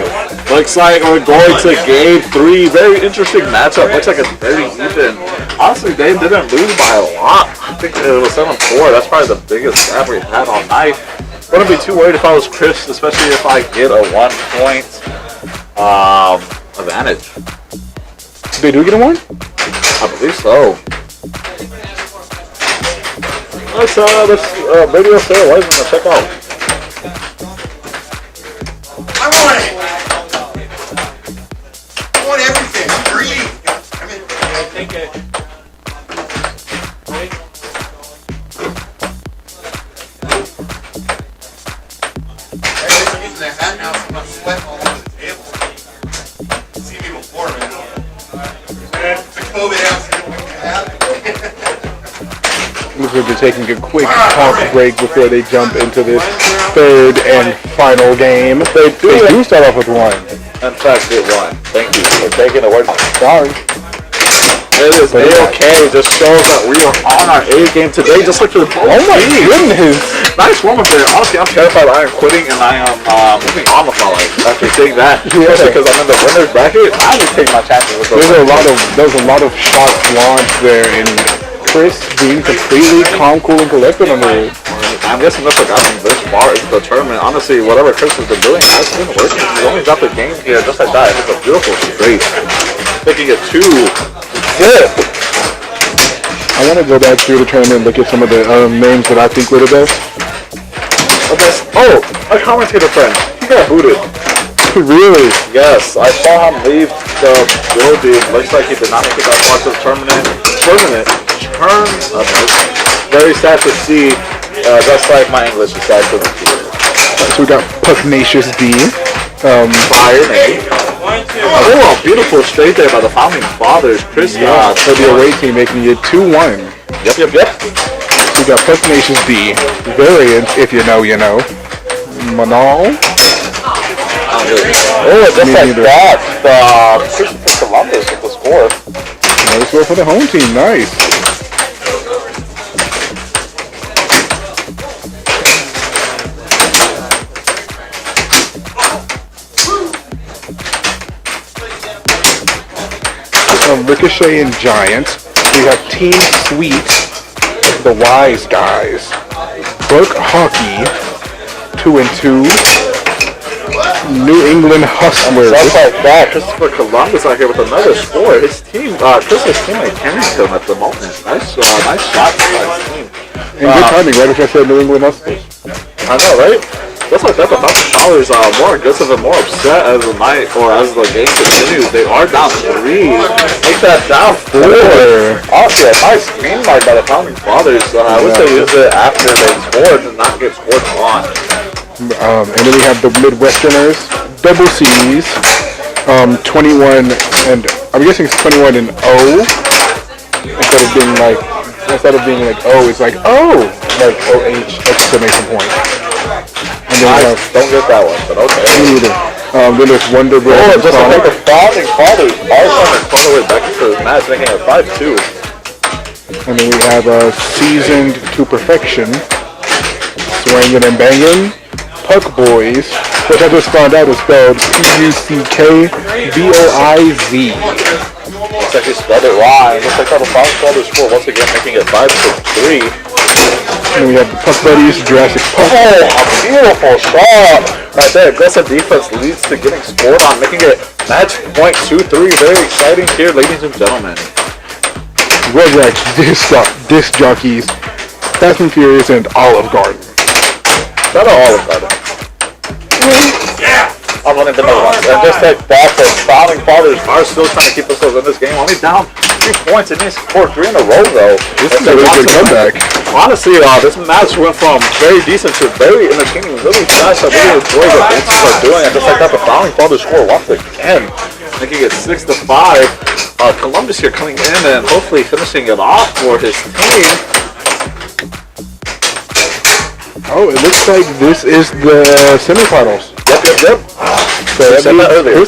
Looks like we're going to game 3. Very interesting matchup. Looks like it's very even. Honestly, they didn't lose by a lot. I think it was 7-4. That's probably the biggest gap we've had all night. Wouldn't be too worried if I was Chris, especially if I get a 1 point advantage. They do get a 1? I believe so. Let's radio say why isn't check out. I want it! I want everything. I'm greedy. I think it. I'm using that hat now, so I'm not sweating all over the table. See me before, man. The COVID accident. Looks like they're taking a quick talk break before they jump into this third and final game. They do start off with 1. In fact, it won. Thank you for taking the word. Sorry. It is A-okay. Just shows that we are on our A game today, just like for the both. Oh my goodness. Nice warm up there. Honestly, I'm terrified I am quitting and I am moving on with my life after seeing that. Especially because I'm in the winner's bracket. I would take my chances with those. There's a lot of shots launched there, and Chris being completely calm, cool, and collected under it. I'm guessing that's what got him this far into the tournament. Honestly, whatever Chris has been doing has been working. He's only dropped the game here just like that. It's a beautiful straight. Taking it 2. Good. I want to go back through the tournament and look at some of the names that I think were the best. Okay. Oh, a commentator friend. He got booted. Really? Yes, I saw him leave the building. Looks like he did not make it that far to the tournament. Very sad to see. Just like my English is sad to see. So we got Pugnacious D. Fire name. Oh, a beautiful straight there by the Founding Fathers. Chris. For the away team, making it 2-1. Yep. So we got Pugnacious D. Variant, if you know, you know. Manal. Oh, just like that. Christopher Columbus with the score. Another score for the home team. Nice. Ricochet and Giant. We have Team Sweet, the Wise Guys. Burke Hockey, 2-2. New England Hustlers. Just like that, Christopher Columbus out here with another score. His team, Chris's teammate Kennington at the moment. Nice shot by his team. And good timing, right after I said New England Hustlers. I know, right? Just like that, the $1,000 are more aggressive and more upset as the night or as the game continues. They are down 3. Make that down 4. Also, a nice game mark by the Founding Fathers. I wish they used it after they scored and not get scored on. And then we have the Midwesterners, Double C's, 21 and I'm guessing it's 21 and O. Instead of being like O, it's like O, like OH exclamation point. And then we have, don't get that one, but okay. Me neither. Then there's Wonder Bread. Oh, just like the Founding Fathers are trying to way back into this match, making it 5-2. And then we have Seasoned to Perfection, Swangin' and Bangin', Puck Boys, which I just found out is spelled Puckboiz. Looks like he spelled it wrong. Looks like how the Founding Fathers score once again, making it 5-3. And then we have the Puck Buddies, Jurassic Puck. Oh, a beautiful shot! Right there, aggressive defense leads to getting scored on, making it match point 2-3. Very exciting here, ladies and gentlemen. Red Racks, Disc Jockeys, Fast and Furious, and Olive Garden. Shout out Olive Garden. I'm one of the new ones. And just like that, the Founding Fathers are still trying to keep themselves in this game. Only down 3 points and they scored 3 in a row though. This is a really good comeback. Honestly, this match went from very decent to very entertaining, really fast. I really enjoy what both teams are doing. And just like that, the Founding Fathers score once again, making it 6-5. Columbus here coming in and hopefully finishing it off for his team. Oh, it looks like this is the semifinals. Yep. So I said that earlier.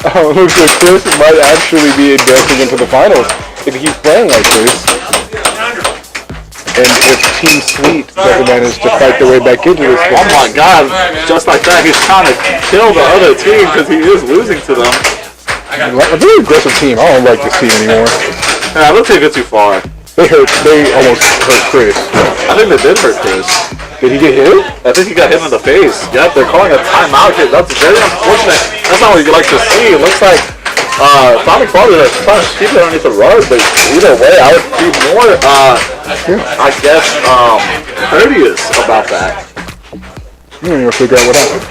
Oh, it looks like Chris might actually be advancing into the finals if he keeps playing like this. And if Team Sweet doesn't manage to fight their way back into this game. Oh my god, just like that, he's trying to kill the other team because he is losing to them. A very aggressive team. I don't like this team anymore. Yeah, I don't take it too far. They almost hurt Chris. I think they did hurt Chris. Did he get hit? I think he got hit in the face. Yep, they're calling a timeout here. That's very unfortunate. That's not what you like to see. It looks like Founding Fathers are trying to keep it underneath the rug, but either way, I would be more, I guess, courteous about that. You don't even figure out what happened.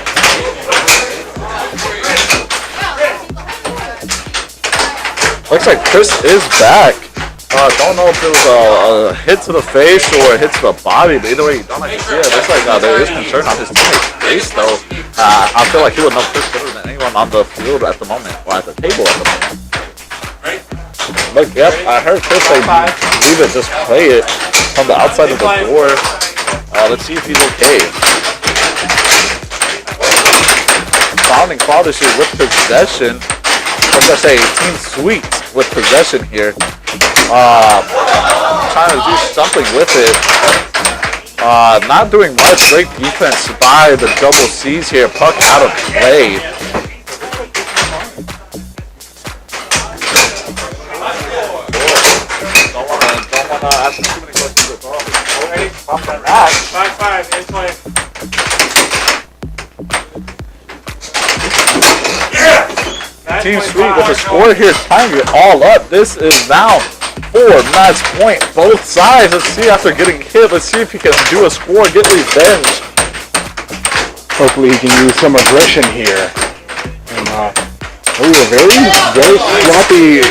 Looks like Chris is back. Don't know if it was a hit to the face or a hit to the body, but either way, you don't like to see it. It looks like there is concern on his teammate's face, though. I feel like he would know Chris better than anyone on the field at the moment, or at the table at the moment. But yep, I heard Chris say, leave it, just play it from the outside of the door. Let's see if he's okay. Founding Fathers here with possession. I'm gonna say Team Sweet with possession here. Trying to do something with it. Not doing much. Great defense by the Double C's here. Puck out of play. Don't wanna ask too many questions. Okay, 5-5 in play. Team Sweet with a score here, tying it all up. This is now match point, both sides. Let's see after getting hit. Let's see if he can do a score, get revenge. Hopefully he can use some aggression here. And a very sloppy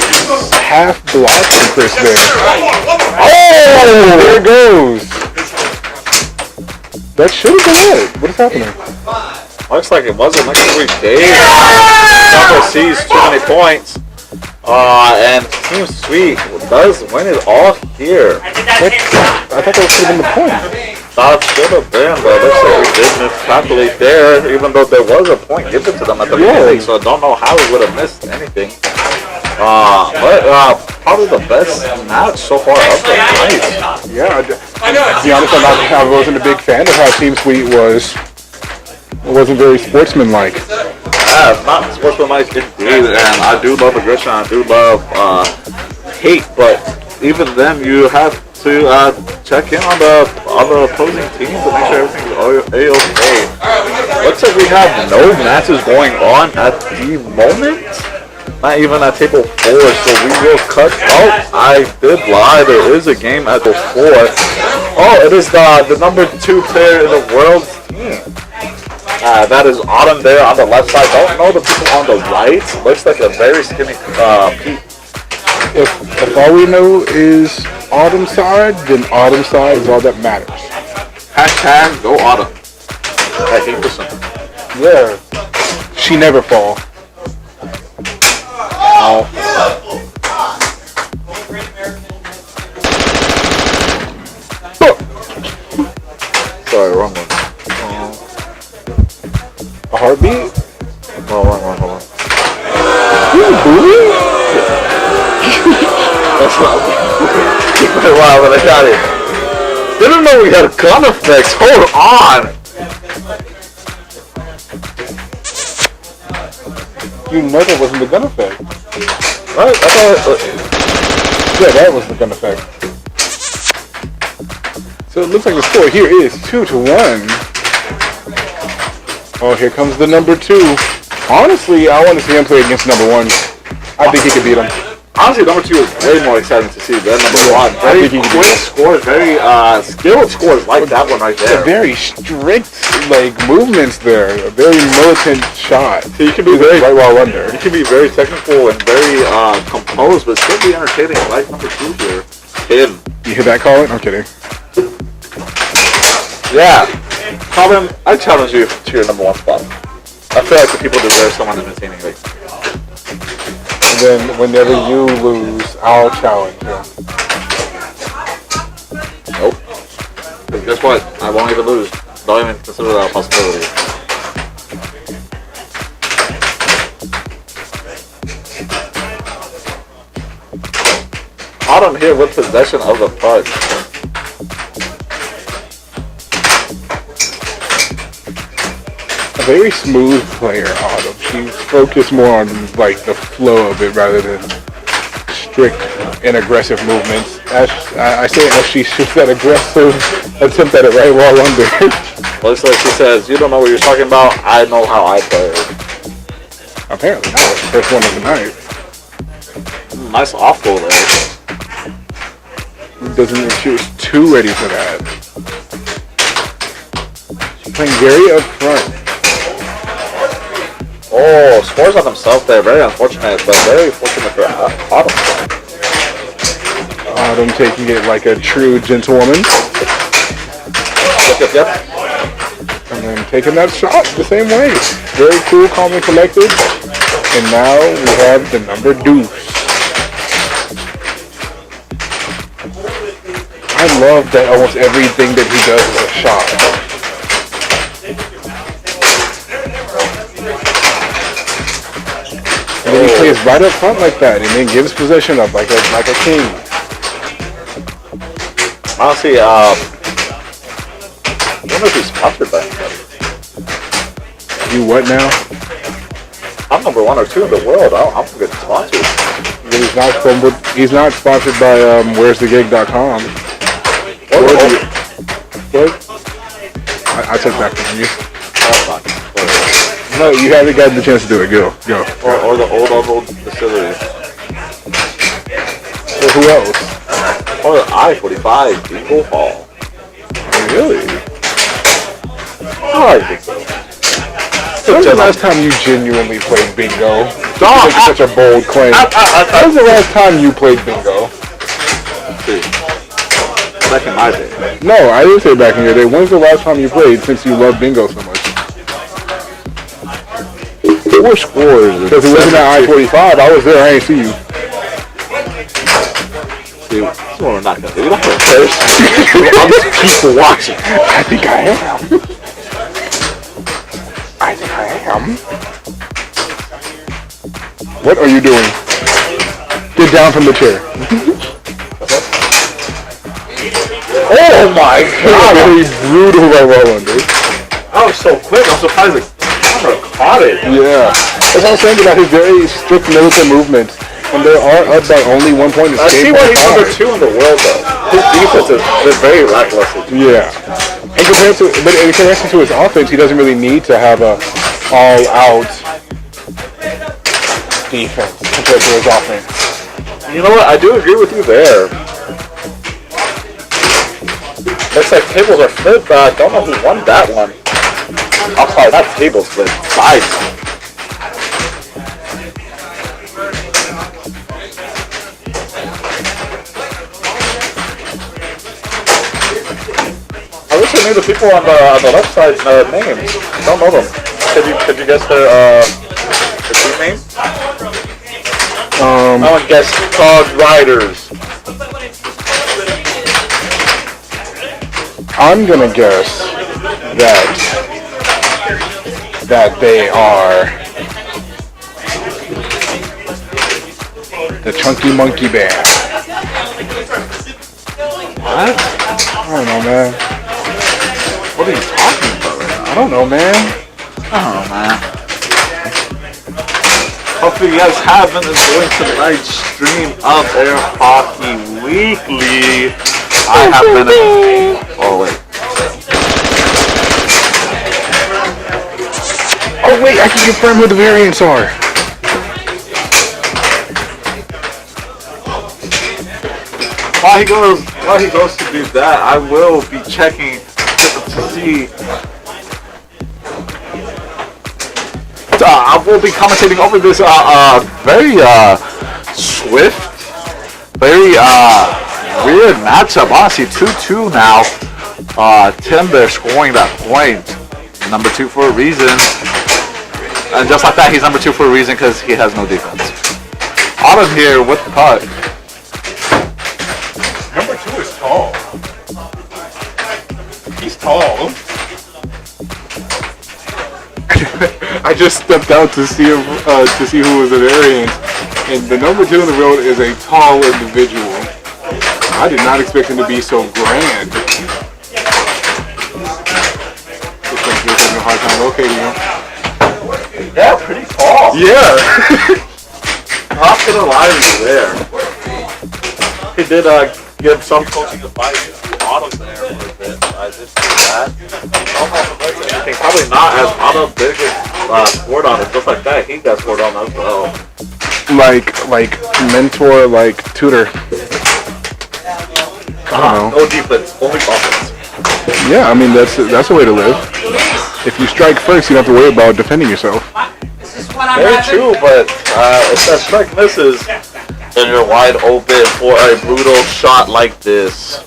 half block from Chris there. Oh, there it goes. That should have been it. What is happening? Looks like it wasn't like 3 days. Summer sees too many points. And Team Sweet does win it all here. I thought that should have been the point. That should have been, but looks like we did miscalculate there, even though there was a point given to them at the beginning, so I don't know how we would have missed anything. But probably the best match so far of the night. Yeah, to be honest, I wasn't a big fan of how Team Sweet was. It wasn't very sportsmanlike. Yeah, it's not sportsmanlike indeed, and I do love aggression, I do love hate, but even then you have to check in on the opposing teams to make sure everything's A-okay. Looks like we have no matches going on at the moment. Not even at table 4, so we will cut. Oh, I did lie. There is a game at table 4. Oh, it is the number 2 player in the world team. That is Autumn there on the left side. Don't know the people on the right. Looks like a very skinny Pete. If all we know is Autumn side, then Autumn side is all that matters. Hashtag go Autumn. At 8%. Yeah. She never fall. Oh. Sorry, wrong one. A heartbeat? Oh, wrong one, hold on. That's not wow, but I got it. Didn't know we had gun effects. Hold on. You know that wasn't the gun effect. Right? I thought yeah, that was the gun effect. So it looks like the score here is 2-1. Oh, here comes the number 2. Honestly, I want to see him play against number 1. I think he could beat him. Honestly, number 2 is way more exciting to see than number 1. Very quick scores, very skilled scores like that one right there. Very strict movements there. A very militant shot. So you can be very right while under. You can be very technical and very composed, but still be entertaining like number 2 here. Him. You hear that, Colin? I'm kidding. Yeah. Colin, I challenge you to your number 1 spot. I feel like the people deserve someone entertaining like. And then whenever you lose, I'll challenge you. Nope. Because guess what? I won't even lose. Don't even consider that a possibility. Autumn here with possession of the puck. A very smooth player, Autumn. She's focused more on the flow of it rather than strict and aggressive movements. As I say, as she shoots that aggressive attempt at it right while under. Looks like she says, "You don't know what you're talking about. I know how I play." Apparently not. That's the first one of the night. Nice off goal there. Doesn't she was too ready for that. She's playing very up front. Oh, scores on himself there. Very unfortunate, but very fortunate for Autumn. Autumn taking it like a true gentlewoman. Yep. And then taking that shot the same way. Very cool, calm, and collected. And now we have the number deuce. I love that almost everything that he does is a shot. And then he plays right up front like that, and then gives possession up like a king. Honestly, I wonder if he's sponsored by anybody. You what now? I'm number 1 or 2 in the world. I'm getting sponsored. But he's not sponsored by where'sthegig.com. I took that from you. No, you haven't gotten the chance to do it. Go. Or the old distillery. So who else? part of I-45 Bingo Hall. Really? I like bingo. When was the last time you genuinely played bingo? Dog, such a bold claim. When was the last time you played bingo? Back in my day. No, I didn't say back in your day. When's the last time you played since you love bingo so much? 4 scores. Because it wasn't at I-45. I was there. I ain't see you. See, that's what we're not gonna do. We're not gonna curse. I'll just keep watching. I think I am. I think I am. What are you doing? Get down from the chair. Oh my god! Very brutal right well under. That was so quick. I'm surprised the camera caught it. Yeah. That's what I'm saying about his very strict militant movements. When they are up by only 1 point, I see why he's number 2 in the world though. His defense is very lackluster. Yeah. In comparison to his offense, he doesn't really need to have a all-out defense compared to his offense. You know what? I do agree with you there. Looks like tables are flipped. I don't know who won that one. I'm sorry, not tables flipped. Sides. I wish I knew the people on the left side names. Don't know them. Could you guess their team name? I would guess Cog Riders. I'm gonna guess that they are the Chunky Monkey Band. What? I don't know, man. What are you talking about right now? I don't know, man. I don't know, man. Hopefully you guys have been enjoying tonight's stream of Air Hockey Weekly. I have been oh wait. Oh wait, I can confirm who the variants are. While he goes to do that, I will be checking to see. I will be commentating over this very swift, very weird matchup. Honestly, 2-2 now. Timber scoring that point. Number 2 for a reason. And just like that, he's number 2 for a reason because he has no defense. Autumn here with the puck. Number 2 is tall. He's tall. I just stepped out to see him, to see who was the variant, and the number 2 in the road is a tall individual. I did not expect him to be so grand. Looks like you're having a hard time locating him. Yeah, pretty tall. Yeah. Not gonna lie to you there. He did give some coaching advice to Autumn there for a bit. I did see that. Anything, probably not as Autumn did get scored on it. Just like that, he got scored on as well. Like mentor, like tutor. I don't know. No defense, only offense. Yeah, I mean that's a way to live. If you strike first, you don't have to worry about defending yourself. Very true, but if that strike misses, then you're wide open for a brutal shot like this.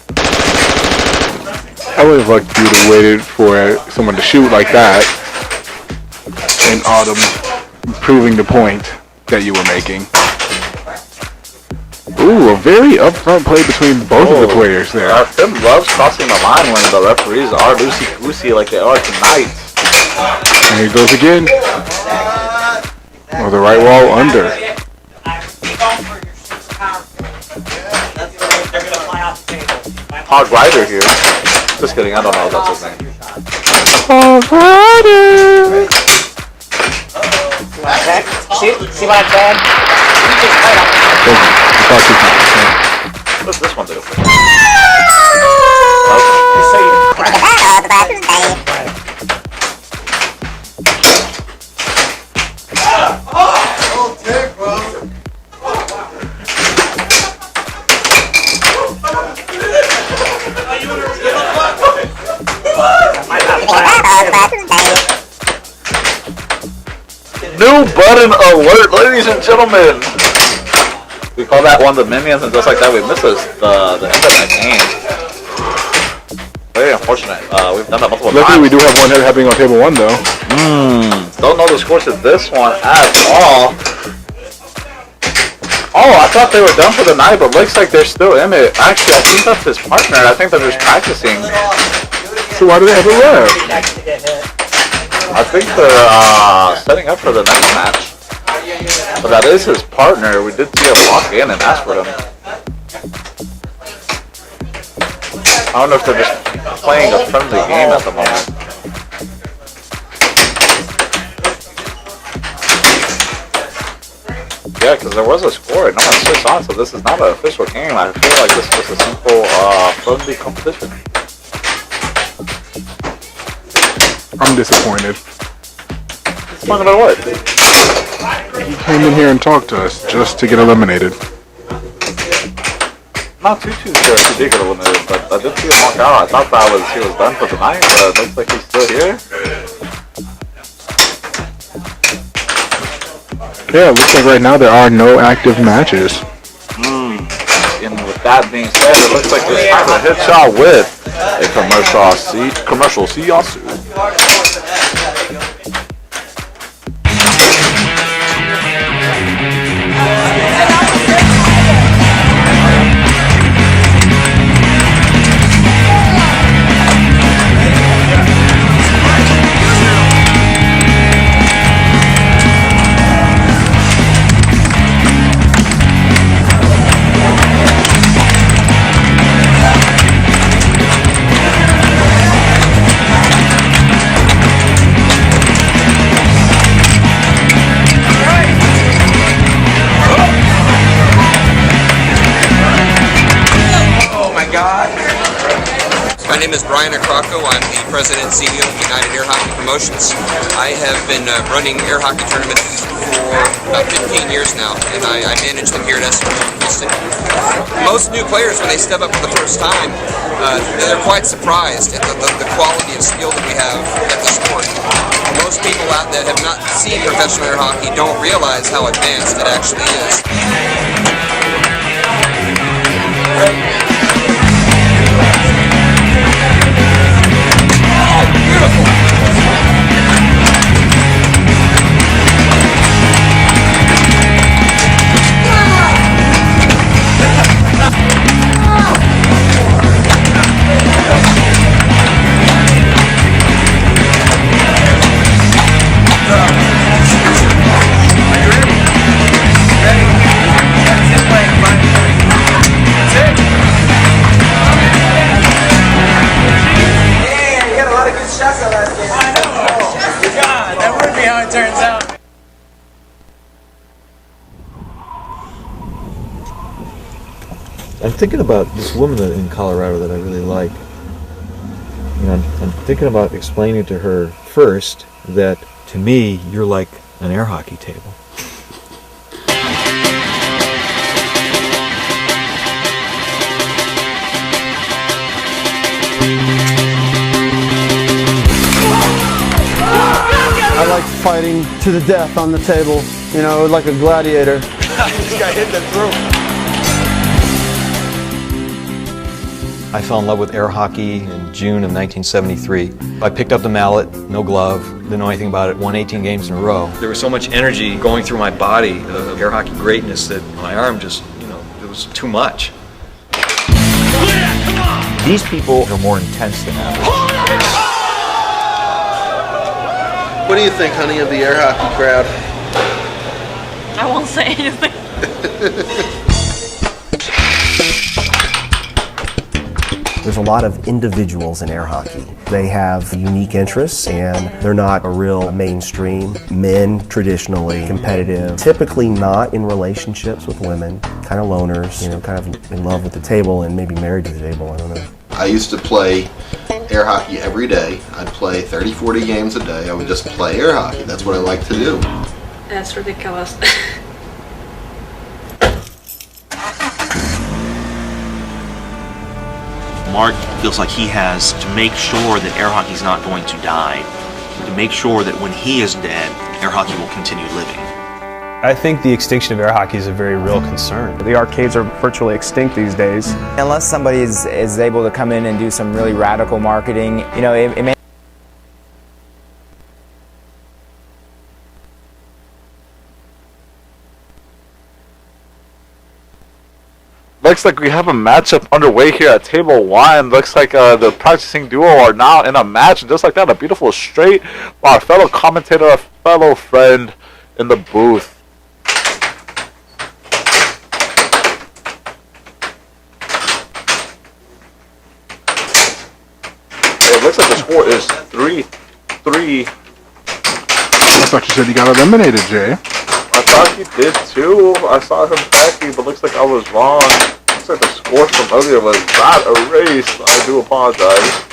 I would have liked you to waited for someone to shoot like that in Autumn, proving the point that you were making. Ooh, a very upfront play between both of the players there. Tim loves crossing the line when the referees are loosey-goosey like they are tonight. And here goes again. Oh, the right wall under. Hog Rider here. Just kidding, I don't know if that's his name. Hog Rider! See what I'm saying? What's this one do? New button alert, ladies and gentlemen. We call that one the minions, and just like that, we missed the end of that game. Very unfortunate. We've done that multiple times. Luckily, we do have one happening on table 1, though. Don't know the scores to this one at all. Oh, I thought they were done for the night, but looks like they're still in it. Actually, I think that's his partner. I think they're just practicing. So why do they have a ref? I think they're setting up for the next match. But that is his partner. We did see him walk in and ask for him. I don't know if they're just playing a friendly game at the moment. Yeah, because there was a score. No one sits on, so this is not an official game. I feel like this is just a simple friendly competition. I'm disappointed. Disappointed about what? He came in here and talked to us just to get eliminated. Not too sure if he did get eliminated, but I did see him walk out. I thought he was done for the night, but it looks like he's still here. Yeah, it looks like right now there are no active matches. And with that being said, it looks like it's time to hit y'all with a commercial. See y'all soon. My name is Brian Acrocco. I'm the president and CEO of United Airhockey Promotions. I have been running Airhockey Tournaments for about 15 years now, and I manage them here at Houston. Most new players, when they step up for the first time, they're quite surprised at the quality of skill that we have at the sport. Most people out that have not seen professional air hockey don't realize how advanced it actually is. I'm thinking about this woman in Colorado that I really like. You know, I'm thinking about explaining to her first that to me you're like an air hockey table. I like fighting to the death on the table, you know, like a gladiator. I just got hit in the throat. I fell in love with air hockey in June of 1973. I picked up the mallet, no glove, didn't know anything about it, won 18 games in a row. There was so much energy going through my body of air hockey greatness that my arm just, it was too much. These people are more intense than average. What do you think, honey, of the air hockey crowd? I won't say anything. There's a lot of individuals in air hockey. They have unique interests and they're not a real mainstream. Men, traditionally competitive, typically not in relationships with women, kind of loners, kind of in love with the table and maybe married to the table, I don't know. I used to play air hockey every day. I'd play 30, 40 games a day. I would just play air hockey. That's what I like to do. That's ridiculous. Mark feels like he has to make sure that air hockey's not going to die, to make sure that when he is dead, air hockey will continue living. I think the extinction of air hockey is a very real concern. The arcades are virtually extinct these days. Unless somebody is able to come in and do some really radical marketing, you know, it may. Looks like we have a matchup underway here at table 1. Looks like the practicing duo are now in a match, and just like that, a beautiful straight by our fellow commentator, our fellow friend in the booth. It looks like the score is 3-3. I thought you said he got eliminated, Jay. I thought he did too. I saw him backing, but looks like I was wrong. Looks like the score from earlier was not erased. I do apologize.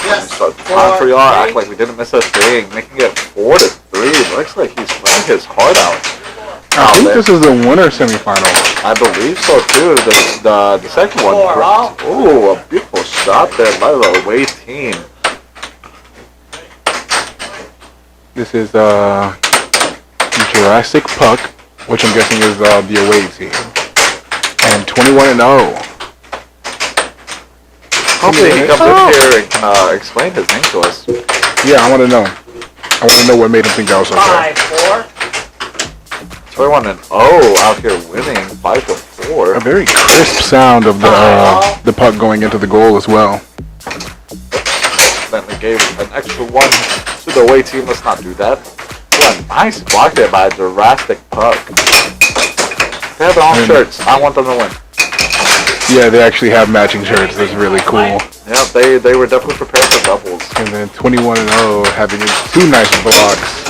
Yes. Time for y'all. Act like we didn't miss a thing. Making it 4-3. Looks like he's playing his heart out. I think this is the winner semifinal. I believe so too. The second one. Ooh, a beautiful shot there by the away team. This is Jurassic Puck, which I'm guessing is the away team, and 21-0. Hopefully he comes in here and can explain his name to us. Yeah, I want to know. I want to know what made him think that was okay. 21-0 out here winning 5-4. A very crisp sound of the puck going into the goal as well. Bentley gave an extra one to the away team. Let's not do that. Ooh, a nice block there by Jurassic Puck. They have their own shirts. I want them to win. Yeah, they actually have matching shirts. That's really cool. Yeah, they were definitely prepared for doubles. And then 21-0 having 2 nice blocks.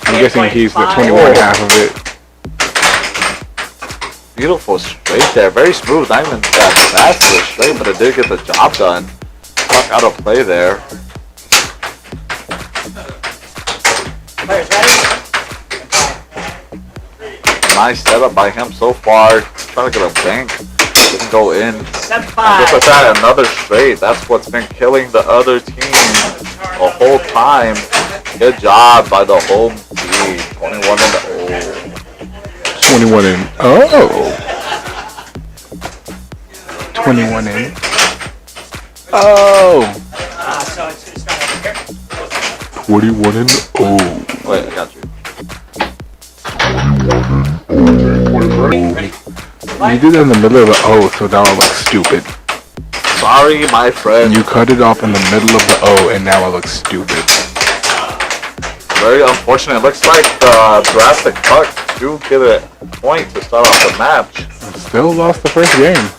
I'm guessing he's the 21 half of it. Beautiful straight there. Very smooth. Not even that fast for a straight, but it did get the job done. Puck out of play there. Nice setup by him so far. Trying to get a bank. Didn't go in. And just like that, another straight. That's what's been killing the other team the whole time. Good job by the home team. 21-0. 21-0. 21-0. Oh. 21-0. Wait, I got you. You did it in the middle of the O, so now I look stupid. Sorry, my friend. You cut it off in the middle of the O, and now I look stupid. Very unfortunate. It looks like Jurassic Puck do get a point to start off the match. Still lost the first game.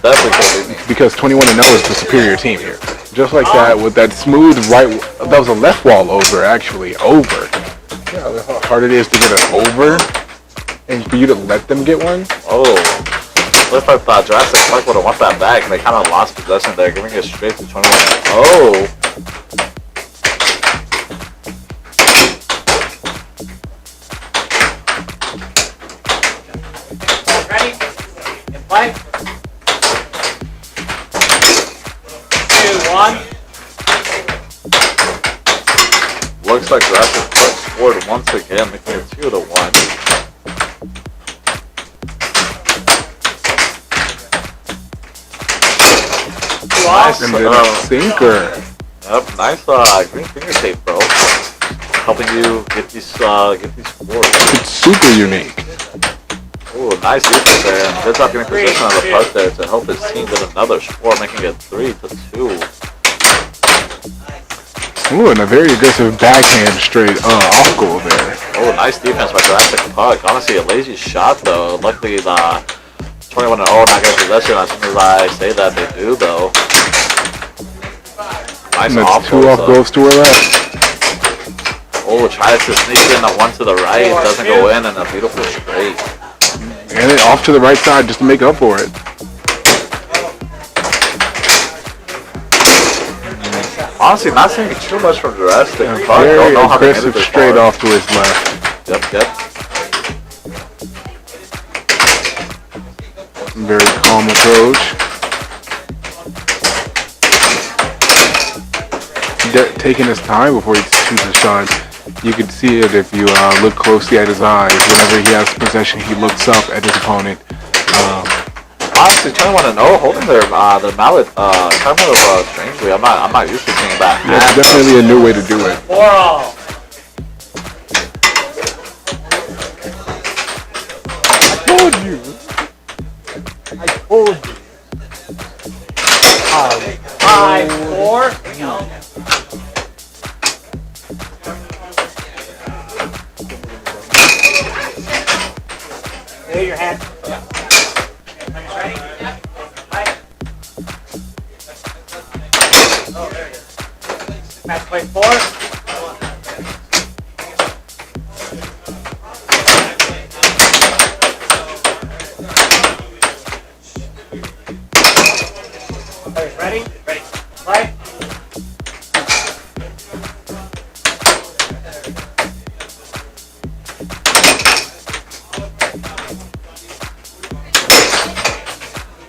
Definitely could be. Because 21-0 is the superior team here. Just like that, with that smooth right, that was a left wall over, actually, over. Yeah, how hard it is to get an over, and for you to let them get one. Oh, looks like Jurassic Puck would have won that back, and they kind of lost possession there, giving it straight to 21-0. Oh. Ready? And play. 2, 1. Looks like Jurassic Puck scored once again, making it 2-1. Nice, and then a sinker. Yep, nice green finger tape, bro. Helping you get these scores. It's super unique. Ooh, nice defense there. And good job getting position on the puck there to help his team get another score, making it 3-2. Ooh, and a very aggressive backhand straight off goal there. Oh, nice defense by Jurassic Puck. Honestly, a lazy shot though. Luckily, the 21-0 not getting possession. As soon as I say that, they do though. Nice and off that's 2 off goals to her left. Oh, tries to sneak in the one to the right. Doesn't go in, and a beautiful straight. And then off to the right side just to make up for it. Honestly, not seeing too much from Jurassic Puck. Very Don't know how they aggressive made it this straight far. off to his left. Yep. Very calm approach. Taking his time before he possessions of shots. You can see it if you look closely at his eyes. Whenever he has possession, he looks up at his opponent. Honestly, kind of want to know holding their mallet kind of strangely. I'm not used to seeing that. Yeah, it's definitely a new way to do it. Told you. I told you. 5-4. Raise your hand. Match play 4. Ready? Ready. Play.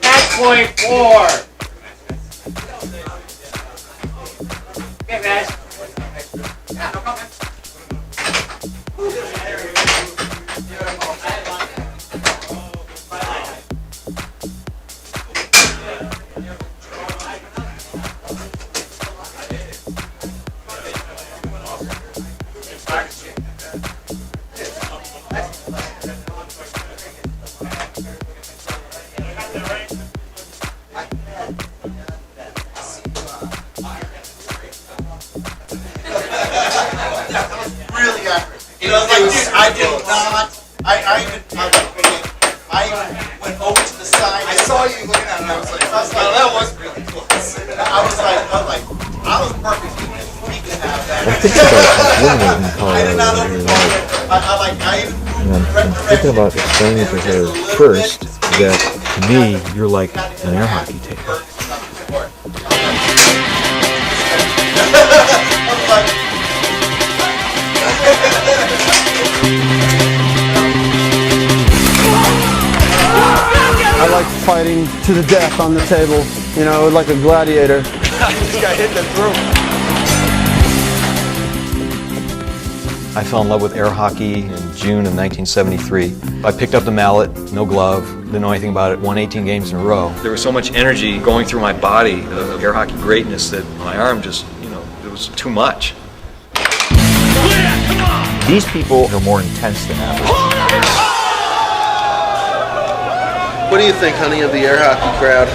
Match point 4. Okay, guys. Really accurate. You know, like, dude, I did not. I even went over to the side. I saw you looking at it. I was like, oh, that was really close. I was perfect. He could have that. I'm thinking about eliminating I did not overcome it. I'm thinking about explaining to her first that to me, you're like an air hockey table. I like fighting to the death on the table, you know, like a gladiator. This guy hit the throat. I fell in love with air hockey in June of 1973. I picked up the mallet, no glove, didn't know anything about it, won 18 games in a row. There was so much energy going through my body of air hockey greatness that my arm just, it was too much. These people are more intense than average. What do you think, honey, of the air hockey crowd?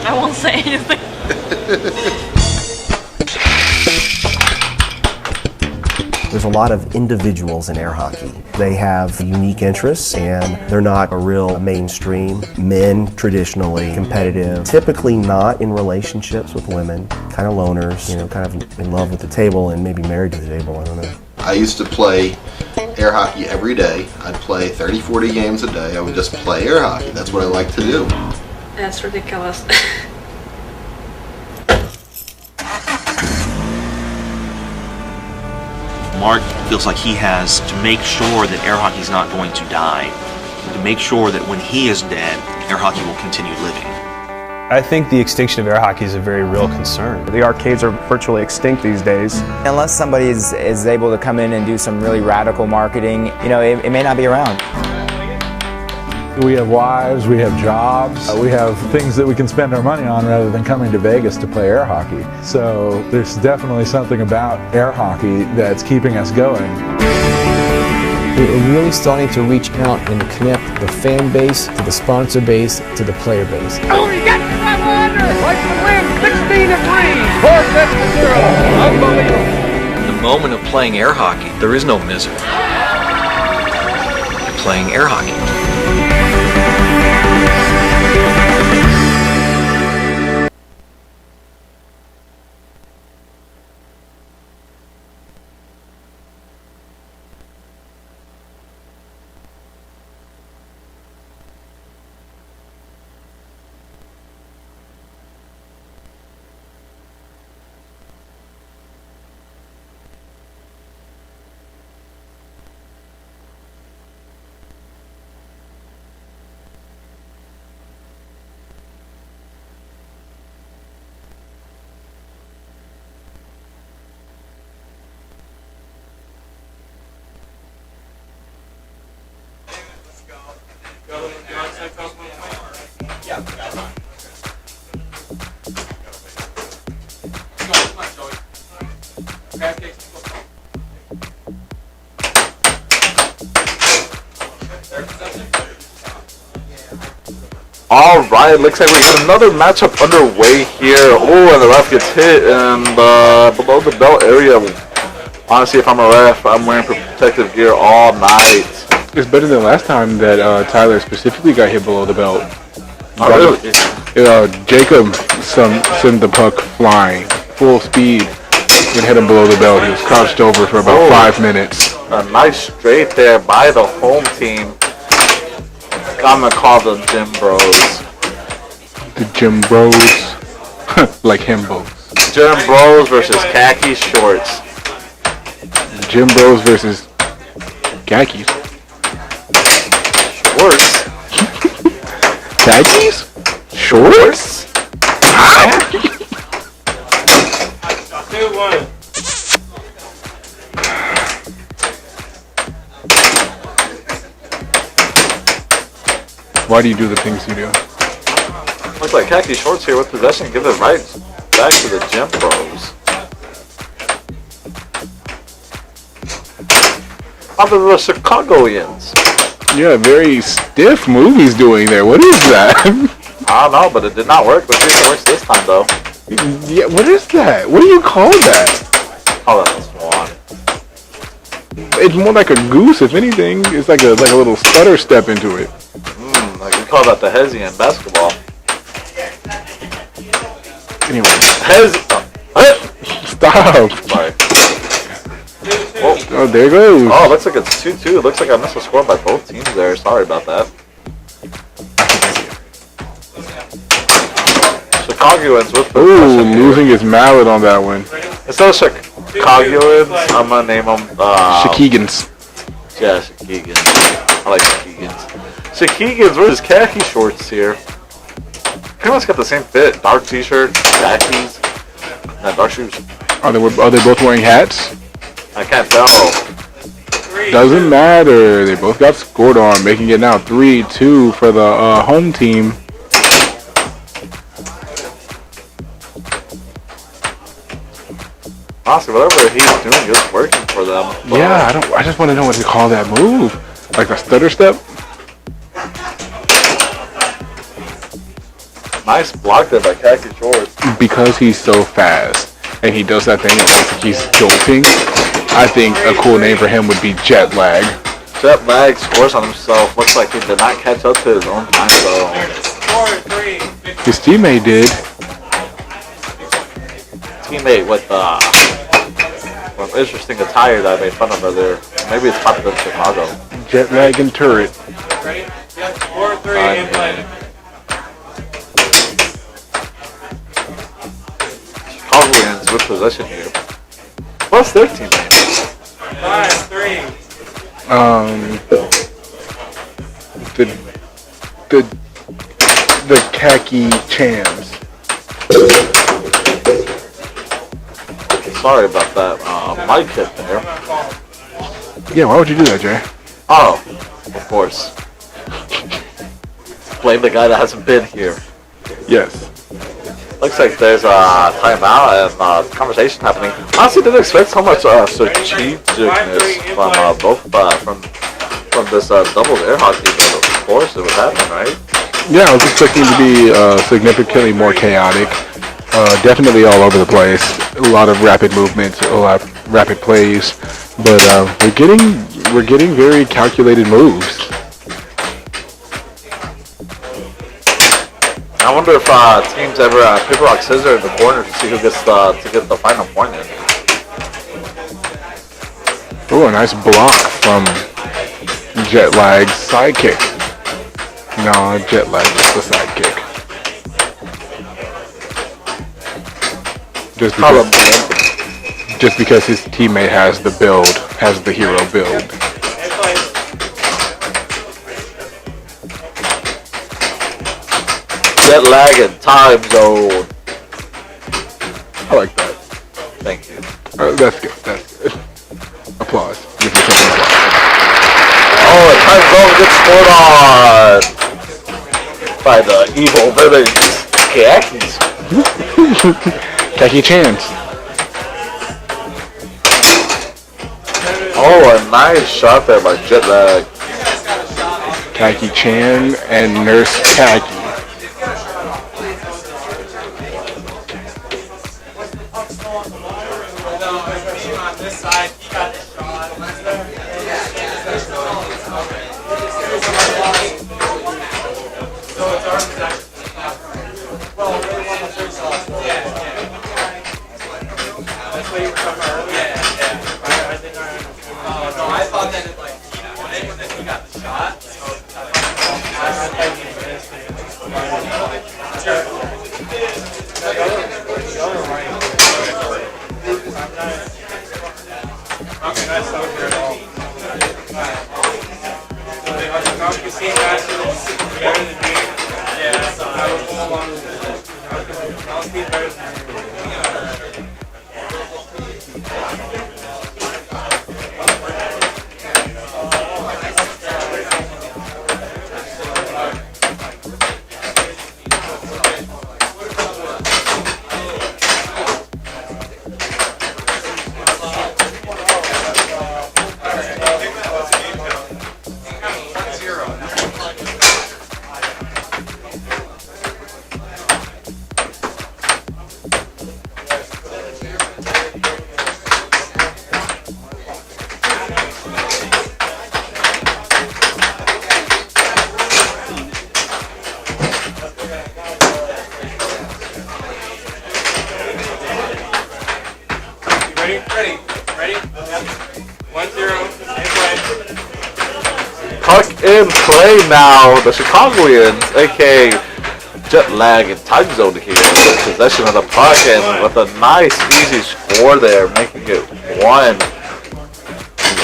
I won't say anything. There's a lot of individuals in air hockey. They have unique interests and they're not a real mainstream. Men, traditionally competitive, typically not in relationships with women, kind of loners, kind of in love with the table and maybe married to the table, I don't know. I used to play air hockey every day. I'd play 30, 40 games a day. I would just play air hockey. That's what I like to do. That's ridiculous. Mark feels like he has to make sure that air hockey is not going to die, to make sure that when he is dead, air hockey will continue living. I think the extinction of air hockey is a very real concern. The arcades are virtually extinct these days. Unless somebody is able to come in and do some really radical marketing, it may not be around. We have wives, we have jobs, we have things that we can spend our money on rather than coming to Vegas to play air hockey. So there's definitely something about air hockey that's keeping us going. We're really starting to reach out and connect the fan base to the sponsor base to the player base. Oh, you got the under! Like the win, 16-3, 4 sets to 0. Unbelievable. In the moment of playing air hockey, there is no misery. You're playing air hockey. All right, looks like we got another matchup underway here. Oh, and the ref gets hit in the below the belt area. Honestly, if I'm a ref, I'm wearing protective gear all night. It's better than last time that Tyler specifically got hit below the belt. Oh, really? Jacob sent the puck flying, full speed, and hit him below the belt. He was crouched over for about 5 minutes. A nice straight there by the home team. I'm gonna call them Gym Bros. The Gym Bros, like himbos. Gym Bros versus khaki shorts. Gym Bros versus khakis. Shorts. Khakis? Shorts? 2-1. Why do you do the things you do? Looks like khaki shorts here with possession. Give it right back to the Gym Bros. On to the Chicagoans. Yeah, very stiff move he's doing there. What is that? I don't know, but it did not work. Let's see if it works this time, though. Yeah, what is that? What do you call that? Oh, that's a swan. It's more like a goose, if anything. It's like a little stutter step into it. Like we call that the hezzy in basketball. Anyway. Hezzy. Stop. Sorry. Oh, there it goes. Oh, looks like it's 2-2. Looks like I missed a score by both teams there. Sorry about that. Chicagoans with the losing his mallet on that one. Instead of Chicagoans, I'm gonna name them Shakegans. Yeah, Shakegans. I like Shakegans. Shakegans versus khaki shorts here. Pretty much got the same fit. Dark t-shirt, khakis, and dark shoes. Are they both wearing hats? I can't tell. Doesn't matter. They both got scored on, making it now 3-2 for the home team. Honestly, whatever he's doing is working for them. Yeah, I just want to know what to call that move. Like a stutter step? Nice block there by khaki shorts. Because he's so fast and he does that thing and looks like he's jolting, I think a cool name for him would be Jet Lag. Jet Lag scores on himself. Looks like he did not catch up to his own time zone. His teammate did. Teammate with interesting attire that I made fun of earlier. Maybe it's popular in Chicago. Jet Lag and Turret. Ready? Yep, 4-3 in play. Chicagoans with possession here. What's their teammate? 5-3. The khaki chams. Sorry about that. Mic hit there. Yeah, why would you do that, Jay? Oh, of course. Blame the guy that hasn't been here. Yes. Looks like there's a timeout and conversation happening. Honestly, didn't expect so much strategicness from from this doubles air hockey, but of course it would happen, right? Yeah, I was expecting it to be significantly more chaotic. Definitely all over the place. A lot of rapid movements, a lot of rapid plays, but we're getting very calculated moves. I wonder if teams ever pick rock scissors in the corner to see who gets to get the final point in. Oh, a nice block from Jet Lag's sidekick. No, Jet Lag is the sidekick. Just because his teammate has the build, has the hero build. Jet Lag and time zone. I like that. Thank you. That's good. That's good. Applause. Give me some applause. Oh, and time zone gets scored on by the evil villains, khakis. Khaki chance. Oh, a nice shot there by Jet Lag. Khaki Chan and Nurse Khaki. Puck in play now. The Chicagoans, aka Jet Lag and Time Zone here, with possession of the puck and with a nice, easy score there, making it 1-1.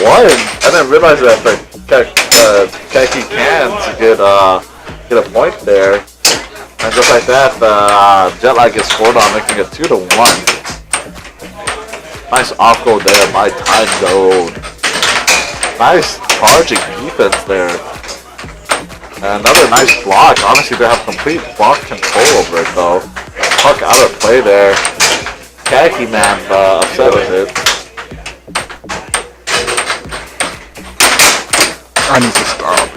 I didn't realize that for Khaki Cans to get a point there. And just like that, Jet Lag gets scored on, making it 2-1. Nice off goal there by Time Zone. Nice charging defense there. And another nice block. Honestly, they have complete block control over it though. Puck out of play there. Khaki Man upset with it. I need to stop.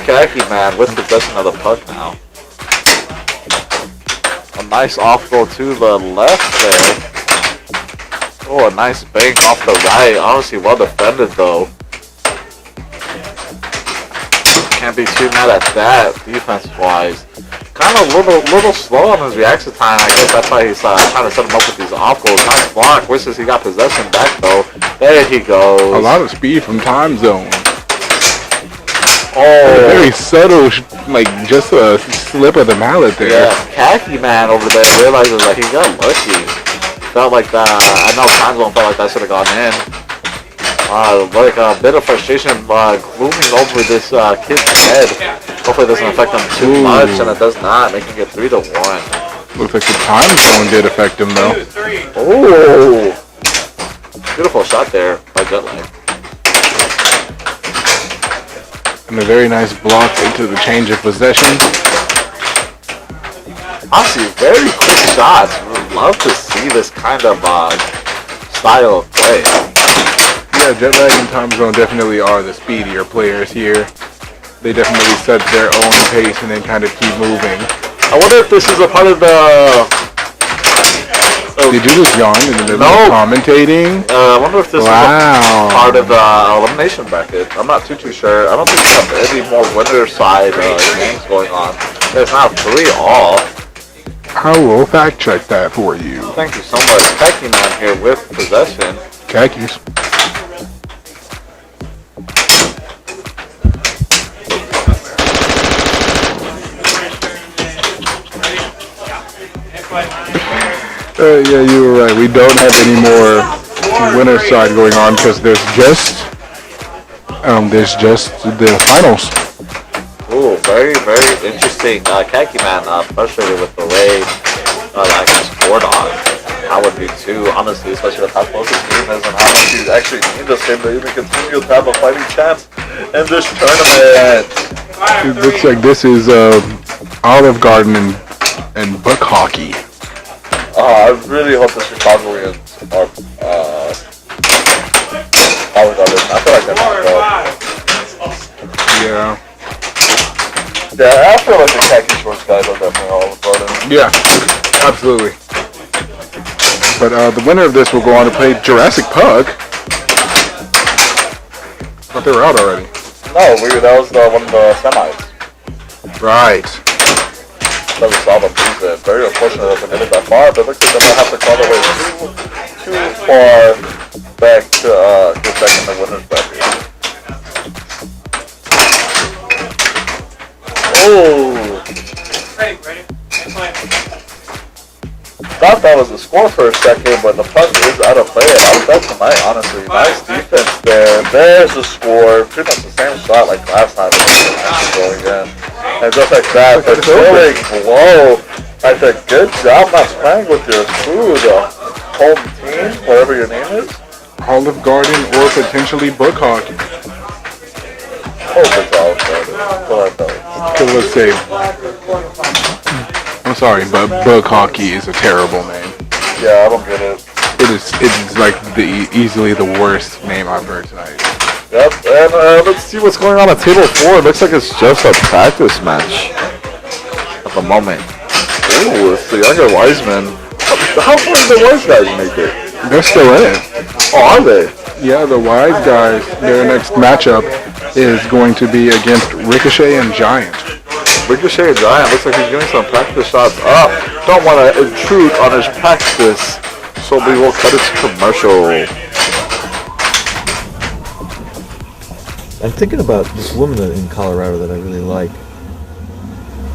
Khaki Man with possession of the puck now. A nice off goal to the left there. Oh, a nice bang off the right. Honestly, well defended though. Can't be too mad at that defense-wise. Kind of a little slow on his reaction time. I guess that's why he's trying to set him up with these off goals. Nice block. Wishes he got possession back though. There he goes. A lot of speed from Time Zone. Oh, very subtle, like just a slip of the mallet there. Yeah, Khaki Man over there realizes that he got lucky. Felt like that. I know Time Zone felt like that should have gone in. Like a bit of frustration glooming over this kid's head. Hopefully it doesn't affect him too much, and it does not, making it 3-1. Looks like the Time Zone did affect him though. Oh, beautiful shot there by Jet Lag. And a very nice block into the change of possession. Honestly, very quick shots. Would love to see this kind of style of play. Yeah, Jet Lag and Time Zone definitely are the speedier players here. They definitely set their own pace and then kind of keep moving. I wonder if this is a part of the... Did you just yawn in the middle of commentating? I wonder if this is a part of the elimination bracket. I'm not too sure. I don't think we have any more winner side games going on. It's not 3-all. I will fact check that for you. Thank you so much. Khaki Man here with possession. Khakis. Yeah, you were right. We don't have any more winner side going on because there's just the finals. Ooh, very, very interesting. Khaki Man frustrated with the way that he scored on. I would be too, honestly, especially with how close this game is and how much you actually need this game to even continue to have a fighting chance in this tournament. It looks like this is Olive Garden and Buck Hockey. I really hope the Chicagoans are Olive Garden. I feel like they're not though. Yeah. Yeah, I feel like the khaki shorts guys are definitely Olive Garden. Yeah, absolutely. But the winner of this will go on to play Jurassic Pug. But they were out already. No, that was one of the semis. Right. Never saw them lose it. Very unfortunate that they made it that far, but it looks like they're going to have to crawl their way too far back to get back in the winner's bracket. Oh! Ready. Thought that was the score for a second, but the puck is out of play. I was bet tonight, honestly. Nice defense there. There's the score. Pretty much the same shot like last time. Go again. And just like that, the killing blow. I said, good job not playing with your food. Home team, whatever your name is. Olive Garden or potentially Book Hockey. Oh, it's Olive Garden. What I know. So let's say, I'm sorry, but Book Hockey is a terrible name. Yeah, I don't get it. It's like easily the worst name I've heard tonight. Yep, and Let's see what's going on at table 4. It looks like it's just a practice match at the moment. ooh, it's the younger Wiseman. How far did the Wise guys make it? They're still in it. Oh, are they? Yeah, the Wise guys, their next matchup is going to be against Ricochet and Giant. Ricochet and Giant looks like he's getting some practice shots up. Don't want to intrude on his practice, so we will cut it to commercial. I'm thinking about this woman in Colorado that I really like.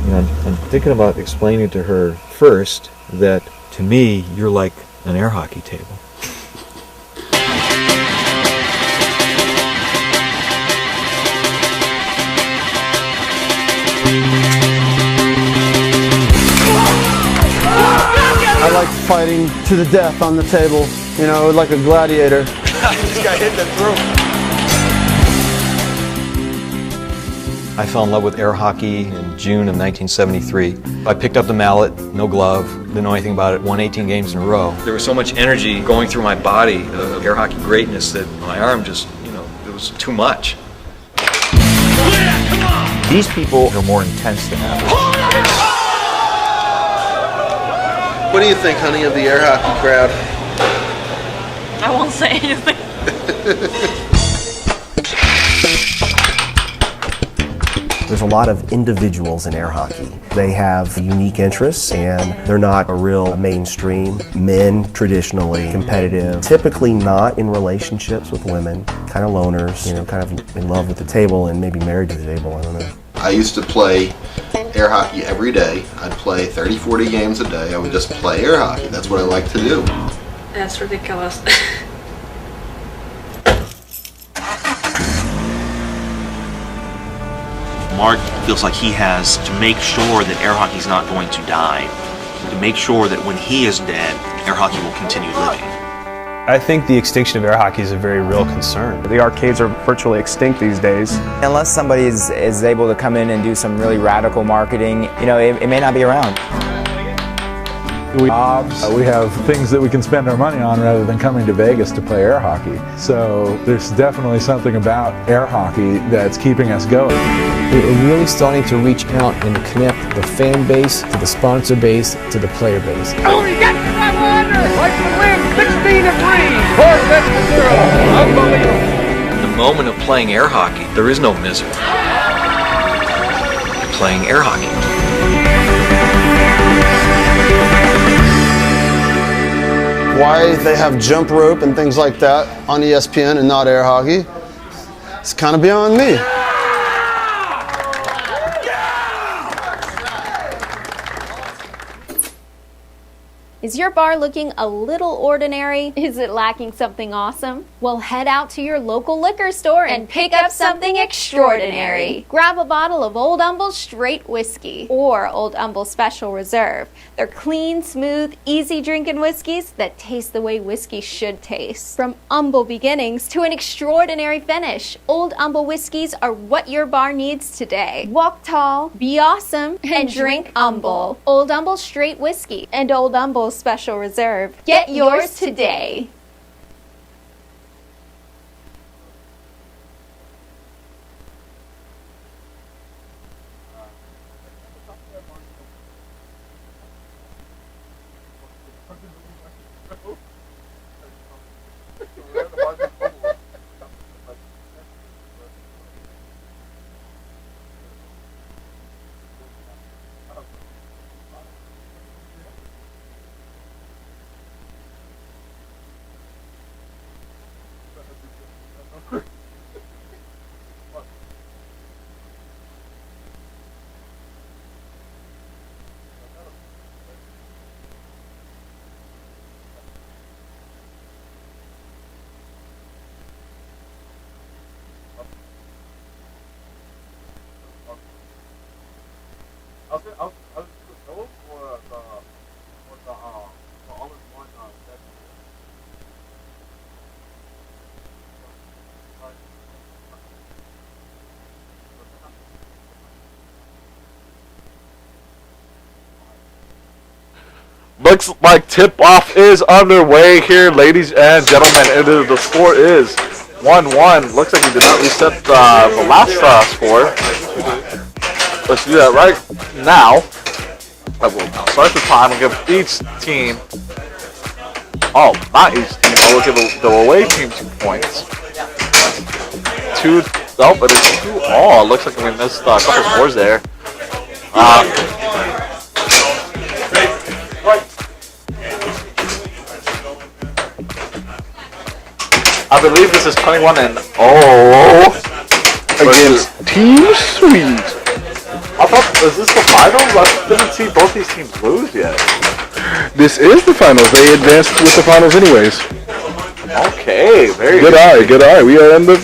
You know, I'm thinking about explaining to her first that to me you're like an air hockey table. I like fighting to the death on the table, you know, like a gladiator. This guy hit that through. I fell in love with air hockey in June of 1973. I picked up the mallet, no glove, didn't know anything about it, won 18 games in a row. There was so much energy going through my body of air hockey greatness that my arm just, it was too much. These people are more intense than average. What do you think, honey, of the air hockey crowd? I won't say anything. There's a lot of individuals in air hockey. They have unique interests and they're not a real mainstream. Men, traditionally competitive, typically not in relationships with women, kind of loners, kind of in love with the table and maybe married to the table, I don't know. I used to play air hockey every day. I'd play 30, 40 games a day. I would just play air hockey. That's what I like to do. That's ridiculous. Mark feels like he has to make sure that air hockey's not going to die, to make sure that when he is dead, air hockey will continue living. I think the extinction of air hockey is a very real concern. The arcades are virtually extinct these days. Unless somebody is able to come in and do some really radical marketing, it may not be around. We have things that we can spend our money on rather than coming to Vegas to play air hockey. So there's definitely something about air hockey that's keeping us going. We're really starting to reach out and connect the fan base to the sponsor base to the player base. Tony gets the under! Like to win 16-3! 4-0! Unbelievable! In the moment of playing air hockey, there is no misery. You're playing air hockey. Why they have jump rope and things like that on ESPN and not air hockey, it's kind of beyond me. Is your bar looking a little ordinary? Is it lacking something awesome? Well, head out to your local liquor store and pick up something extraordinary. Grab a bottle of Old Humble Straight Whiskey or Old Humble Special Reserve. They're clean, smooth, easy drinking whiskeys that taste the way whiskey should taste. From humble beginnings to an extraordinary finish, Old Humble whiskeys are what your bar needs today. Walk tall, be awesome, and drink humble. Old Humble Straight Whiskey and Old Humble Special Reserve. Get yours today. Looks like tip-off is underway here, ladies and gentlemen. And the score is 1-1. Looks like we did not reset the last score. Let's do that right now. I will now start the time and give each team. Oh, not each team. I will give the away team 2 points. But it's 2-all. Looks like we missed a couple scores there. I believe this is 21-0 against Team Sweet. I thought, is this the finals? I didn't see both these teams lose yet. This is the finals. They advanced with the finals anyways. Okay, very good. Good eye. We are in the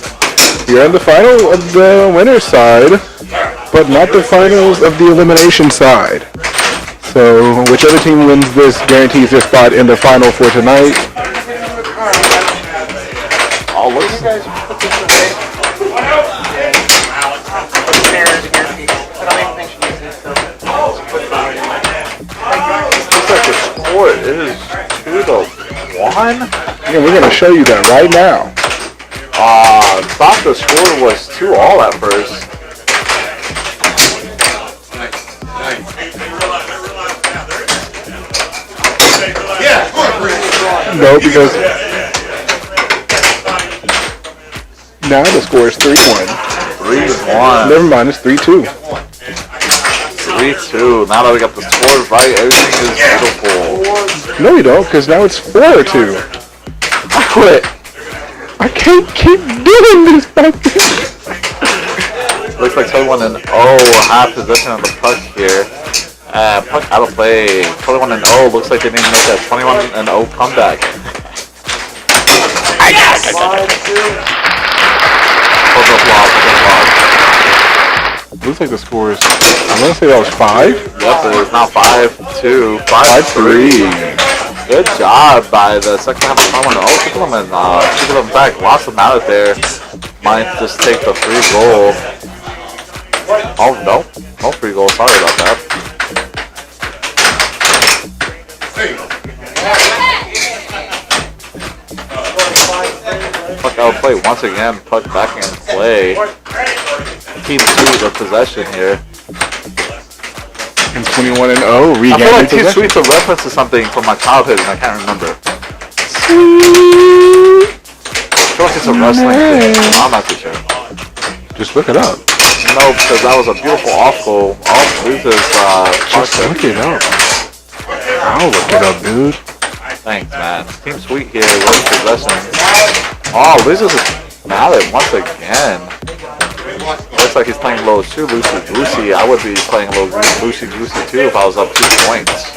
final of the winner's side, but not the finals of the elimination side. So whichever team wins this guarantees their spot in the final for tonight. Oh, look. It is 2-1. Yeah, we're gonna show you that right now. Thought the score was 2-all at first. No, because now the score is 3-1. 3-1. Never mind, it's 3-2. 3-2. Now that we got the scores right, everything is beautiful. No, you don't, because now it's 4-2. I quit. I can't keep doing this back there. Looks like 21-0, half possession of the puck here. Puck out of play. 21-0. Looks like they need to make that 21-0 comeback. Looks like the score is, I'm going to say that was 5. Yep, it is now 5-2. 5-3. Good job by the second half of 21-0. Keeping them back. Lost them out there. Might just take the free goal. Oh, no. No free goal. Sorry about that. Puck out of play once again. Puck back in play. Team 2 with possession here. And 21-0, I feel like Team possession. Sweet's a reference to something from my childhood and I can't remember. Sweet. I feel like it's a wrestling thing. I'm not too sure. Just look it up. No, because that was a beautiful off goal. Oh, loses Just look it up. I'll look it up, dude. Thanks, man. Team Sweet here with possession. Oh, loses his mallet once again. Looks like he's playing a little too loosey-goosey. I would be playing a little loosey-goosey too if I was up 2 points.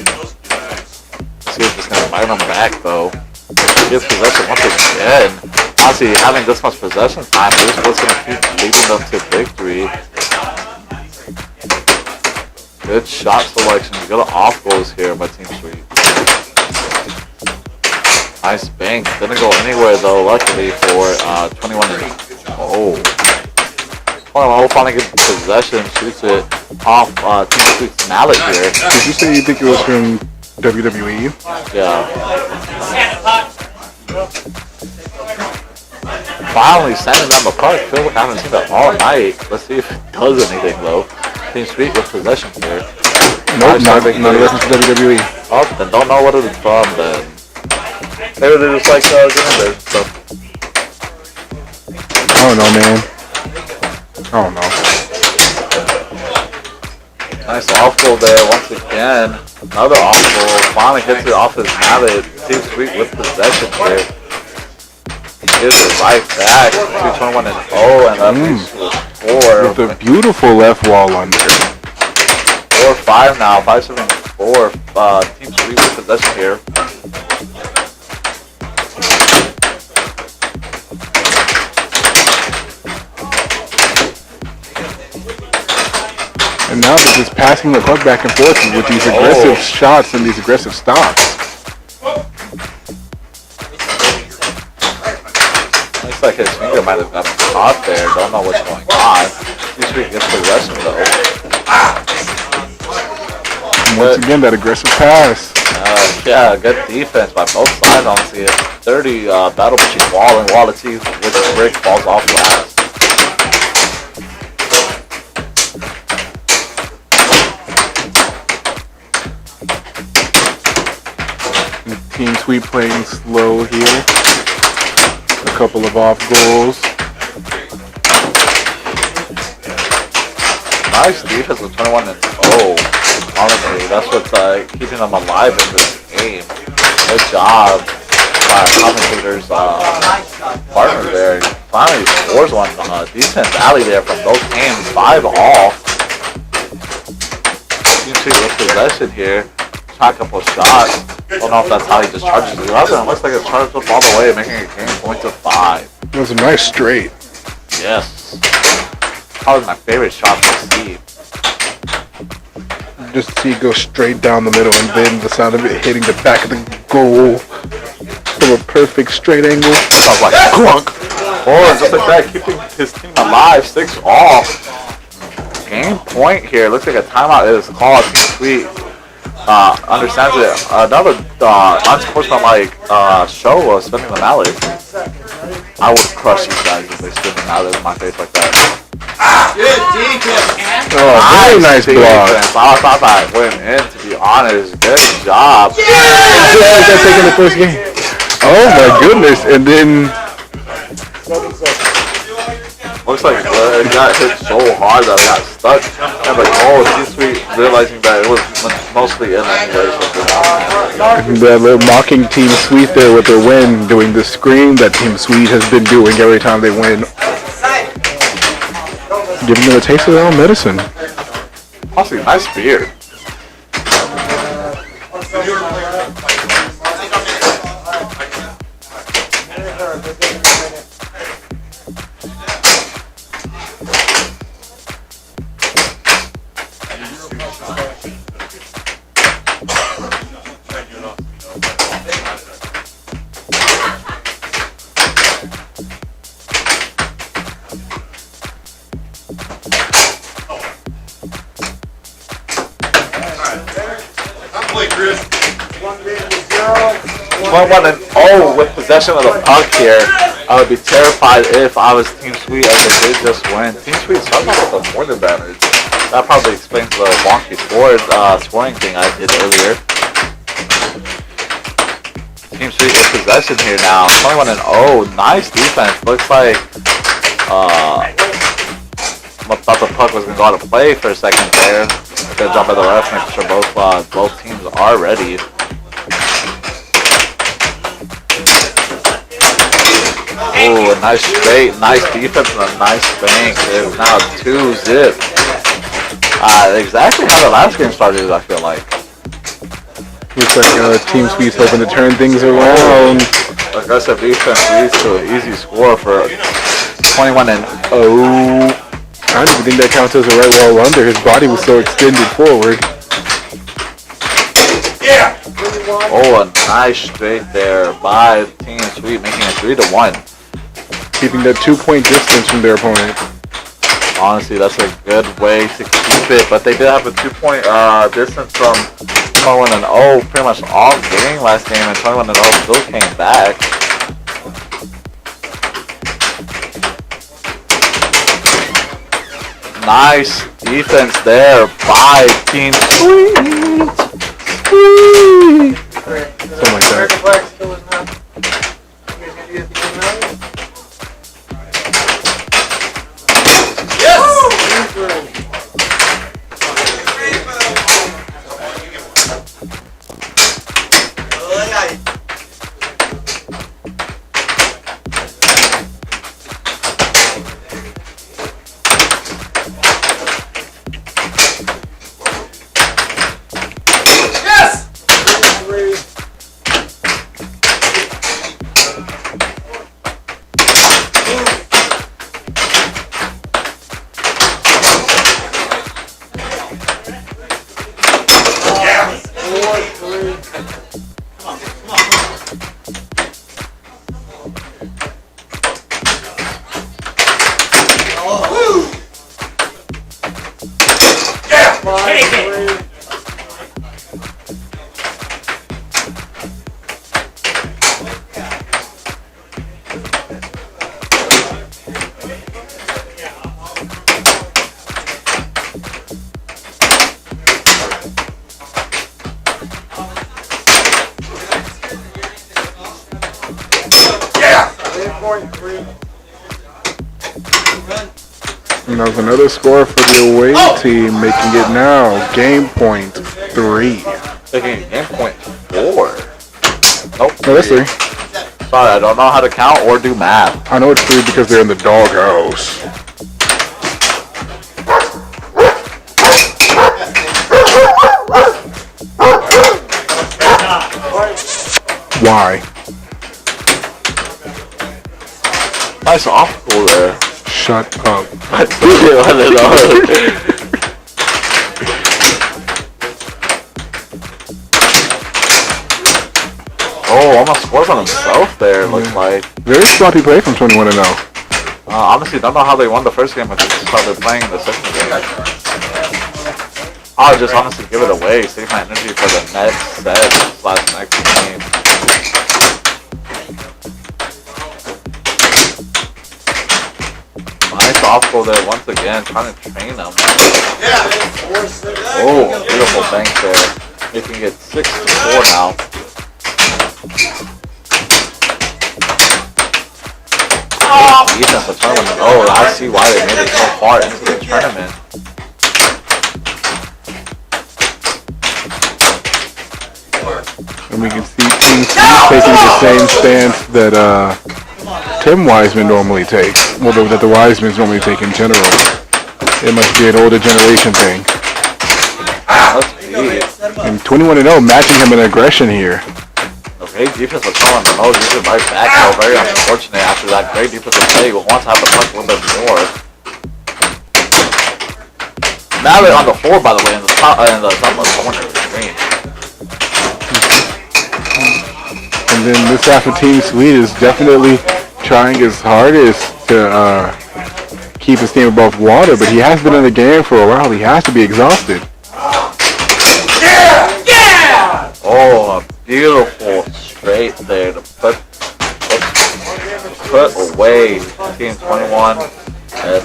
See if it's going to bite him back though. He gets possession once again. Honestly, having this much possession time is what's going to keep leading them to victory. Good shot selection. Good off goals here by Team Sweet. Nice bank. Didn't go anywhere though, luckily for 21-0. Well, finally gets possession, shoots it off Team Sweet's mallet here. Did you say you think it was from WWE? Yeah. Finally sending them a puck. Feel like I haven't seen that all night. Let's see if it does anything though. Team Sweet with possession here. Nope, not reference to WWE. Oh, then don't know what it is from then. Maybe they're just like doing their stuff. I don't know, man. I don't know. Nice off goal there once again. Another off goal. Finally gets it off his mallet. Team Sweet with possession here. Gives it right back. 2-21-0 and up to 4. With a beautiful left wall under. 4-5 now. 5-7-4. Team Sweet with possession here. And now they're just passing the puck back and forth with these aggressive shots and these aggressive stops. Looks like his finger might have gotten caught there. Don't know what's going on. Team Sweet gets possession though. And once again, that aggressive pass. Yeah, good defense by both sides. Honestly, it's 30 battle between Wall and Wall. Let's see which brick falls off last. Team Sweet playing slow here. A couple of off goals. Nice defense with 21-0. Honestly, that's what's keeping them alive in this game. Good job by commentators' partner there. Finally scores one. Decent alley there from both teams. 5-all. Team Sweet with possession here. Try a couple of shots. Don't know if that's how he just charges it up. It looks like it's charged up all the way, making a game point to 5. It was a nice straight. Yes. Probably my favorite shot to see. Just to see it go straight down the middle and then the sound of it hitting the back of the goal from a perfect straight angle. Sounds like clunk. Or just like that, keeping his team alive. 6-all. Game point here. Looks like a timeout is called. Team Sweet understands it. Another unsportsmanlike show of spinning the mallet. I would crush these guys if they spin the mallet in my face like that. Good defense. Oh, very nice block. I thought that went in, to be honest. Good job. Yeah, got taken the first game. Oh my goodness. And then looks like it got hit so hard that it got stuck. And like, Team Sweet realizing that it was mostly in anyway. that little mocking Team Sweet there with their win, doing the scream that Team Sweet has been doing every time they win. Giving them a taste of their own medicine. Also, nice beard. Chris. 1-0 with possession of the puck here. I would be terrified if I was Team Sweet as they did just win. Team Sweet started off with a more advantage. That probably explains the wonky scoring thing I did earlier. Team Sweet with possession here now. 21-0. Nice defense. Looks like I thought the puck was going to go out of play for a second there. Good job by the ref, making sure both teams are ready. Oh, a nice straight, nice defense, and a nice bank. It is now 2-0. Exactly how the last game started, I feel like. Looks like Team Sweet's hoping to turn things around. Aggressive defense leads to an easy score for 21-0. I don't even think that counts as a right wall under. His body was so extended forward. Yeah. Oh, a nice straight there by Team Sweet, making it 3-1. Keeping that 2-point distance from their opponent. Honestly, that's a good way to keep it, but they did have a 2-point distance from 21-0 pretty much all game last game, and 21-0 still came back. Nice defense there by Team Sweet. Sweet. Something like that. And that was another score for the away team, making it now game point 3. Making it game point 4. Nope. No, that's 3. Sorry, I don't know how to count or do math. I know it's 3 because they're in the doghouse. Why? Nice off goal there. Shut up. Oh, almost scores on himself there, looks like. Very sloppy play from 21 and 0. Honestly, don't know how they won the first game, but they started playing the second game. I'll just honestly give it away, save my energy for the next set/next game. Nice off goal there once again, trying to train them. Oh, beautiful bank there. Making it 6-4 now. Defense of tournament. Oh, I see why they made it so far into the tournament. And we can see Team taking the same stance that Tim Wiseman normally takes. Well, that the Wisemans normally take in general. It must be an older generation thing. And 21 and 0, matching him in aggression here. Great defense was calling the nose, using right back, so very unfortunate after that great defensive play. We'll want to have the puck a little bit more. Now they're on the floor, by the way, in the top, southwest corner of the screen. And then this half of Team Sweet is definitely trying his hardest to keep his team above water, but he has been in the game for a while. He has to be exhausted. Oh, a beautiful straight there to put away Team 21 and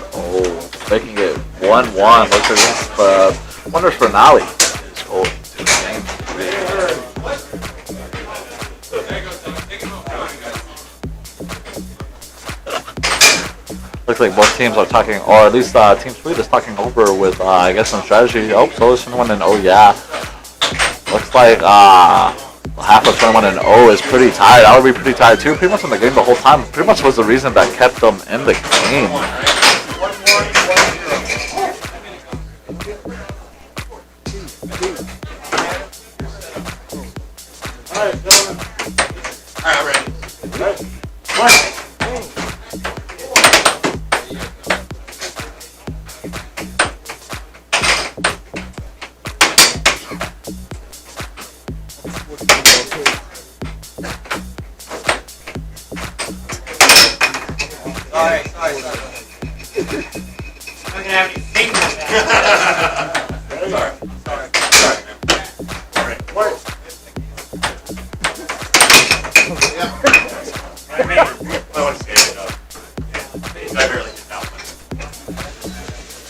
making it 1-1. Looks like this wonders finale. Looks like both teams are talking, or at least Team Sweet is talking over with, I guess, some strategy. Oh, Solution 1 and yeah. Looks like half of 21 and 0 is pretty tired. I would be pretty tired too. Pretty much in the game the whole time. Pretty much was the reason that kept them in the game.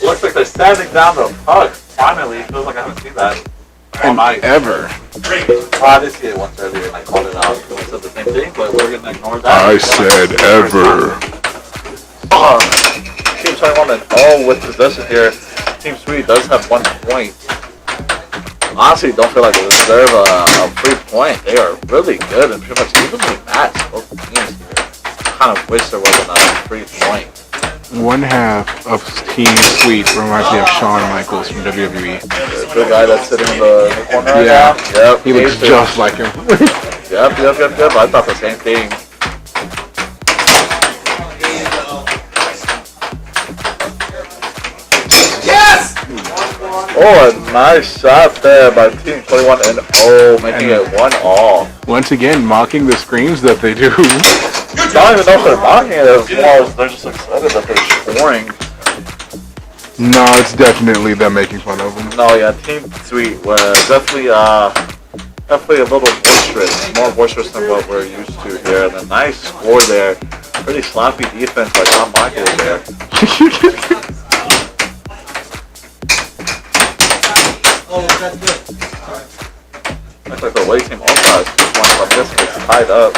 Looks like they're standing down the puck. Finally, feels like I haven't seen that all night. Ever. I did see it once earlier and I called it out. I said the same thing, but we're gonna ignore that. I said ever. Team 21 and 0 with possession here. Team Sweet does have 1 point. Honestly, don't feel like they deserve a free point. They are really good and pretty much evenly matched, both teams here. Kind of wish there wasn't a free point. One half of Team Sweet reminds me of Shawn Michaels from WWE. The guy that's sitting in the corner right now? Yep. He looks just like him. Yep. I thought the same thing. Yes! Oh, a nice shot there by Team 21 and making it 1-1. Once again, mocking the screams that they do. I don't even know if they're mocking it as well as they're just excited that they're scoring. No, it's definitely them making fun of them. No, yeah, Team Sweet was definitely a little boisterous, more boisterous than what we're used to here. And a nice score there. Pretty sloppy defense by Tom Michael there. Looks like the away team also has 2 points, so I'm guessing it's tied up.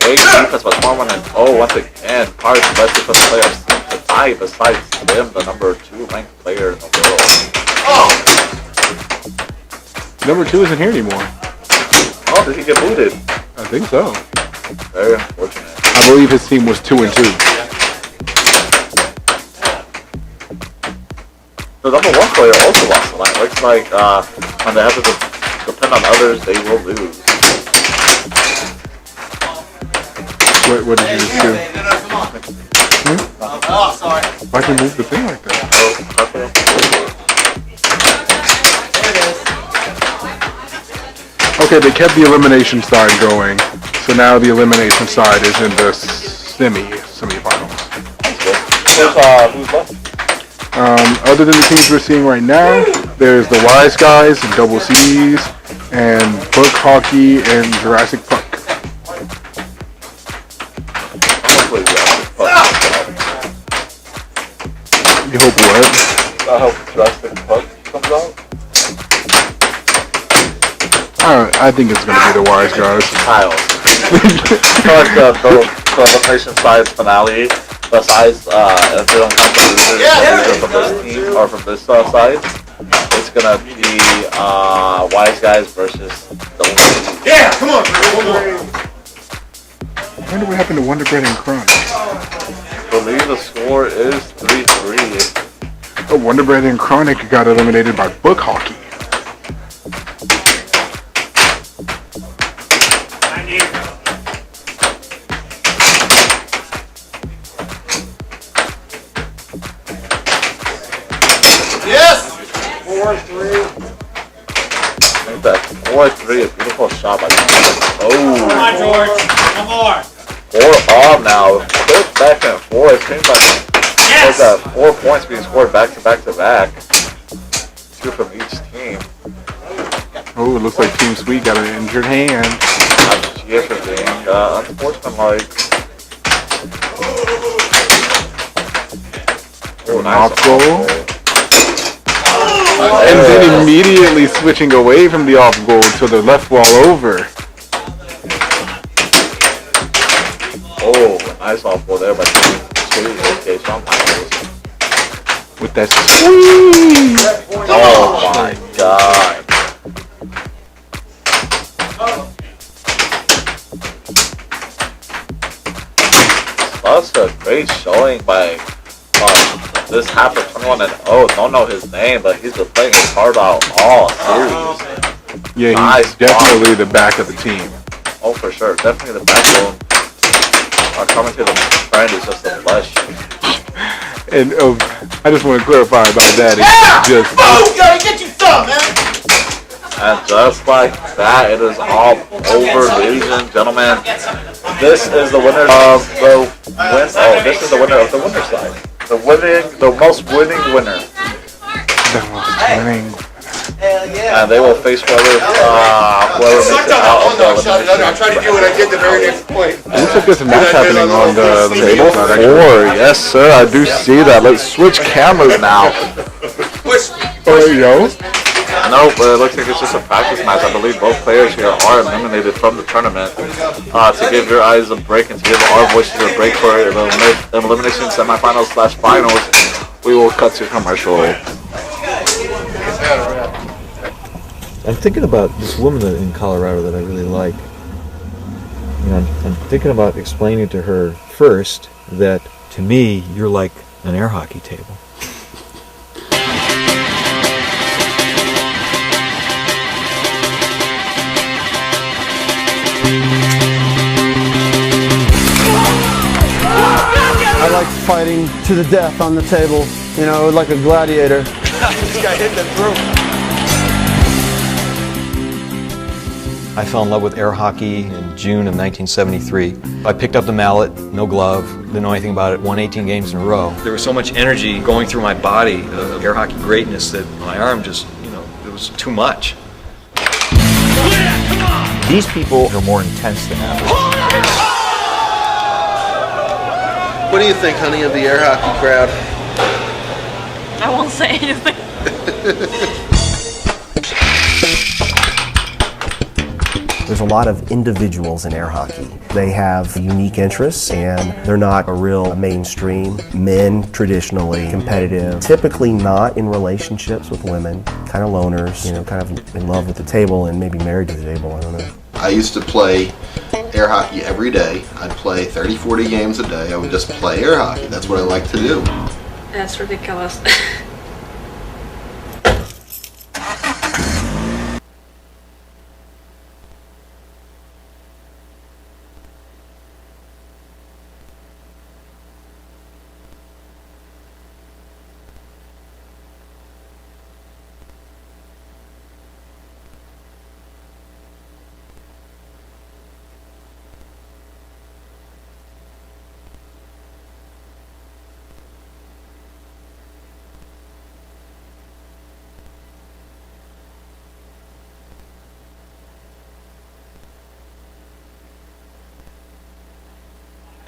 great defense, but 21-0 once again. Probably the best defensive player I've seen tonight, besides him, the number 2 ranked player in the world. Number 2 isn't here anymore. Oh, did he get booted? I think so. Very unfortunate. I believe his team was 2-2. The number 1 player also lost the line. Looks like when they have to depend on others, they will lose. What did you just do? Oh, sorry. Why'd you move the thing like that? Okay, they kept the elimination side going, so now the elimination side is in the semifinals. Who's left? Other than the teams we're seeing right now, there's the Wise Guys and Double C's, and Book Hockey and Jurassic Park. You hope what? I hope Jurassic Park comes out. I think it's going to be the Wise Guys. Kyle. Like the elimination side finale, besides if they don't count the losers from this team or from this side, it's going to be Wise Guys versus Double C's. Yeah, come on, one more. I wonder what happened to Wonder Bread and Crunch. I believe the score is 3-3. Oh, Wonder Bread and Chronic got eliminated by Book Hockey. Yes! 4-3. I think that 4-3, a beautiful shot by Oh! Come on, George. One more. 4 now. Quick back and forth. Seems like there's 4 points being scored back to back to back. 2 from each team. Oh, it looks like Team Sweet got an injured hand. Yes, for being unsportsmanlike. Oh, nice goal. And then immediately switching away from the off goal to the left wall over. Oh, a nice off goal there by Team Sweet. Okay, Sean Michaels. With that squeeze. Oh my god. That's a great showing by this half of 21-0. Don't know his name, but he's been playing his heart out all series. Yeah, he's nice definitely the back of the team. Oh, for sure. Definitely the backbone. Our commentator friend is just a flesh. And I just want to clarify about that. It's just. Oh, you gotta get you some, man. And just like that, it is all over, ladies and gentlemen. This is the winner of the win. Oh, this is the winner of the winner side. The most winning winner. The most winning. And they will face whoever makes it out of the elimination. I'm trying to do what I did the very next point. It looks like there's a match happening on the table. 4, yes sir, I do see that. Let's switch cameras now. Yo. No, but it looks like it's just a practice match. I believe both players here are eliminated from the tournament. To give your eyes a break and to give our voices a break for the elimination semifinals/finals, we will cut to commercial. I'm thinking about this woman in Colorado that I really like. You know, I'm thinking about explaining to her first that to me you're like an air hockey table. I like fighting to the death on the table, you know, like a gladiator. This guy hit the throat. I fell in love with air hockey in June of 1973. I picked up the mallet, no glove, didn't know anything about it, won 18 games in a row. There was so much energy going through my body of air hockey greatness that my arm just, it was too much. These people are more intense than average. What do you think, honey, of the air hockey crowd? I won't say anything. There's a lot of individuals in air hockey. They have unique interests and they're not a real mainstream. Men, traditionally competitive, typically not in relationships with women, kind of loners, kind of in love with the table and maybe married to the table, I don't know. I used to play air hockey every day. I'd play 30, 40 games a day. I would just play air hockey. That's what I like to do. That's ridiculous.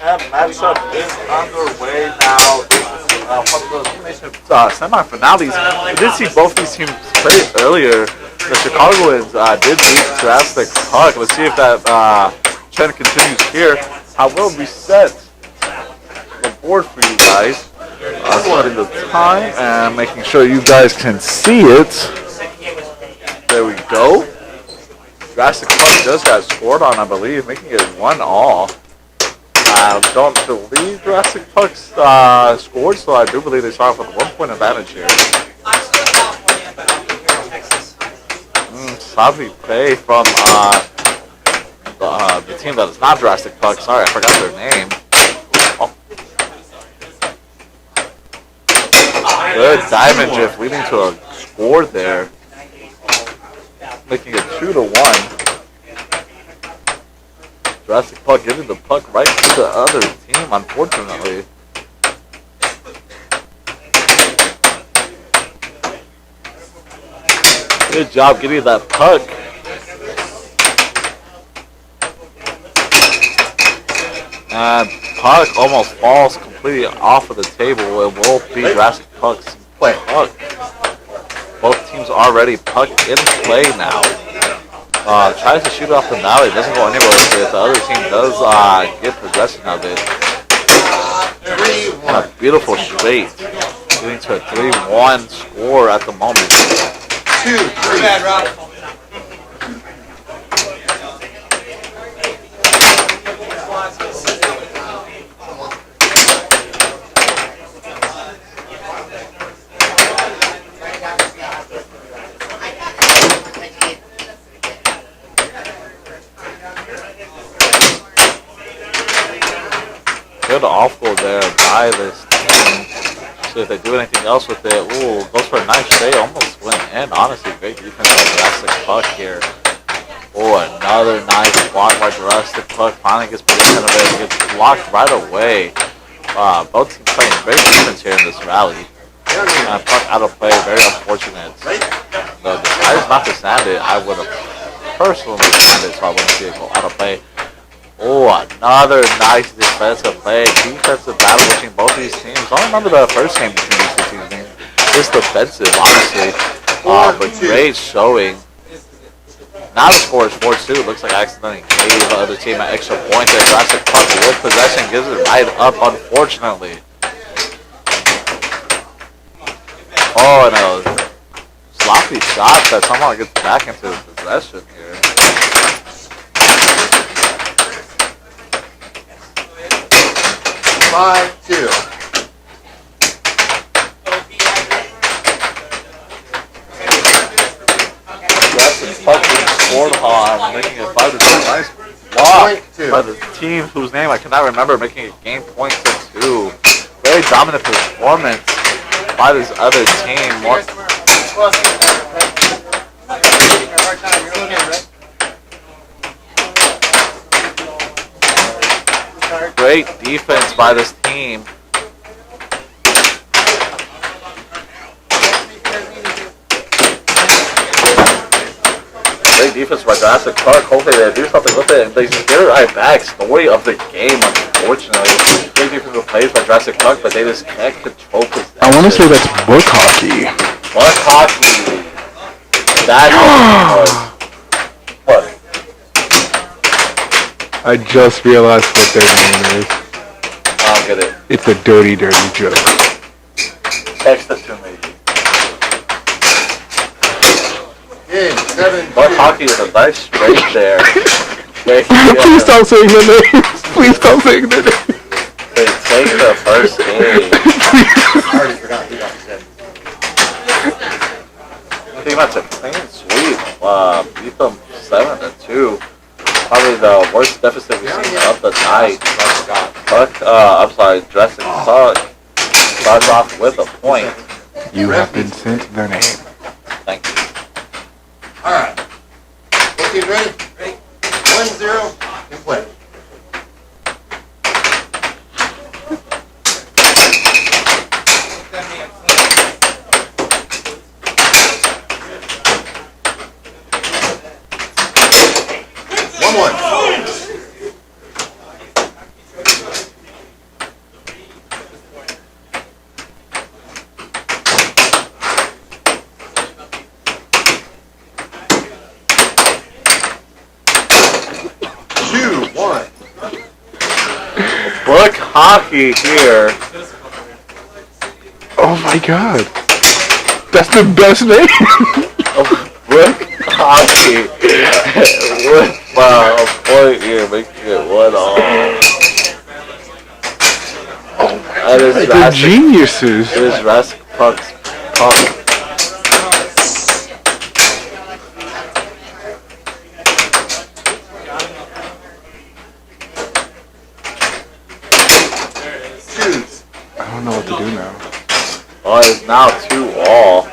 And matchup is underway now. From the elimination semifinales, we did see both these teams play earlier. The Chicagoans did beat Jurassic Park. Let's see if that trend continues here. I will reset the board for you guys. Setting the time and making sure you guys can see it. There we go. Jurassic Park just got scored on, I believe, making it 1-all. I don't believe Jurassic Park scored, so I do believe they start off with a 1-point advantage here. Savvy play from the team that is not Jurassic Park. Sorry, I forgot their name. Oh. Good diamond drift leading to a score there, making it 2-1. Jurassic Park giving the puck right to the other team, unfortunately. Good job getting that puck. And puck almost falls completely off of the table. It will be Jurassic Park's puck. Both teams already puck in play now. Tries to shoot off the alley, doesn't go anywhere with it. The other team does get possession of it. And a beautiful straight, leading to a 3-1 score at the moment. 2-3. Bad, Rob. Good off goal there by this team. So if they do anything else with it, ooh, goes for a nice shade, almost went in. Honestly, great defense by Jurassic Puck here. Oh, another nice block by Jurassic Puck. Finally gets possession of it and gets blocked right away. Both teams playing great defense here in this rally. Puck out of play, very unfortunate. The decides not to sand it. I would have personally sanded it, so I wouldn't see it go out of play. Oh, another nice defensive play. Defensive battle between both these teams. I don't remember the first game between these two teams. Just defensive, honestly. But great showing. Now the score is 4-2. Looks like I accidentally gave the other team an extra point there. Jurassic Puck with possession gives it right up, unfortunately. Oh, and a sloppy shot that somehow gets back into possession here. Jurassic Puck being scored on, making it 5-2. Nice block by the team whose name I cannot remember, making it game point to 2. Very dominant performance by this other team. Great defense by this team. Great defense by Jurassic Park. Hopefully they do something with it and they just get it right back. Story of the game, unfortunately. Great defensive plays by Jurassic Park, but they just can't control possession. I want to say that's book hockey. Book hockey. That's what? I just realized what their name is. I don't get it. It's a dirty, dirty joke. Text it to me. Game 7. Buck Hockey with a nice straight there. Please stop saying the names. Please stop saying the names. They take the first game. I already forgot who got said. I think that's a clean sweep. Beat them 7-2. Probably the worst deficit we've seen of the night. Buck, I'm sorry, Dressing Puck starts off with a point. You have been sent their name. Thank you. Alright. Okay, ready? 1-0 and play. Buck Hockey here. Oh my god. That's the best name. Buck Hockey with a point here, making it 1-all. That is They're geniuses. It is Rask Puck's puck. I don't know what to do now. Oh, it's now 2-all.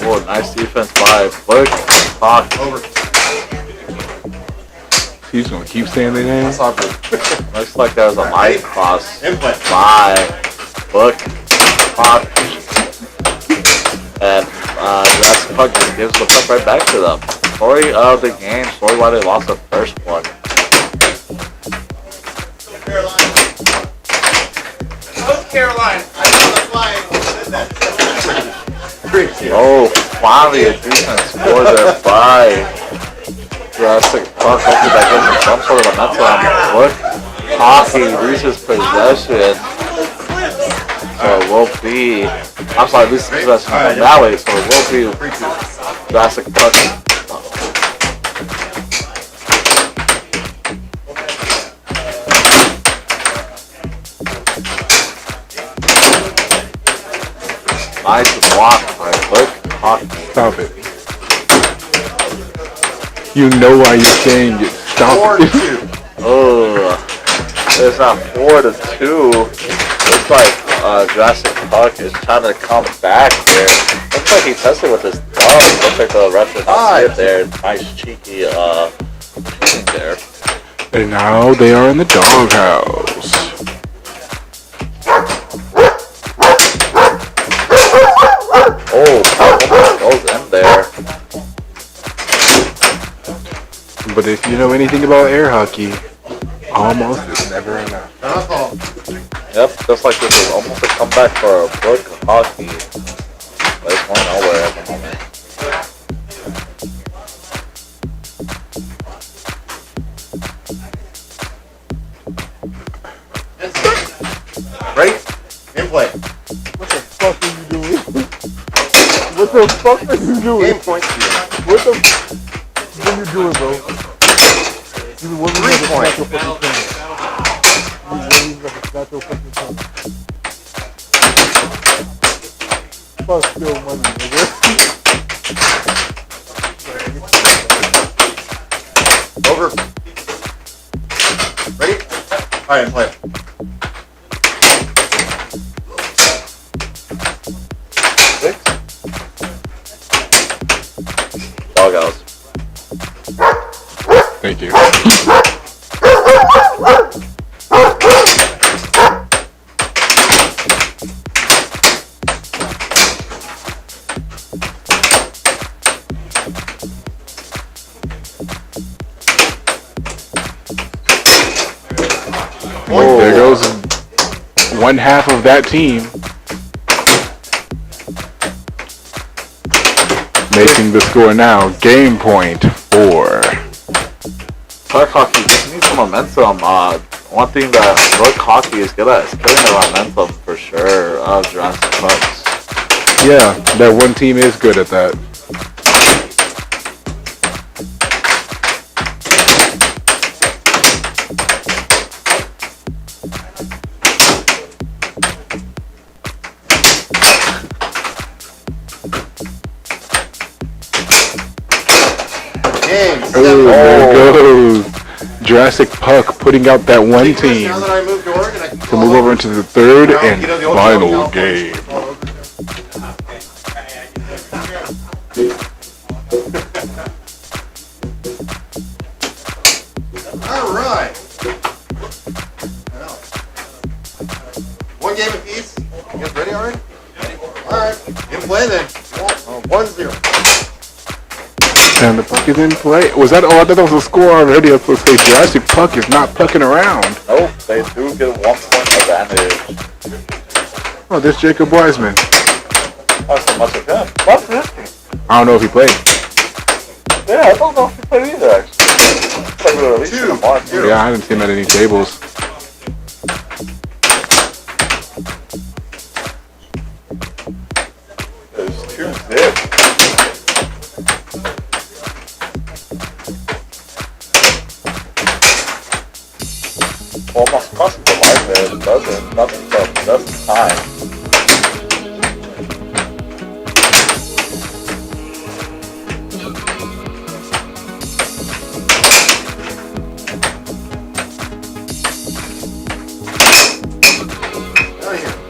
Oh, nice defense by Buck Hockey. He's gonna keep saying their name. Looks like there was a line cross by Buck Hockey. And Jurassic Puck just gives the puck right back to them. Story of the game, story why they lost the first one. South Carolina. Oh, finally a decent score there by Jurassic Puck. Hopefully that gives him some sort of momentum. Buck Hockey loses possession. So it will be, I'm sorry, loses possession on that way. So it will be Jurassic Puck. Nice block by Buck Hockey. Stop it. You know why you're saying it. Stop it. Oh, it's not 4-2. Looks like Jurassic Puck is trying to come back there. Looks like he tested with his thumb. Looks like the ref did not see it there. Nice cheeky shooting there. And now they are in the doghouse. Oh, Puck almost goes in there. But if you know anything about air hockey, almost is never enough. Yep, just like this is almost a comeback for Buck Hockey. But it's going nowhere at the moment. Break and play. What the fuck are you doing? What the fuck are you doing? Game point. What the fuck are you doing, bro? 3 points. Fuck your money, nigga. Over. Ready? Alright, play. Doghouse. Thank you. There goes one half of that team. Making the score now, game point for Puck hockey just needs some momentum. One thing that puck hockey is good at is killing the momentum for sure of Jurassic Pucks. Yeah, that one team is good at that. Oh, there goes Jurassic Puck putting out that one team to move over into the third and final game. All right. One game apiece. You guys ready already? All right. In play then. 1-0. And the puck is in play. Was that? Oh, I thought that was a score already. I was supposed to say Jurassic Puck is not pucking around. Nope, they do get 1 point advantage. Oh, there's Jacob Wiseman. Not so much of him. What's this? I don't know if he played. Yeah, I don't know if he played either, actually. Like we were releasing him on. Yeah, I didn't see him at any tables. There's 2-0. Almost cost the life there. It doesn't. Nothing but just time.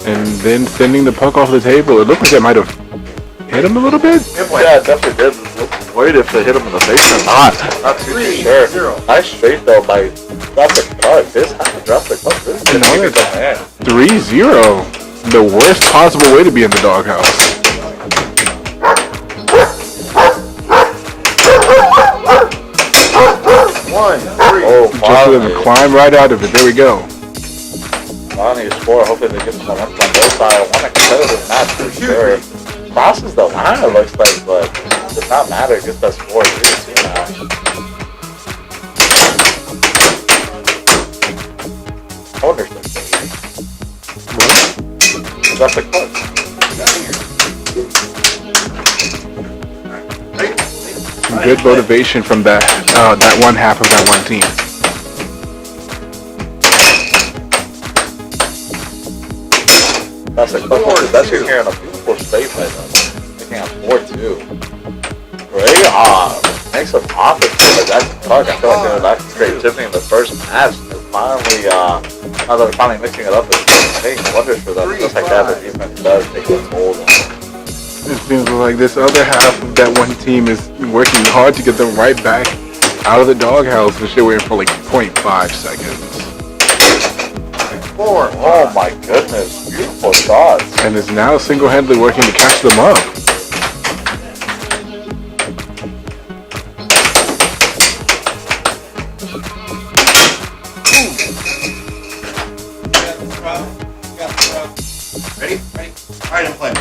And then sending the puck off the table. It looked like it might have hit him a little bit. Yeah, it definitely did. Worried if they hit him in the face or not. Not too sure. Nice straight though by Jurassic Puck. This Jurassic Puck. This is You know, it's 3-0. The worst possible way to be in the doghouse. Just let him climb right out of it. There we go. Finally score. Hopefully they get some momentum on both sides. One a competitive match for sure. Crosses the line, it looks like, but it does not matter. It gets that score. You can see now. I wonder if that's a clutch. Good motivation from that one half of that one team. That's a clutch. That's here in a beautiful state by them. They can't afford to. Great makes an offense for that Puck. I feel like they were lacking creativity in the first match. They're finally, now that they're finally mixing it up, it's making wonders for them. Just like that, the defense does take a toll. It seems like this other half of that one team is working hard to get them right back out of the doghouse, which they were in for like 0.5 seconds. Oh my goodness, beautiful shots. And is now single-handedly working to catch them up. Ready? Ready? All right, I'm playing.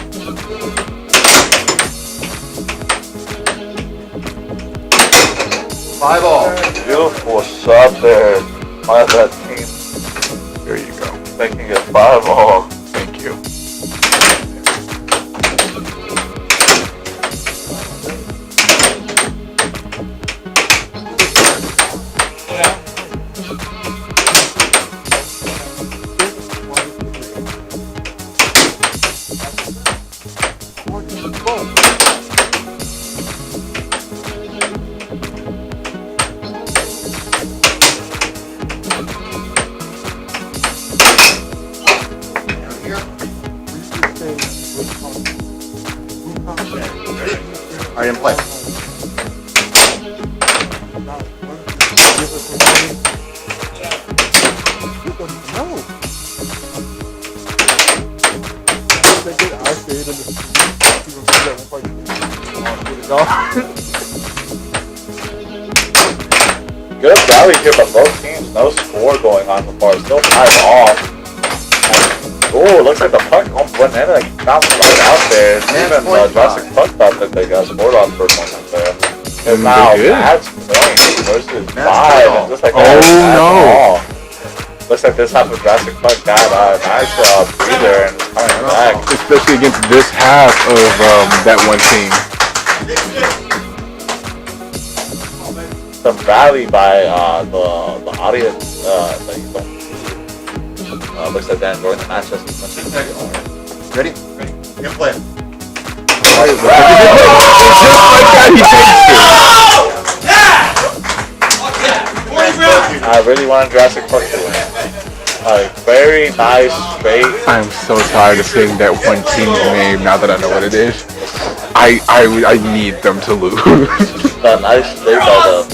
Five all. Beautiful shot there by that team. There you go. Making it 5-all. Thank you. All right, I'm playing. good rally here, but both teams, no score going on so far. Still 5 off. Oh, looks like the puck went in and bounced right out there. Even Jurassic Puck thought that they got scored on for a moment there. And now Matt's playing versus 5. And just like looks like this half of Jurassic Puck got a nice breather and is coming back. Especially against this half of that one team. Some rally by the audience that you don't see. Looks like they're enjoying the match as much as they are. Ready? Ready. Get play. I really wanted Jurassic Park to win. Very nice, straight. I'm so tired of saying that one team's name now that I know what it is. I need them to lose. Nice straight by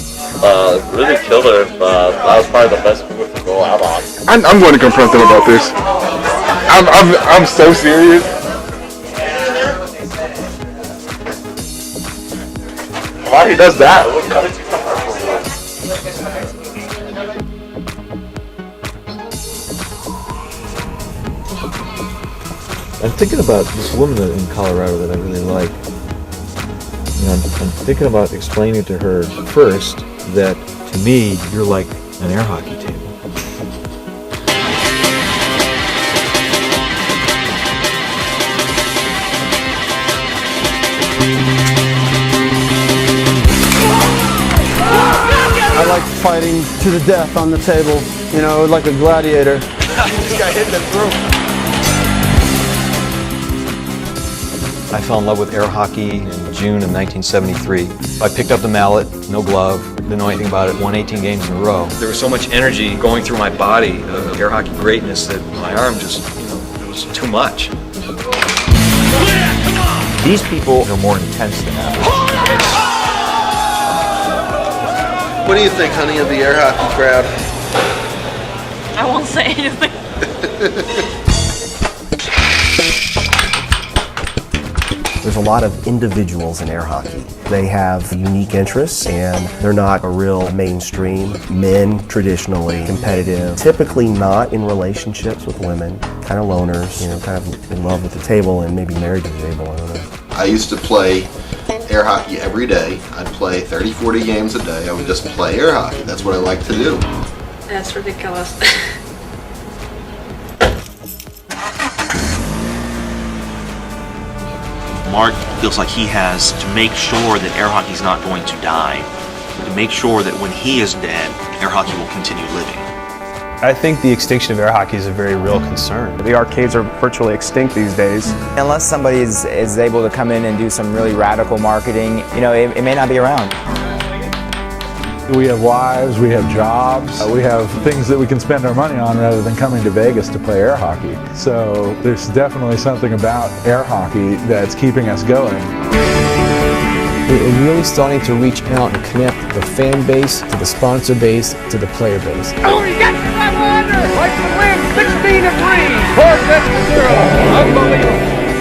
the really killer. That was probably the best move to go out on. I'm going to confront them about this. I'm so serious. Why he does that? I'm thinking about this woman in Colorado that I really like. You know, I'm thinking about explaining to her first that to me you're like an air hockey table. I like fighting to the death on the table, you know, like a gladiator. This guy hit the throat. I fell in love with air hockey in June of 1973. I picked up the mallet, no glove, didn't know anything about it, won 18 games in a row. There was so much energy going through my body of air hockey greatness that my arm just, it was too much. These people are more intense than average. What do you think, honey, of the air hockey crowd? I won't say anything. There's a lot of individuals in air hockey. They have unique interests and they're not a real mainstream. Men, traditionally competitive, typically not in relationships with women, kind of loners, you know, kind of in love with the table and maybe married to the table, I don't know. I used to play air hockey every day. I'd play 30, 40 games a day. I would just play air hockey. That's what I like to do. That's ridiculous. Mark feels like he has to make sure that air hockey is not going to die, to make sure that when he is dead, air hockey will continue living. I think the extinction of air hockey is a very real concern. The arcades are virtually extinct these days. Unless somebody is able to come in and do some really radical marketing, you know, it may not be around. We have wives, we have jobs, we have things that we can spend our money on rather than coming to Vegas to play air hockey. So there's definitely something about air hockey that's keeping us going. We're really starting to reach out and connect the fan base to the sponsor base to the player base. Oh, you got your 500! Like to win 16-3! 4 sets to 0! Unbelievable!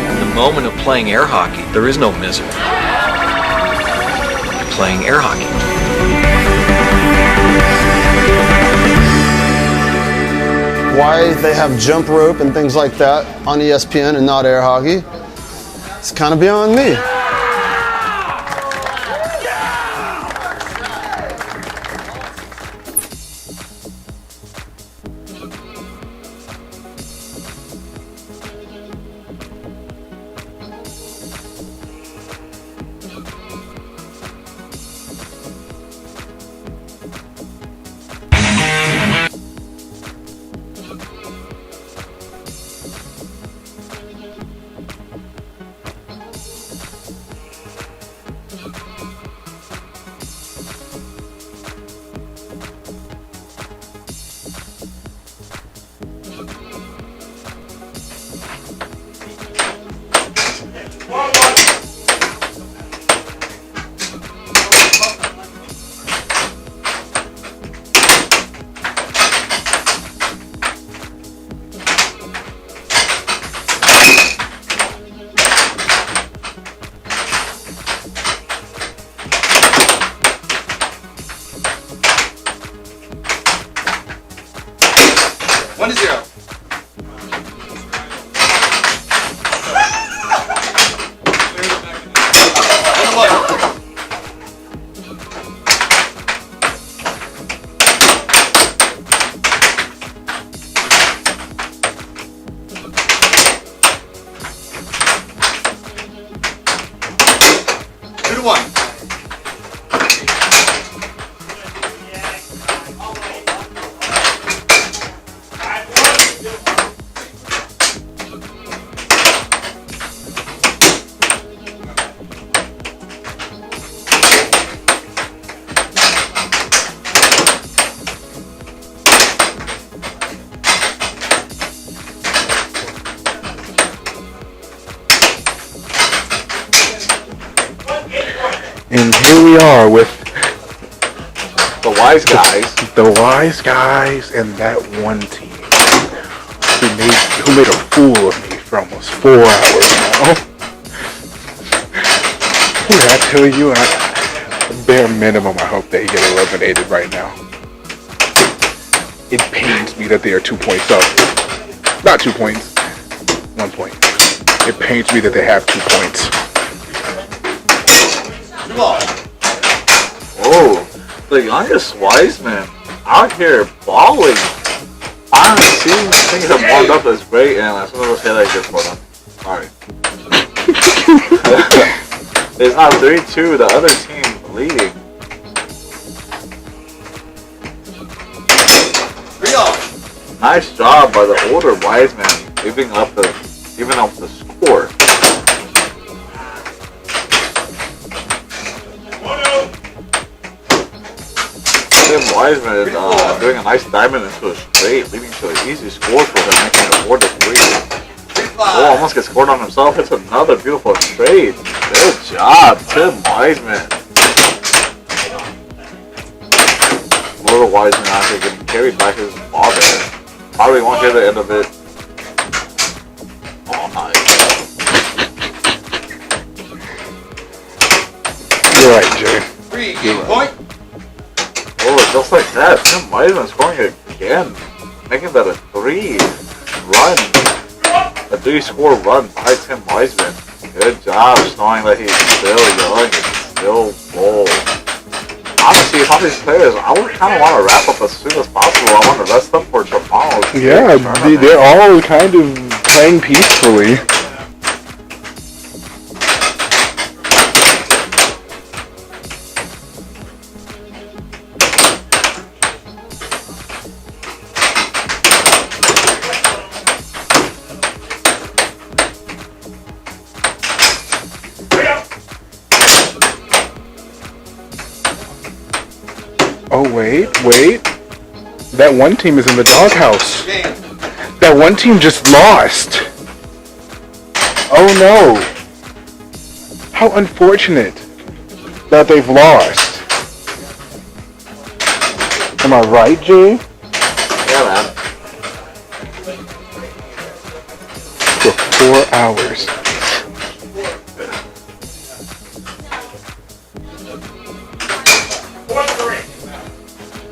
In the moment of playing air hockey, there is no misery. You're playing air hockey. Why they have jump rope and things like that on ESPN and not air hockey, it's kind of beyond me. here we are with the wise guys. The wise guys and that one team who made a fool of me for almost 4 hours now. What did I tell you? Bare minimum, I hope they get eliminated right now. It pains me that they are 2 points up. Not 2 points. 1 point. It pains me that they have 2 points. Oh, the youngest Wiseman out here balling. I'm seeing things have warmed up as great, and as soon as I say that, good for them. Sorry. It's not 3-2, the other team leading. Nice job by the older Wiseman, giving up the score. Tim Wiseman is doing a nice diamond into a straight, leading to an easy score for him, making it 4-3. Oh, almost gets scored on himself. It's another beautiful straight. Good job, Tim Wiseman. Little Wiseman out here getting carried by his father. Probably won't hear the end of it. Oh, nice. You're right, Jay. You're right. Oh, just like that, Tim Wiseman scoring again, making that a 3-score run by Tim Wiseman. Good job, showing that he's still young and still bold. Honestly, some of these players, I would kind of want to wrap up as soon as possible. I want to rest them for tomorrow. Yeah, they're all kind of playing peacefully. Oh, wait. That one team is in the doghouse. That one team just lost. Oh, no. How unfortunate that they've lost. Am I right, Jay? Yeah, man. For 4 hours.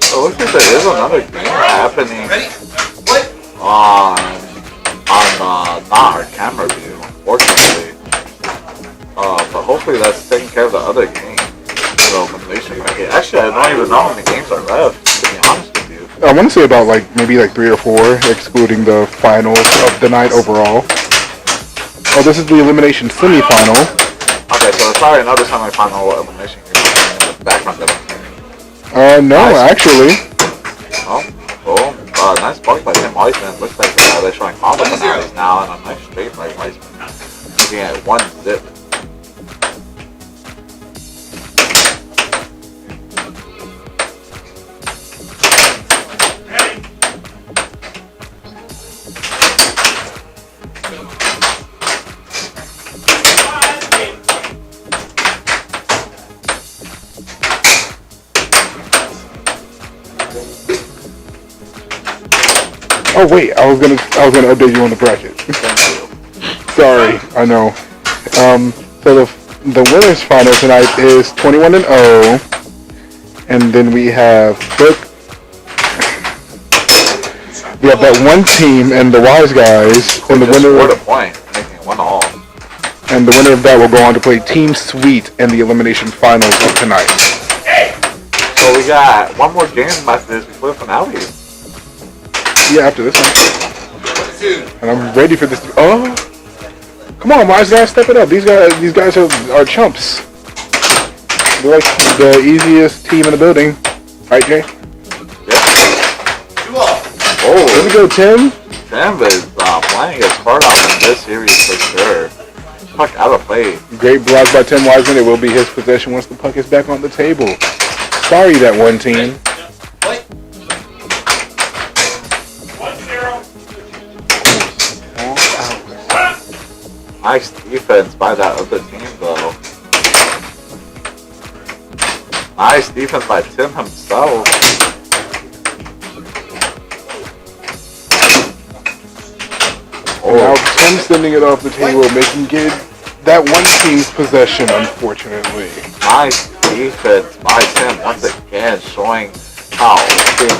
So it looks like there is another game happening on not our camera view, unfortunately. But hopefully that's taking care of the other game. So elimination bracket. Actually, I don't even know how many games are left, to be honest with you. I want to say about maybe 3 or 4, excluding the finals of the night overall. Oh, this is the elimination semifinal. Okay, so it's probably another semi-final elimination game in the background that I'm hearing. No, nice. actually. Oh, cool. Nice block by Tim Wiseman. Looks like they're showing combo finales now, and a nice straight by Wiseman. Looking at 1-0. Oh wait, I was gonna update you on the bracket. Sorry, I know. So the winners final tonight is 21-0, and then we have that one team and the Wise Guys, and the winner scored a point, making it 1-1. And the winner of that will go on to play Team Sweet in the elimination finals of tonight. So we got one more game after this before the finale. Yeah, after this one. And I'm ready for this. Oh, come on, Wise Guys, step it up. These guys are chumps. They're like the easiest team in the building, right, Jay? Oh, here we go, Tim. Tim is playing his heart out in this series for sure. Puck out of play. Great block by Tim Wiseman. It will be his possession once the puck is back on the table. Sorry, that one team. Nice defense by that other team, though. Nice defense by Tim himself. Now Tim sending it off the table, making it that one team's possession, unfortunately. Nice defense by Tim once again, showing how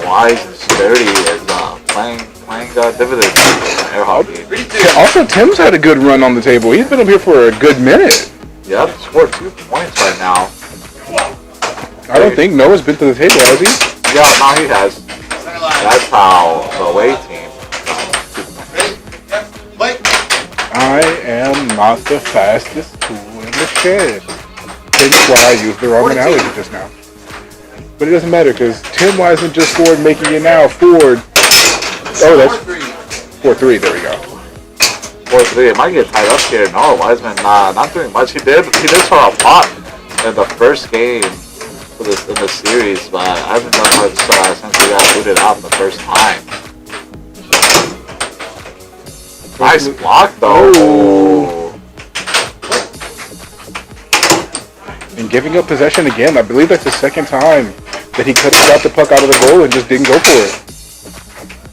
wise and sturdy is playing dividends in air hockey. Yeah, also, Tim's had a good run on the table. He's been up here for a good minute. Yep, scored 2 points right now. I don't think Noah's been to the table, has he? Yeah, no, he has. That's how the away team. I am not the fastest tool in the shed. Hence why I used the wrong analogy just now. But it doesn't matter because Tim Wiseman just scored, making it now 4. Oh, that's 4-3. There we go. 4-3. It might get tied up here. No, Wiseman, not doing much. He did score a lot in the first game in the series, but I haven't done much since he got booted out the first time. Nice block though. Oh. And giving up possession again. I believe that's the second time that he could have got the puck out of the goal and just didn't go for it.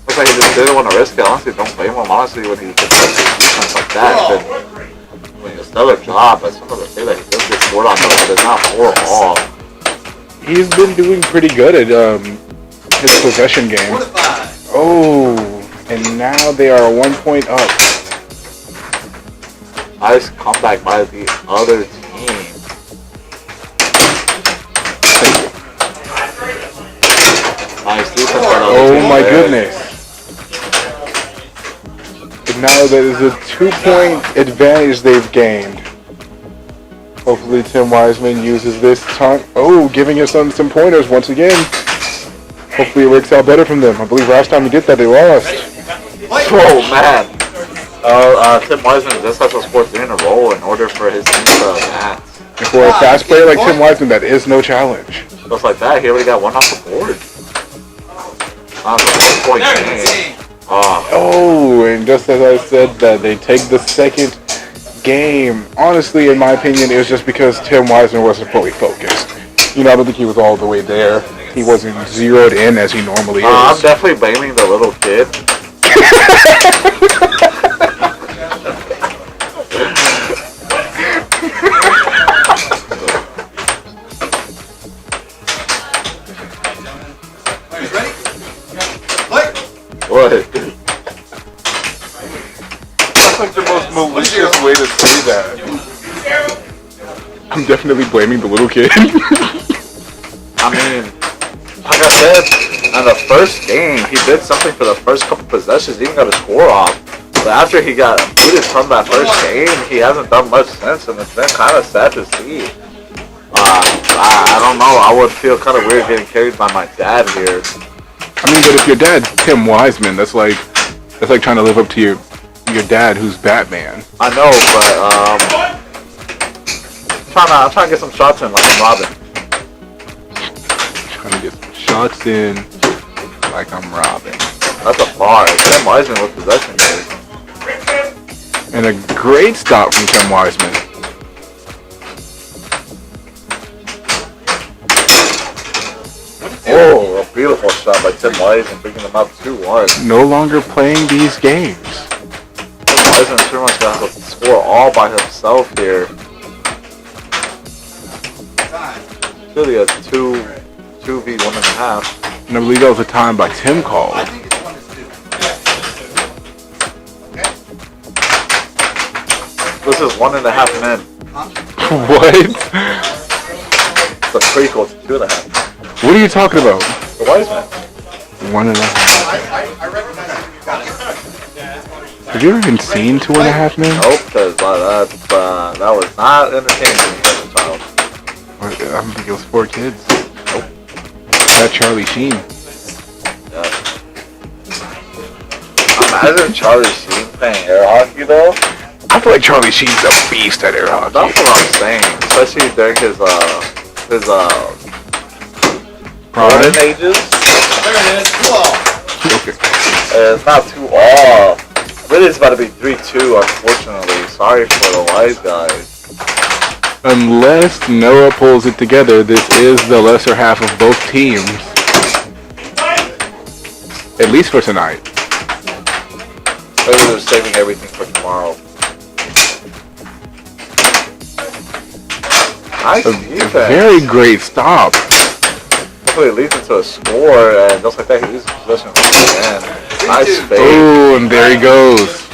Looks like he just didn't want to risk it. Honestly, don't blame him. Honestly, when he gets defense like that, then doing a stellar job. But some of the things that he does get scored on, but it's not for all. He's been doing pretty good at his possession game. Oh, and now they are 1 point up. Nice comeback by the other team. Nice defense by the other team. Oh my goodness. But now that is a 2-point advantage they've gained. Hopefully Tim Wiseman uses this time. Oh, giving us some pointers once again. Hopefully it works out better from them. I believe last time he did that, they lost. Oh man. Tim Wiseman just has to score 3 in a row in order for his team to advance. And for a fast player like Tim Wiseman, that is no challenge. Just like that, he already got 1 off the board. That's a 4-point game. Oh, and just as I said that, they take the second game. Honestly, in my opinion, it was just because Tim Wiseman wasn't fully focused. You know, I don't think he was all the way there. He wasn't zeroed in as he normally is. I'm definitely blaming the little kid. What? That's like the most malicious way to say that. I'm definitely blaming the little kid. I mean, like I said, in the first game, he did something for the first couple possessions, he even got a score off. But after he got booted from that first game, he hasn't done much since, and it's been kind of sad to see. I don't know, I would feel kind of weird getting carried by my dad here. I mean, but if your dad's Tim Wiseman, that's like trying to live up to your dad, who's Batman. I know, but I'm trying to get some shots in like I'm Robin. Trying to get some shots in like I'm Robin. That's a bar. Tim Wiseman with possession here. And a great stop from Tim Wiseman. Oh, a beautiful shot by Tim Wiseman, bringing them up 2-1. No longer playing these games. Tim Wiseman pretty much got to score all by himself here. Really a 2v1.5. And I believe that was a time by Tim called. This is 1.5 men. What? It's a prequel to 2.5. What are you talking about? The Wiseman. 1.5. Have you ever even seen 2.5 Men? Nope, because that was not entertaining as a child. I don't think it was for kids. Nope. That Charlie Sheen. Yeah. Imagine Charlie Sheen playing air hockey though. I feel like Charlie Sheen's a beast at air hockey. That's what I'm saying. Especially during his golden ages. There it is. Whoa. Okay. It's not too Really, it's about to be 3-2, unfortunately. Sorry for the wise guys. Unless Noah pulls it together, this is the lesser half of both teams. At least for tonight. Maybe they're saving everything for tomorrow. Nice defense. Very great stop. Hopefully it leads into a score, and just like that, he loses possession again. Nice fade. Oh, and there he goes.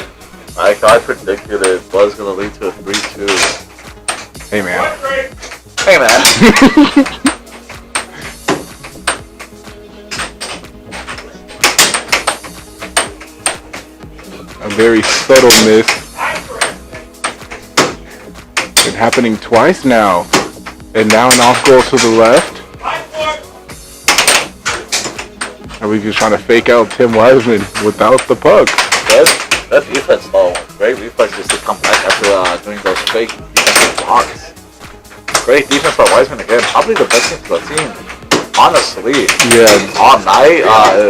Like I predicted, it was going to lead to a 3-2. Hey, man. Hey, man. A very subtle miss. It's happening twice now. And now an off goal to the left. Are we just trying to fake out Tim Wiseman without the puck? That defense, though, great reflexes to come back after doing those fake defensive blocks. Great defense by Wiseman again. Probably the best team for the team. Honestly. Yeah. All night.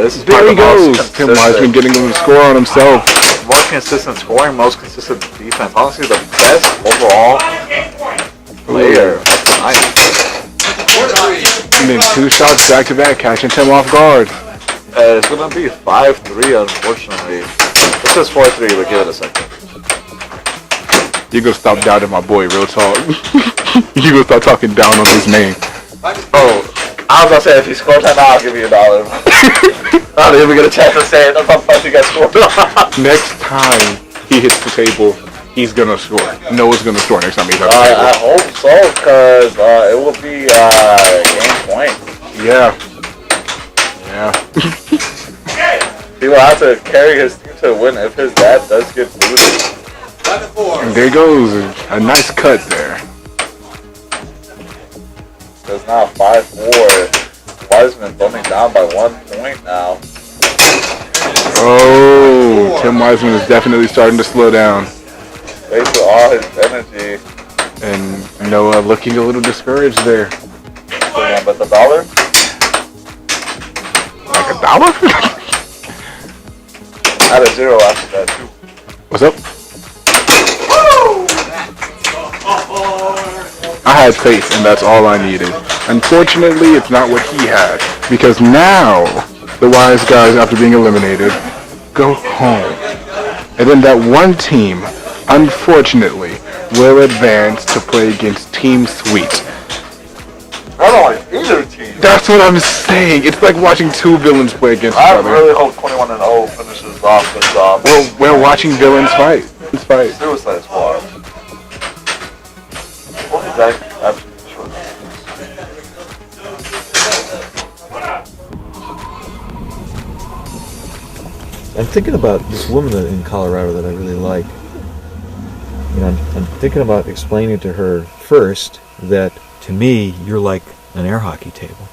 This is There he goes. Tim Wiseman getting him to score on himself. More consistent scoring, most consistent defense. Honestly, the best overall player of the night. And then 2 shots back to back, catching Tim off guard. It's going to be 5-3, unfortunately. This is 4-3, but give it a second. You gonna stop doubting my boy, real talk. You gonna stop talking down on his name. Oh, I was gonna say if he scores that now, I'll give you $1. I don't even get a chance to say it. That's how fast you guys score. Next time he hits the table, he's gonna score. Noah's gonna score next time he's at the table. I hope so, because it will be game point. Yeah. Yeah. He will have to carry his team to win if his dad does get booted. And there goes a nice cut there. It's now 5-4. Wiseman's only down by 1 point now. Oh, Tim Wiseman is definitely starting to slow down. Wasted all his energy. And Noah looking a little discouraged there. But the dollar? Like $1? At a 0 after that, too. What's up? I had faith, and that's all I needed. Unfortunately, it's not what he had. Because now, the Wise guys, after being eliminated, go home. And then that one team, unfortunately, will advance to play against Team Sweet. I don't like either team. That's what I'm saying. It's like watching 2 villains play against each I other. really hope 21-0 finishes off this job. Well, we're watching villains fight. Let's fight. Suicide Squad. What is that? Absolutely sure. I'm thinking about this woman in Colorado that I really like. You know, I'm thinking about explaining to her first that to me you're like an air hockey table.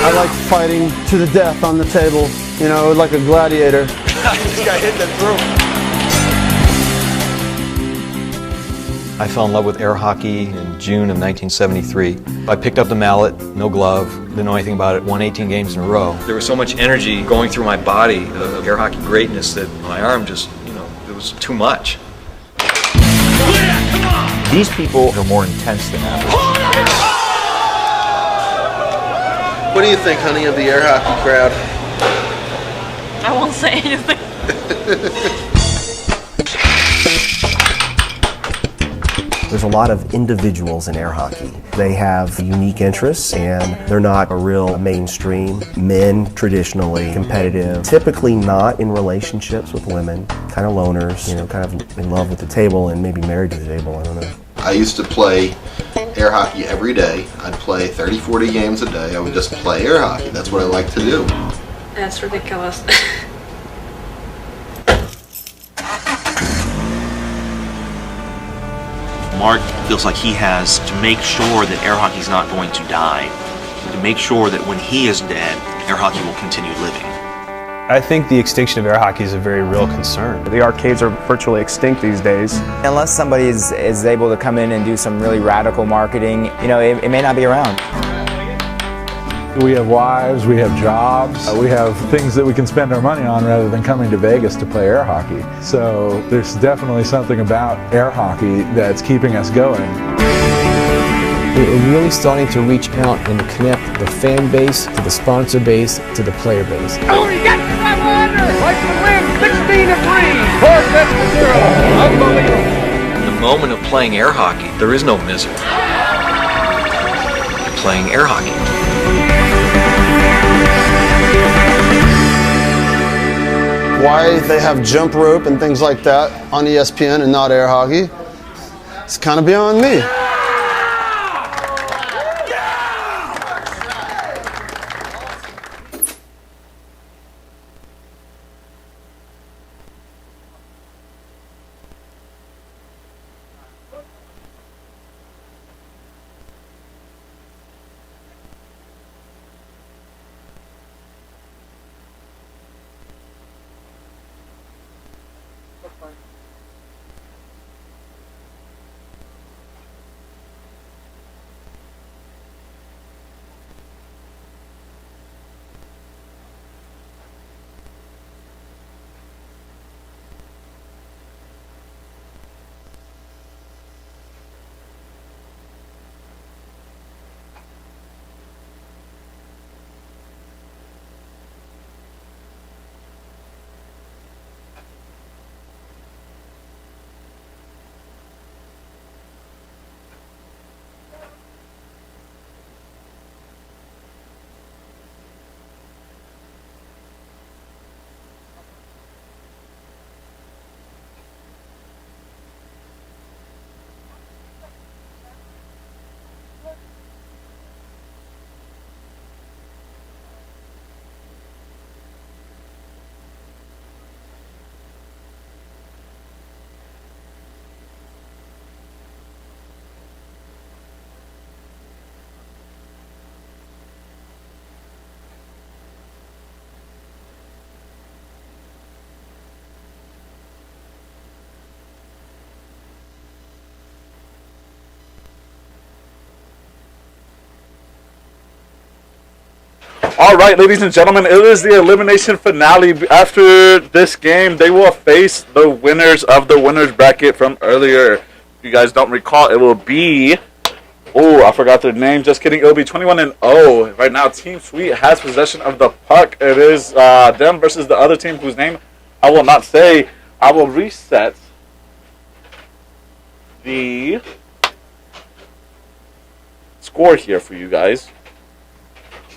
I like fighting to the death on the table, you know, like a gladiator. This guy hit that through. I fell in love with air hockey in June of 1973. I picked up the mallet, no glove, didn't know anything about it, won 18 games in a row. There was so much energy going through my body of air hockey greatness that my arm just, it was too much. These people are more intense than average. What do you think, honey, of the air hockey crowd? I won't say anything. There's a lot of individuals in air hockey. They have unique interests and they're not a real mainstream. Men, traditionally competitive, typically not in relationships with women, kind of loners, kind of in love with the table and maybe married to the table, I don't know. I used to play air hockey every day. I'd play 30, 40 games a day. I would just play air hockey. That's what I like to do. That's ridiculous. Mark feels like he has to make sure that air hockey's not going to die, to make sure that when he is dead, air hockey will continue living. I think the extinction of air hockey is a very real concern. The arcades are virtually extinct these days. Unless somebody is able to come in and do some really radical marketing, it may not be around. We have wives, we have jobs, we have things that we can spend our money on rather than coming to Vegas to play air hockey. So there's definitely something about air hockey that's keeping us going. We're really starting to reach out and connect the fan base to the sponsor base to the player base. Oh, you got 500! Like to win 16 to 3! 4 sets to 0! Unbelievable! In the moment of playing air hockey, there is no misery. You're playing air hockey. Why they have jump rope and things like that on ESPN and not air hockey, it's kind of beyond me. All right, ladies and gentlemen, it is the elimination finale. After this game, they will face the winners of the winners bracket from earlier. If you guys don't recall, it will be... Oh, I forgot their name. Just kidding. It will be 21-0. Right now, Team Sweet has possession of the puck. It is them versus the other team whose name I will not say. I will reset the score here for you guys.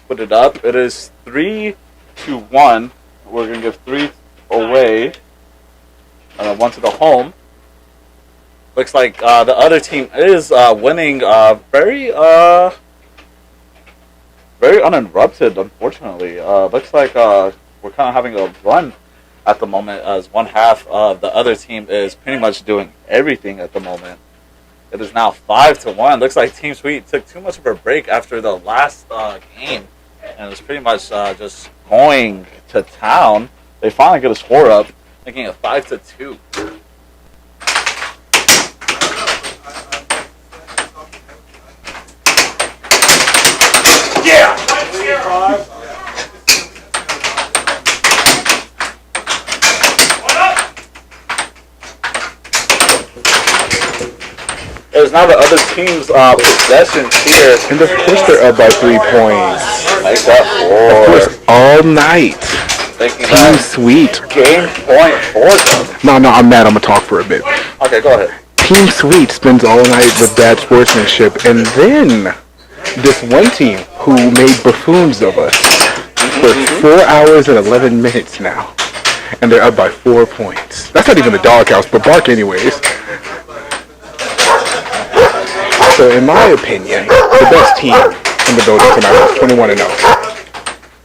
Put it up. It is 3-1. We're gonna give 3 away, and 1 to the home. Looks like the other team is winning very uninterrupted. Unfortunately, looks like we're kind of having a run at the moment, as one half of the other team is pretty much doing everything at the moment. It is now 5-1. Looks like Team Sweet took too much of a break after the last game. And it's pretty much just going to town. They finally get a score up, making it 5-2. Yeah! There's now the other team's possessions here. And of course they're up by 3 points. Make that Of course, all night. Team Sweet. Game point for them. No, I'm mad. I'm going to talk for a bit. Okay, go ahead. Team Sweet spends all night with bad sportsmanship, and then this one team who made buffoons of us for 4 hours and 11 minutes now, and they're up by 4 points. That's not even the doghouse, but bark anyways. So in my opinion, the best team in the building tonight was 21-0.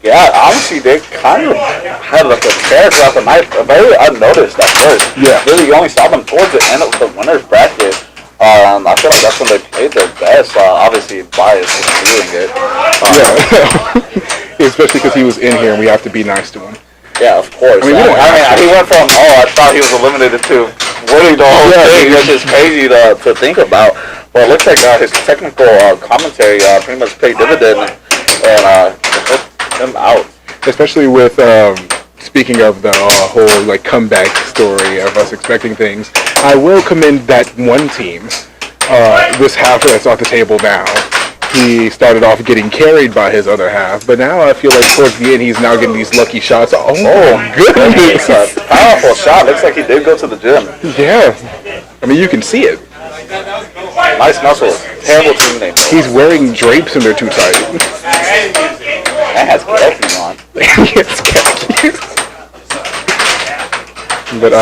Yeah, honestly, they kind of had like a tear throughout the night, very unnoticed at first. Yeah. Really, you only saw them towards the end of the winners bracket. I feel like that's when they played their best. Obviously, bias is doing it. Yeah, especially because he was in here and we have to be nice to him. Yeah, of course. I mean, he went from, I thought he was eliminated to winning the whole thing, which is crazy to think about. Well, it looks like his technical commentary pretty much paid dividend, and to help him out. Especially with speaking of the whole like comeback story of us expecting things, I will commend that one team. This half that's off the table now. He started off getting carried by his other half, but now I feel like towards the end he's now getting these lucky shots. Oh goodness! It's a powerful shot. Looks like he did go to the gym. Yeah, I mean you can see it. Nice muscles. Terrible team name. He's wearing drapes and they're too tight. That has khakis on. Yes, khakis. But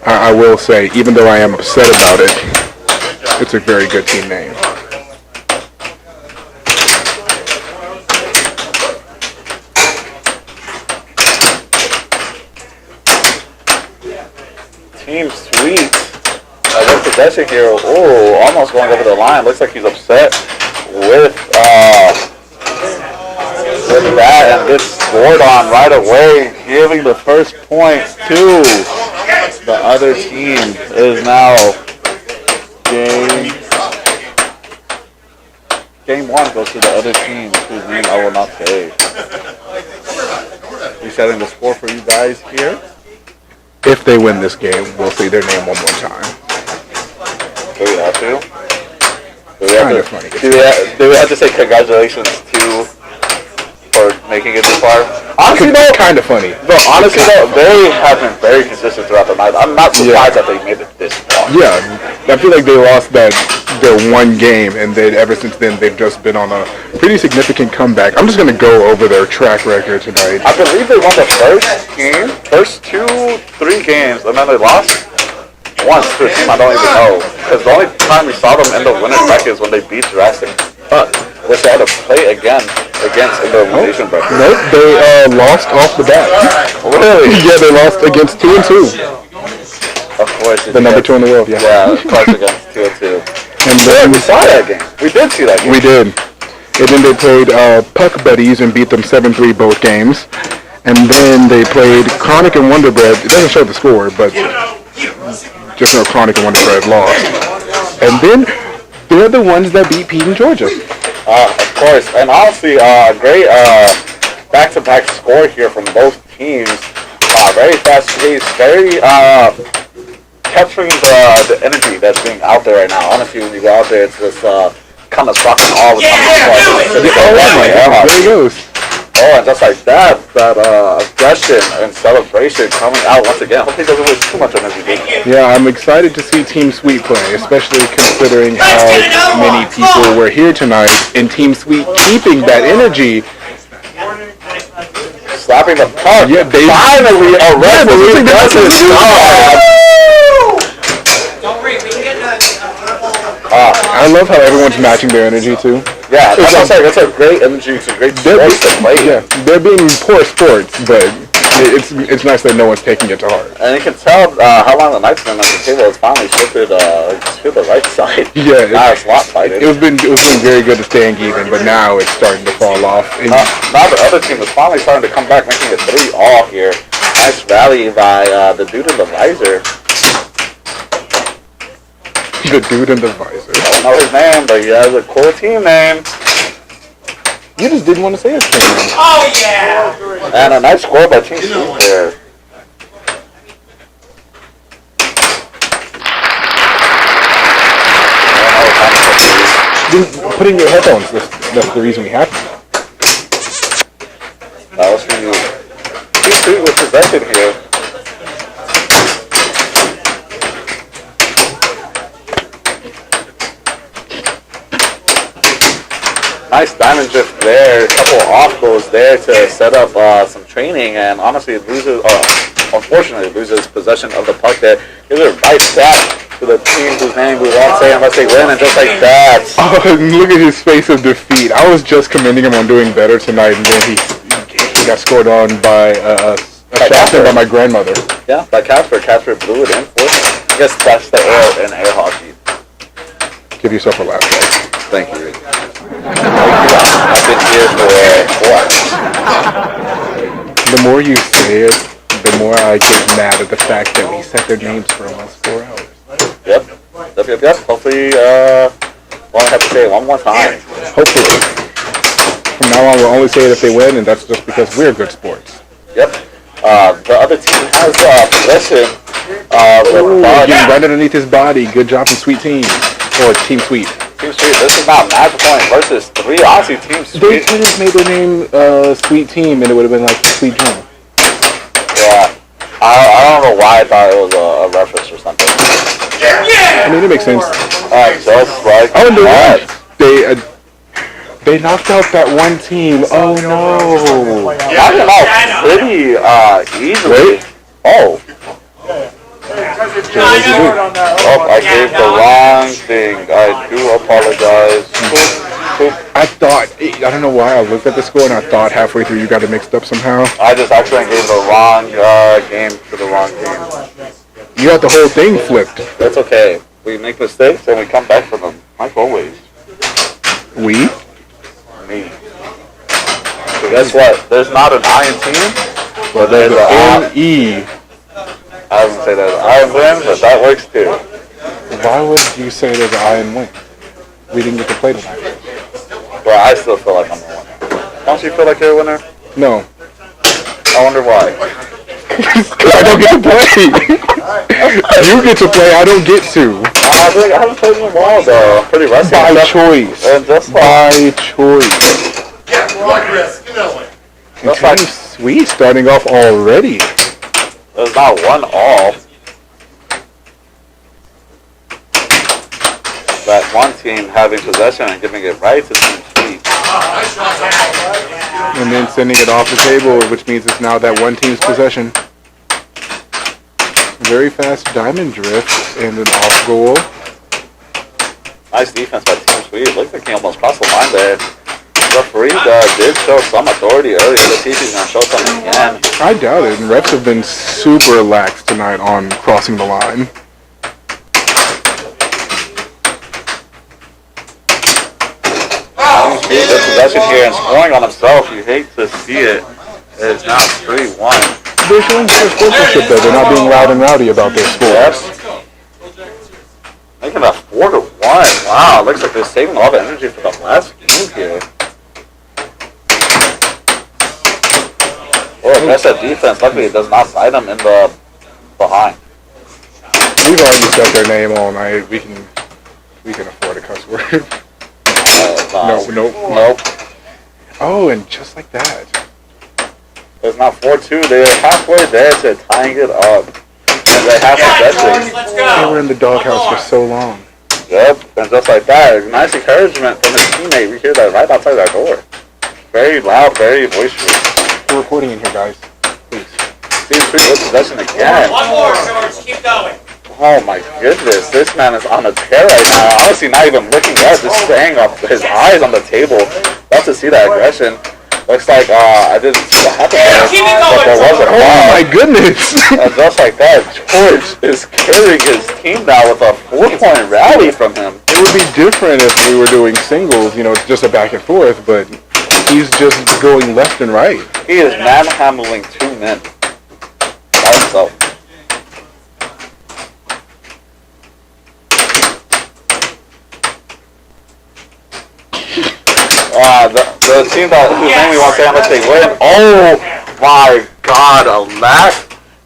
I will say, even though I am upset about it, it's a very good team name. Team Sweet. With possession here. Oh, almost going over the line. Looks like he's upset with that and gets scored on right away, giving the first point to the other team. It is now game one goes to the other team, whose name I will not say. Resetting the score for you guys here. If they win this game, we'll see their name one more time. Do we have to? Funny. Do we have to say congratulations to for making it this far? Honestly, though, kind of funny. But honestly, though, they have been very consistent throughout the night. I'm not surprised that they made it this far. Yeah, I feel like they lost their one game, and then ever since then they've just been on a pretty significant comeback. I'm just gonna go over their track record tonight. I believe they won the first 2-3 games, and then they lost once to a team I don't even know. Because the only time we saw them in the winner's bracket is when they beat Jurassic Park, which they had to play again against in the elimination bracket. Nope, they lost off the bat. Really? Yeah, they lost against 2-2. Of course. The number 2 in the world, yeah. Yeah, of course, against 2-2. And then we saw that game. We did see that game. We did. And then they played Puck Buddies and beat them 7-3 both games. And then they played Chronic and Wonder Bread. It doesn't show the score, but just know Chronic and Wonder Bread lost. And then they're the ones that beat Pete in Georgia. Of course. And honestly, great back-to-back score here from both teams. Very fast-paced, very capturing the energy that's being out there right now. Honestly, when you go out there, it's just kind of rocking all the time. There he goes. Oh, and just like that aggression and celebration coming out once again. Hopefully he doesn't waste too much energy. Yeah, I'm excited to see Team Sweet play, especially considering how many people were here tonight in Team Sweet keeping that energy. Slapping the puck. Yeah, they finally a referee does his job. I love how everyone's matching their energy too. Yeah, that's a great energy. It's a great sports to play. Yeah, they're being poor sports, but it's nice that no one's taking it to heart. And you can tell how long the night's been on the table has finally shifted to the right side. Yeah, now it's lopsided. It was been very good to staying even, but now it's starting to fall off. Now the other team is finally starting to come back, making it 3-all here. Nice rally by the dude in the visor. The dude in the visor. I don't know his name, but he has a cool team name. You just didn't want to say his team name. Oh yeah! And a nice score by Team Sweet there. Put in your headphones. That's the reason we have to. That was for you. Team Sweet with possession here. Nice diamond drift there. A couple off goals there to set up some training, and honestly, unfortunately, loses possession of the puck there. Gives it right back to the team whose name we won't say unless they win, and just like that. Oh, look at his face of defeat. I was just commending him on doing better tonight, and then he got scored on by a shot by my grandmother. Yeah, by Casper. Casper blew it in for him. I guess that's the air in air hockey. Give yourself a laugh, guys. Thank you. I've been here for 4 hours. The more you say it, the more I get mad at the fact that we set their names for almost 4 hours. Yep. Hopefully, we'll have to say it one more time. Hopefully. From now on, we'll only say it if they win, and that's just because we're good sports. Yep. The other team has possession. Getting right underneath his body. Good job from Sweet Team. Or Team Sweet. Team Sweet. This is not Match Point versus 3. Honestly, Team Sweet. They could have made their name Sweet Team, and it would have been like Sweet Dream. Yeah. I don't know why I thought it was a reference or something. I mean, it makes sense. Just like that. They knocked out that one team. Oh no! Knocked them out pretty easily. Oh. I gave the wrong thing. I do apologize. I thought, I don't know why, I looked at the score and I thought halfway through you got it mixed up somehow. I just actually gave the wrong game to the wrong team. You got the whole thing flipped. That's okay. We make mistakes and we come back from them. Like always. We? Me. So guess what? There's not an I in team, but there's an N-E. I wouldn't say there's an I in win, but that works too. Why would you say there's an I in win? We didn't get to play tonight. Well, I still feel like I'm a winner. Don't you feel like you're a winner? No. I wonder why. I don't get to play. You get to play, I don't get to. I haven't played in a while though. I'm pretty rusty. By choice. By choice. Yeah, progress. You know it. And Team Sweet starting off already. There's not one all. That one team having possession and giving it right to Team Sweet. And then sending it off the table, which means it's now that one team's possession. Very fast diamond drift and an off goal. Nice defense by Team Sweet. Looks like he almost crossed the line there. Referee did show some authority earlier. Let's see if he's going to show something again. I doubt it. And refs have been super lax tonight on crossing the line. He's in possession here and scoring on himself. You hate to see it. It's now 3-1. They're showing better sportsmanship though. They're not being loud and rowdy about their scores. Making that 4-1. Wow, looks like they're saving all the energy for the last game here. Oh, aggressive defense. Luckily, it does not side them in the behind. We've already said their name all night. We can afford a cuss word. Nope. Oh, and just like that. It's now 4-2. They're halfway there to tying it up. And they have possession. They were in the doghouse for so long. Yep, and just like that, nice encouragement from his teammate. We hear that right outside our door. Very loud, very boisterous. We're recording in here, guys. Please. Team Sweet with possession again. One more, George. Keep going. Oh my goodness, this man is on a tear right now. Honestly, not even looking up, just staying up, his eyes on the table. Love to see that aggression. Looks like I didn't see what happened there, but there was a foul. Oh my goodness! And just like that, George is carrying his team now with a 4-point rally from him. It would be different if we were doing singles, just a back and forth, but he's just going left and right. He is manhandling 2 men by himself. The team whose name we won't say unless they win. Oh my God, a lack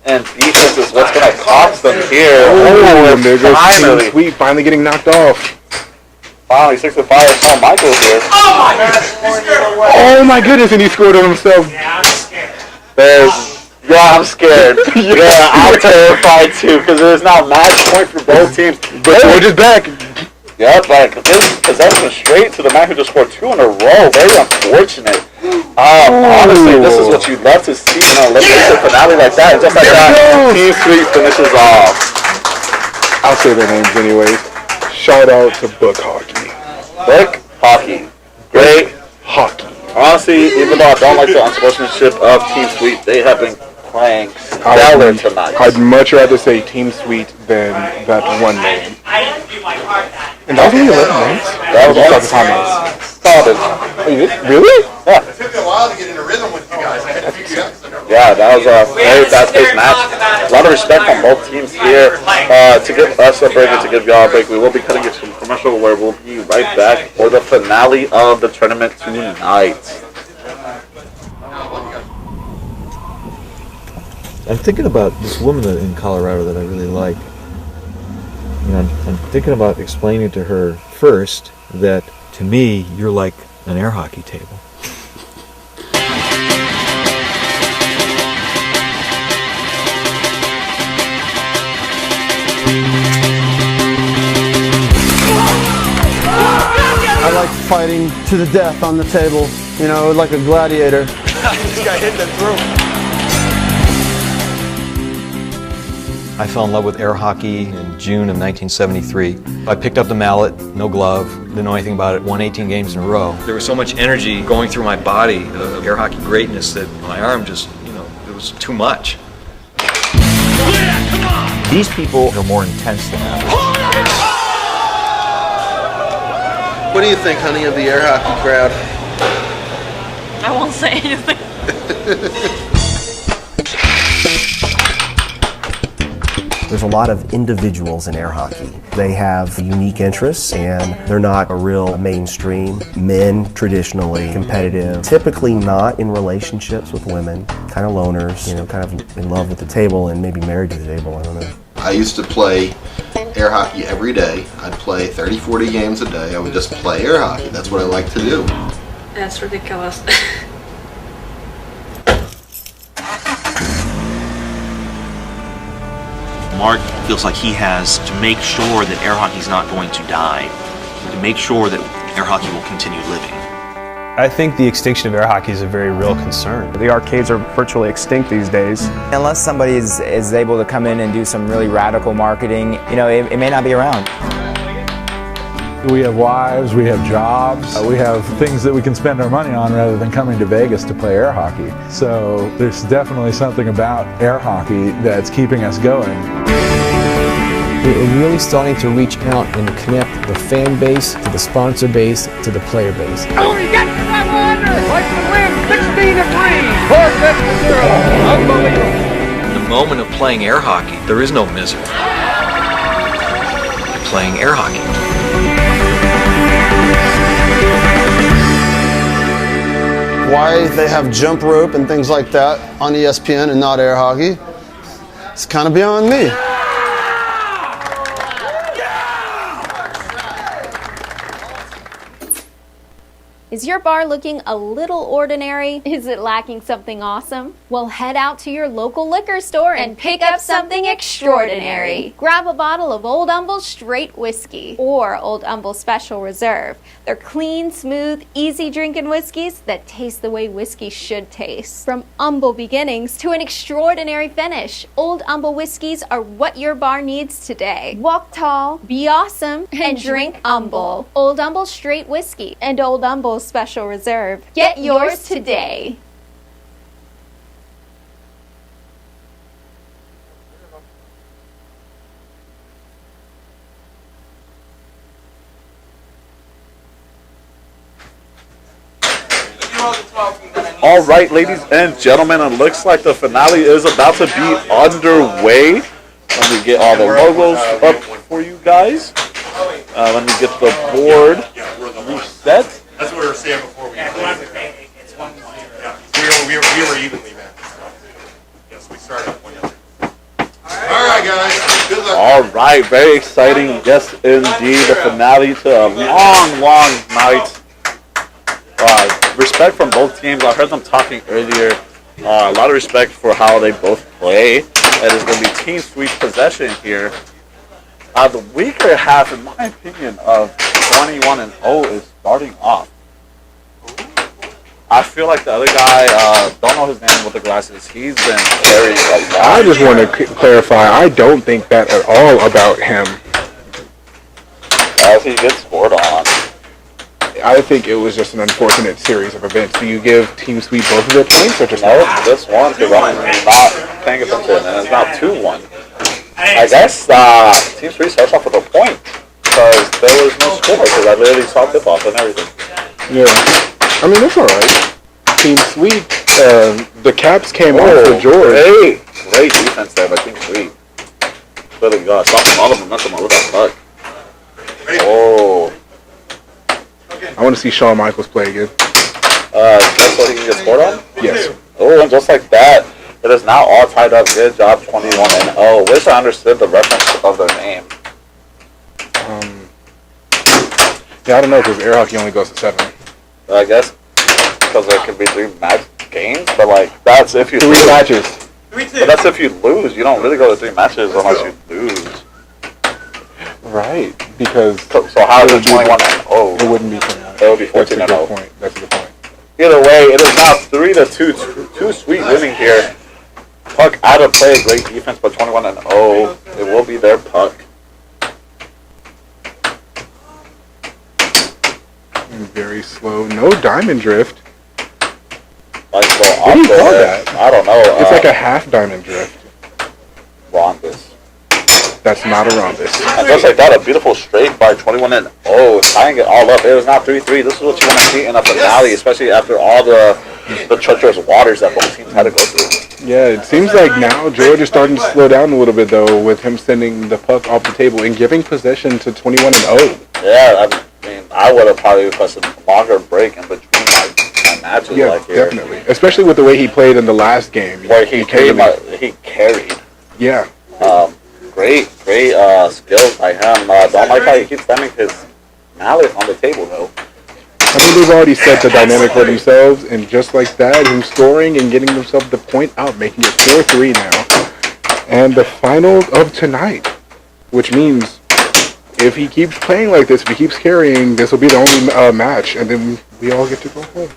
in defense is what's going to cost them here. Oh, and there goes Team Sweet finally getting knocked off. Finally, 6-5. Oh, Michael's here. Oh my goodness, and he scored on himself. I'm scared. Yeah, I'm terrified too because there's now match point for both teams. But George is back. Yep, like this possession straight to the man who just scored 2 in a row. Very unfortunate. Honestly, this is what you'd love to see in an elimination finale like that. And just like that, Team Sweet finishes off. I'll say their names anyways. Shout out to Book Hockey. Book Hockey. Great hockey. Honestly, even though I don't like the unsportsmanship of Team Sweet, they have been playing stellar tonight. I'd much rather say Team Sweet than that one name. And that was only 11 names? That was all the time. Really? Yeah. It took me a while to get in a rhythm with you guys. I had to figure out something. Yeah, that was a very fast-paced match. A lot of respect from both teams here. To give us a break and to give y'all a break, we will be cutting it to a commercial where we'll be right back for the finale of the tournament tonight. I'm thinking about this woman in Colorado that I really like. You know, I'm thinking about explaining to her first that to me you're like an air hockey table. I like fighting to the death on the table, you know, like a gladiator. This guy hit the throat. I fell in love with air hockey in June of 1973. I picked up the mallet, no glove, didn't know anything about it, won 18 games in a row. There was so much energy going through my body of air hockey greatness that my arm just, it was too much. These people are more intense than average. What do you think, honey, of the air hockey crowd? I won't say anything. There's a lot of individuals in air hockey. They have unique interests and they're not a real mainstream. Men, traditionally competitive, typically not in relationships with women, kind of loners, kind of in love with the table and maybe married to the table, I don't know. I used to play air hockey every day. I'd play 30, 40 games a day. I would just play air hockey. That's what I like to do. That's ridiculous. Mark feels like he has to make sure that air hockey is not going to die, to make sure that air hockey will continue living. I think the extinction of air hockey is a very real concern. The arcades are virtually extinct these days. Unless somebody is able to come in and do some really radical marketing, it may not be around. We have wives, we have jobs, we have things that we can spend our money on rather than coming to Vegas to play air hockey. So there's definitely something about air hockey that's keeping us going. We're really starting to reach out and connect the fan base to the sponsor base to the player base. Oh, he got the under! Like to win 16-3! 4 sets to 0! Unbelievable! In the moment of playing air hockey, there is no misery. You're playing air hockey. Why they have jump rope and things like that on ESPN and not air hockey, it's kind of beyond me. Is your bar looking a little ordinary? Is it lacking something awesome? Well, head out to your local liquor store and pick up something extraordinary. Grab a bottle of Old Humble Straight Whiskey or Old Humble Special Reserve. They're clean, smooth, easy drinking whiskeys that taste the way whiskey should taste. From humble beginnings to an extraordinary finish, Old Humble whiskeys are what your bar needs today. Walk tall, be awesome, and drink humble. Old Humble Straight Whiskey and Old Humble Special Reserve. Get yours today. All right, ladies and gentlemen, it looks like the finale is about to be underway. Let me get all the logos up for you guys. Let me get the board reset. That's what we were saying before we played. We were evenly matched. Yes, we started with 1-0. All right, guys. Good luck. All right, very exciting. Yes, indeed, the finale to a long, long night. Respect from both teams. I heard them talking earlier. A lot of respect for how they both play. It is going to be team sweep possession here. The weaker half, in my opinion, of 21-0 is starting off. I feel like the other guy, don't know his name with the glasses, he's been very I just want to clarify, I don't think that at all about him. As he gets scored on. I think it was just an unfortunate series of events. Do you give Team Sweep both of their points or just no? This one, because I'm not paying attention, and it's not 2-1. I guess Team Sweep starts off with a point, because there was no score, because I literally saw tip-off and everything. Yeah. I mean, it's alright. Team Sweep, the Caps came out for George. Great defense there by Team Sweep. Really good. Stop them, all of them, nothing with that puck. Oh. I want to see Shawn Michaels play again. That's what he can get scored on? Yes. Oh, and just like that, It is now all tied up. Good job, 21-0. Wish I understood the reference of their name. Yeah, I don't know because air hockey only goes to 7. I guess because there could be 3 match games, but like that's if you 3 lose. matches. But that's if you lose. You don't really go to 3 matches unless you lose. Right, because so how is it 21-0? It wouldn't be 21. It would be 14-0. That's a good point. Either way, it is now 3-2. Too sweet winning here. Puck out of play, great defense, but 21-0. It will be their puck. Very slow. No diamond drift. Like, well, what do you call that? I don't know. It's like a half diamond drift. Rhombus. That's not a rhombus. And just like that, a beautiful straight by 21-0, tying it all up. It was now 3-3. This is what you want to see in a finale, especially after all the treacherous waters that both teams had to go through. Yeah, it seems like now George is starting to slow down a little bit, though, with him sending the puck off the table and giving possession to 21-0. Yeah, I mean, I would have probably requested a longer break in between my matches. Yeah, like here. definitely. Especially with the way he played in the last game. Where he carried. Yeah. Great skills by him. Don't like how he keeps sending his mallet on the table, though. I mean, they've already set the dynamic for themselves, and just like that, him scoring and getting himself the point out, making it 4-3 now. And the final of tonight, which means if he keeps playing like this, if he keeps carrying, this will be the only match, and then we all get to go home.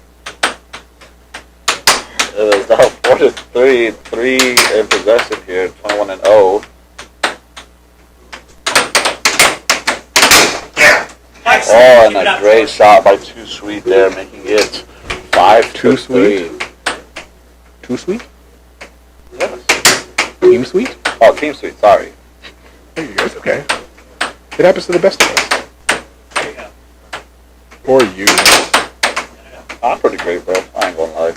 It is now 4-3, 3 in possession here, 21-0. Oh, and a great shot by Too Sweet there, making it 5-3. Too Sweet? Yes. Team Sweet? Oh, Team Sweet, sorry. It's okay. It happens to the best of us. Or you. I'm pretty great, bro. I ain't gonna lie.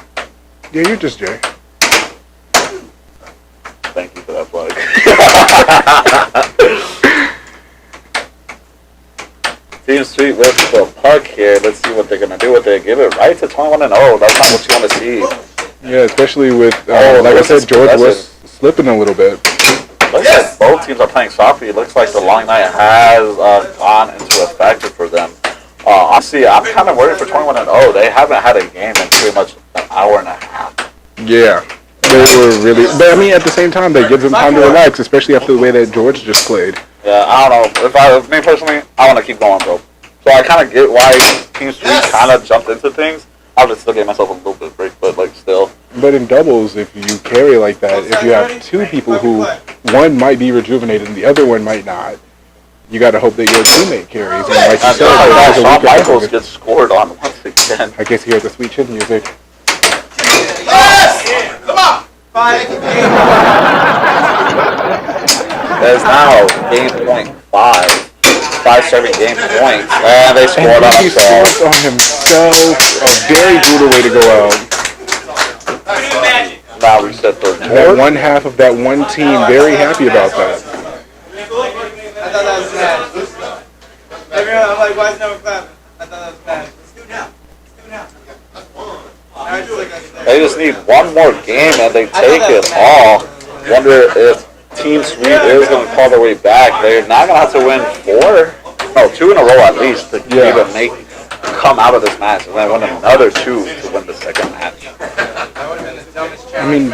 Yeah, you're just Jay. Thank you for that plug. Team Sweet with the puck here. Let's see what they're going to do with it. Give it right to 21-0. That's not what you want to see. Yeah, especially with, like I said, George was slipping a little bit. Looks like both teams are playing softly. It looks like the long night has gone into effect for them. Honestly, I'm kind of worried for 21-0. They haven't had a game in pretty much an hour and a half. Yeah. They were really... But, I mean, at the same time, that gives them time to relax, especially after the way that George just played. Yeah, I don't know. If me personally, I want to keep going, bro. So I kind of get why Team Sweet kind of jumped into things. I would still give myself a little bit of break, but like still. But in doubles, if you carry like that, if you have 2 people who one might be rejuvenated and the other one might not, you got to hope that your teammate carries. And like you said, Shawn Michaels gets scored on once again. I guess you hear the sweet chin music. Come on! There's now game point 5. 5 serving game points, and they scored on He themselves. scores on himself. A very brutal way to go out. Now we set the That one half of that one team very happy about that. I'm like, why is no one clapping? I thought that was bad. Let's do it now. They just need one more game and they take it all. Wonder if Team Sweet is going to call their way back. They're not going to have to win 2 in a row at least to even come out of this match and then win another 2 to win the second match. I mean,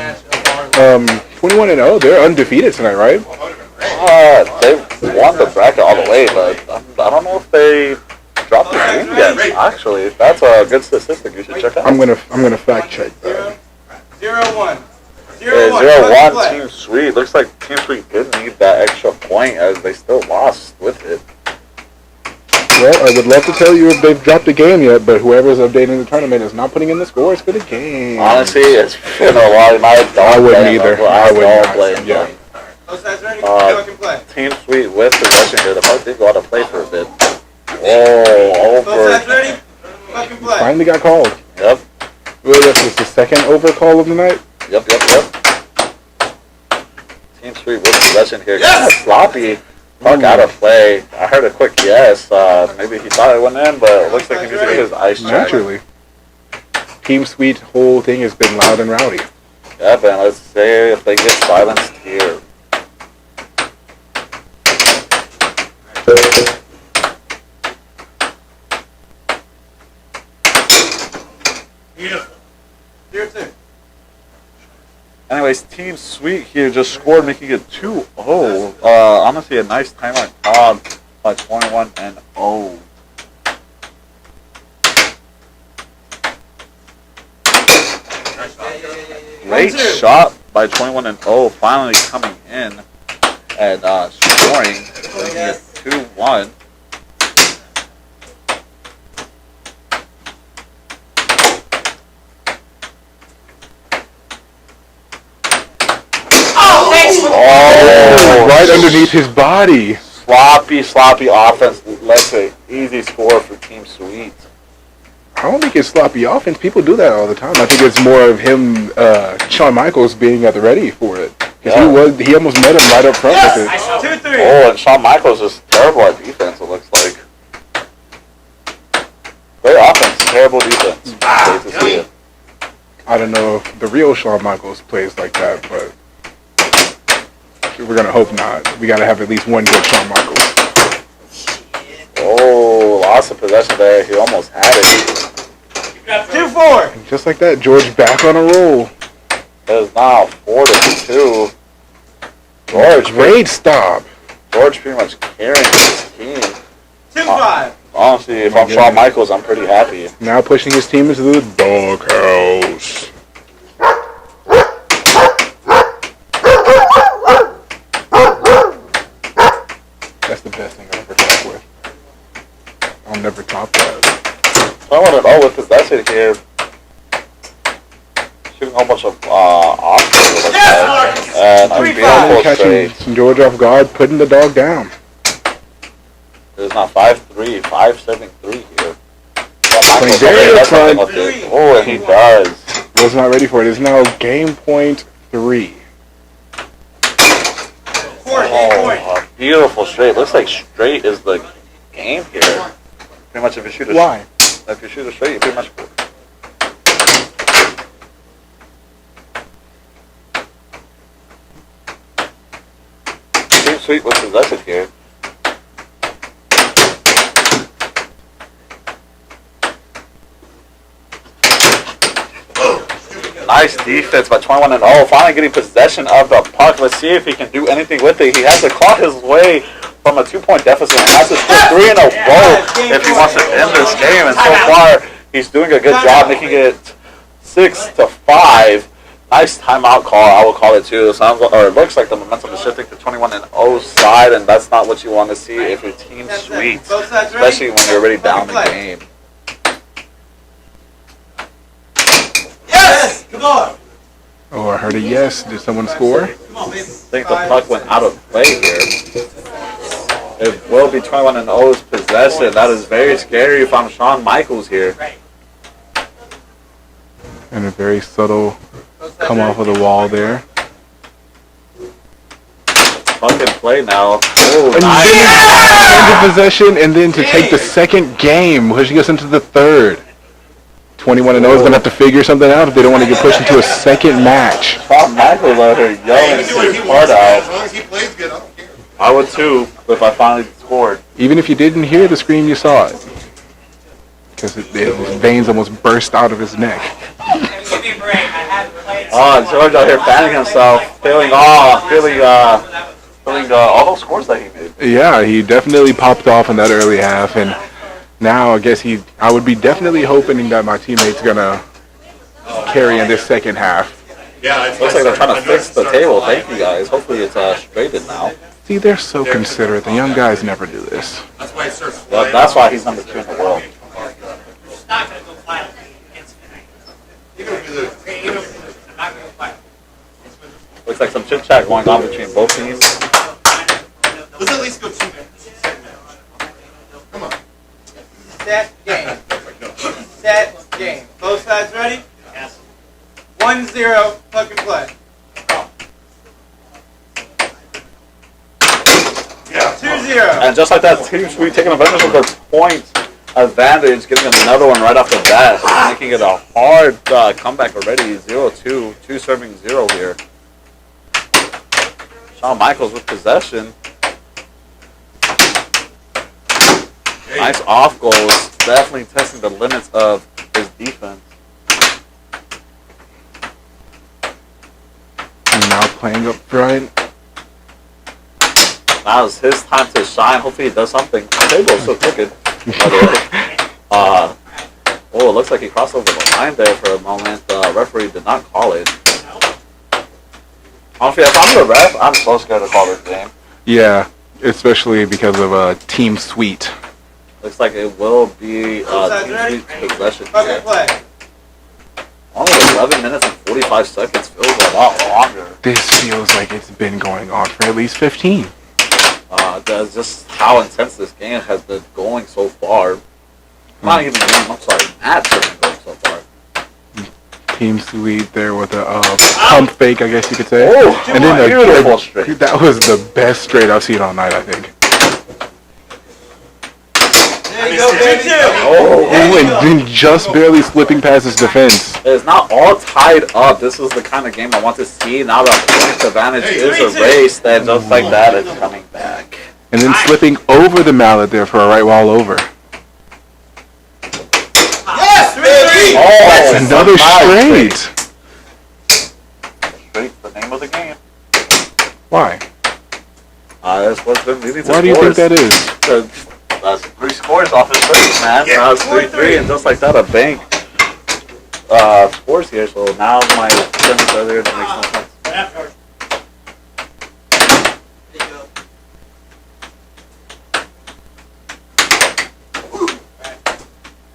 21-0, they're undefeated tonight, right? They won the bracket all the way, but I don't know if they dropped the game yet. Actually, that's a good statistic. You should check out. I'm gonna fact check that. 0-1. 0-1 Team Sweet. Looks like Team Sweet did need that extra point as they still lost with it. Well, I would love to tell you if they've dropped the game yet, but whoever's updating the tournament is not putting in the scores for the game. Honestly, it's been a while. I wouldn't either. I would not. Yeah. Team Sweet with possession here. The puck did go out of play for a bit. Oh, over. Finally got called. Yep. Well, this is the second overcall of the night. Yep. Team Sweet with possession here. Kind of sloppy. Puck out of play. I heard a quick yes. Maybe he thought it went in, but it looks like he needs to get his ice check. Naturally. Team Sweet whole thing has been loud and rowdy. Yeah, Ben, let's see if they get silenced here. Beautiful. Here too. Anyways, Team Sweet here just scored, making it 2-0. Honestly, a nice timeout called by 21-0. Great shot by 21-0, finally coming in and scoring, making it 2-1. Oh, right underneath his body. Sloppy offense led to an easy score for Team Sweet. I don't think it's sloppy offense. People do that all the time. I think it's more of him, Shawn Michaels, being at the ready for it. Because he almost met him right up front with it. 2-3. Oh, and Shawn Michaels is terrible at defense, it looks like. Great offense, terrible defense. Great to see it. I don't know if the real Shawn Michaels plays like that, but we're going to hope not. We got to have at least one good Shawn Michaels. Oh, lost the possession there. He almost had it. 2-4. Just like that, George back on a roll. It is now 4-2. George, great stop. George pretty much carrying his team. 2-5. Honestly, if I'm Shawn Michaels, I'm pretty happy. Now pushing his team into the doghouse. That's the best thing I've ever come up with. I'll never top that. I want to know with possession here. Shooting a whole bunch of options. And a beautiful Catching straight. some George off guard, putting the dog down. It is now 5-3, 5-7-3 here. Playing very upfront. Oh, and he does. Was not ready for it. It's now game point 3. Oh, a beautiful straight. Looks like straight is the game here. Pretty much if you shoot a Why? If you shoot a straight, you pretty much. Team Sweet with possession here. Nice defense by 21-0. Finally getting possession of the puck. Let's see if he can do anything with it. He has to claw his way from a 2-point deficit and has to score 3 in a row if he wants to end this game. And so far, he's doing a good job making it 6-5. Nice timeout call, I will call it too. It looks like the momentum is shifting to 21-0 side, and that's not what you want to see if your team's sweet, especially when you're already down the game. Yes! Come on! Oh, I heard a yes. Did someone score? I think the puck went out of play here. It will be 21-0's possession. That is very scary if I'm Shawn Michaels here. And a very subtle come off of the wall there. Puck in play now. Oh, and nice. then into possession, and then to take the second game, pushing us into the third. 21-0 is going to have to figure something out if they don't want to get pushed into a second match. Shawn Michaels out here yelling his heart out. As long as he plays good, I don't care. I would too if I finally scored. Even if you didn't hear the scream, you saw it. Because his veins almost burst out of his neck. Oh, George out here fanning himself, feeling all those scores that he made. Yeah, he definitely popped off in that early half, and now I guess I would be definitely hoping that my teammate's gonna carry in this second half. Yeah, looks like they're trying to fix the table. Thank you guys. Hopefully it's straightened now. See, they're so considerate. The young guys never do this. That's why he starts. That's why he's number 2 in the world. Looks like some chit chat going on between both teams. Let's at least go 2 minutes. Come on. Set game. Set game. Both sides ready? Yes. 1-0. Puck and play. Yeah. 2-0. And just like that, Team Sweet taking advantage of their point advantage, getting another one right off the bat, making it a hard comeback already. 0-2, 2 serving 0 here. Shawn Michaels with possession. Nice off goals, definitely testing the limits of his defense. And now playing up front. Now is his time to shine. Hopefully he does something. The table is so crooked. Oh, it looks like he crossed over the line there for a moment. The referee did not call it. Honestly, if I'm the ref, I'm so scared to call this game. Yeah, especially because of team sweet. Looks like it will be team sweet possession here. Only 11 minutes and 45 seconds feels a lot longer. This feels like it's been going on for at least 15. That's just how intense this game has been going so far. Not even game, I'm sorry, match has been going so far. Team sweet there with a pump fake, I guess you could say. Oh, and then a beautiful straight. That was the best straight I've seen all night, I think. There you go, baby. Oh, and then just barely slipping past his defense. It's not all tied up. This is the kind of game I want to see. Now the point advantage is erased, and just like that, it's coming back. And then slipping over the mallet there for a right wall over. Yes, 3-3. Oh, Another straight. Straight, the name of the game. Why? That's what's been leading to Why do you think that is? That's 3 scores off his face, man. Now it's 3-3, and just like that, a bank scores here. So now my premise earlier that makes no sense.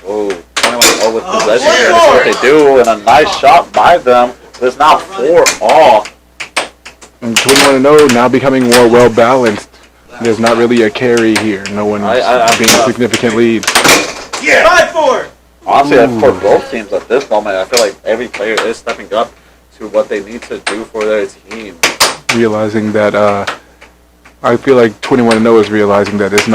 Oh, 21 with possession here. That's what they do, and a nice shot by them. There's now 4 all. And 21-0 now becoming more well balanced. There's not really a carry here. No one being a significant lead. Yeah. 5-4. Honestly, for both teams at this moment, I feel like every player is stepping up to what they need to do for their team. Realizing that, I feel like 21-0 is realizing that it's not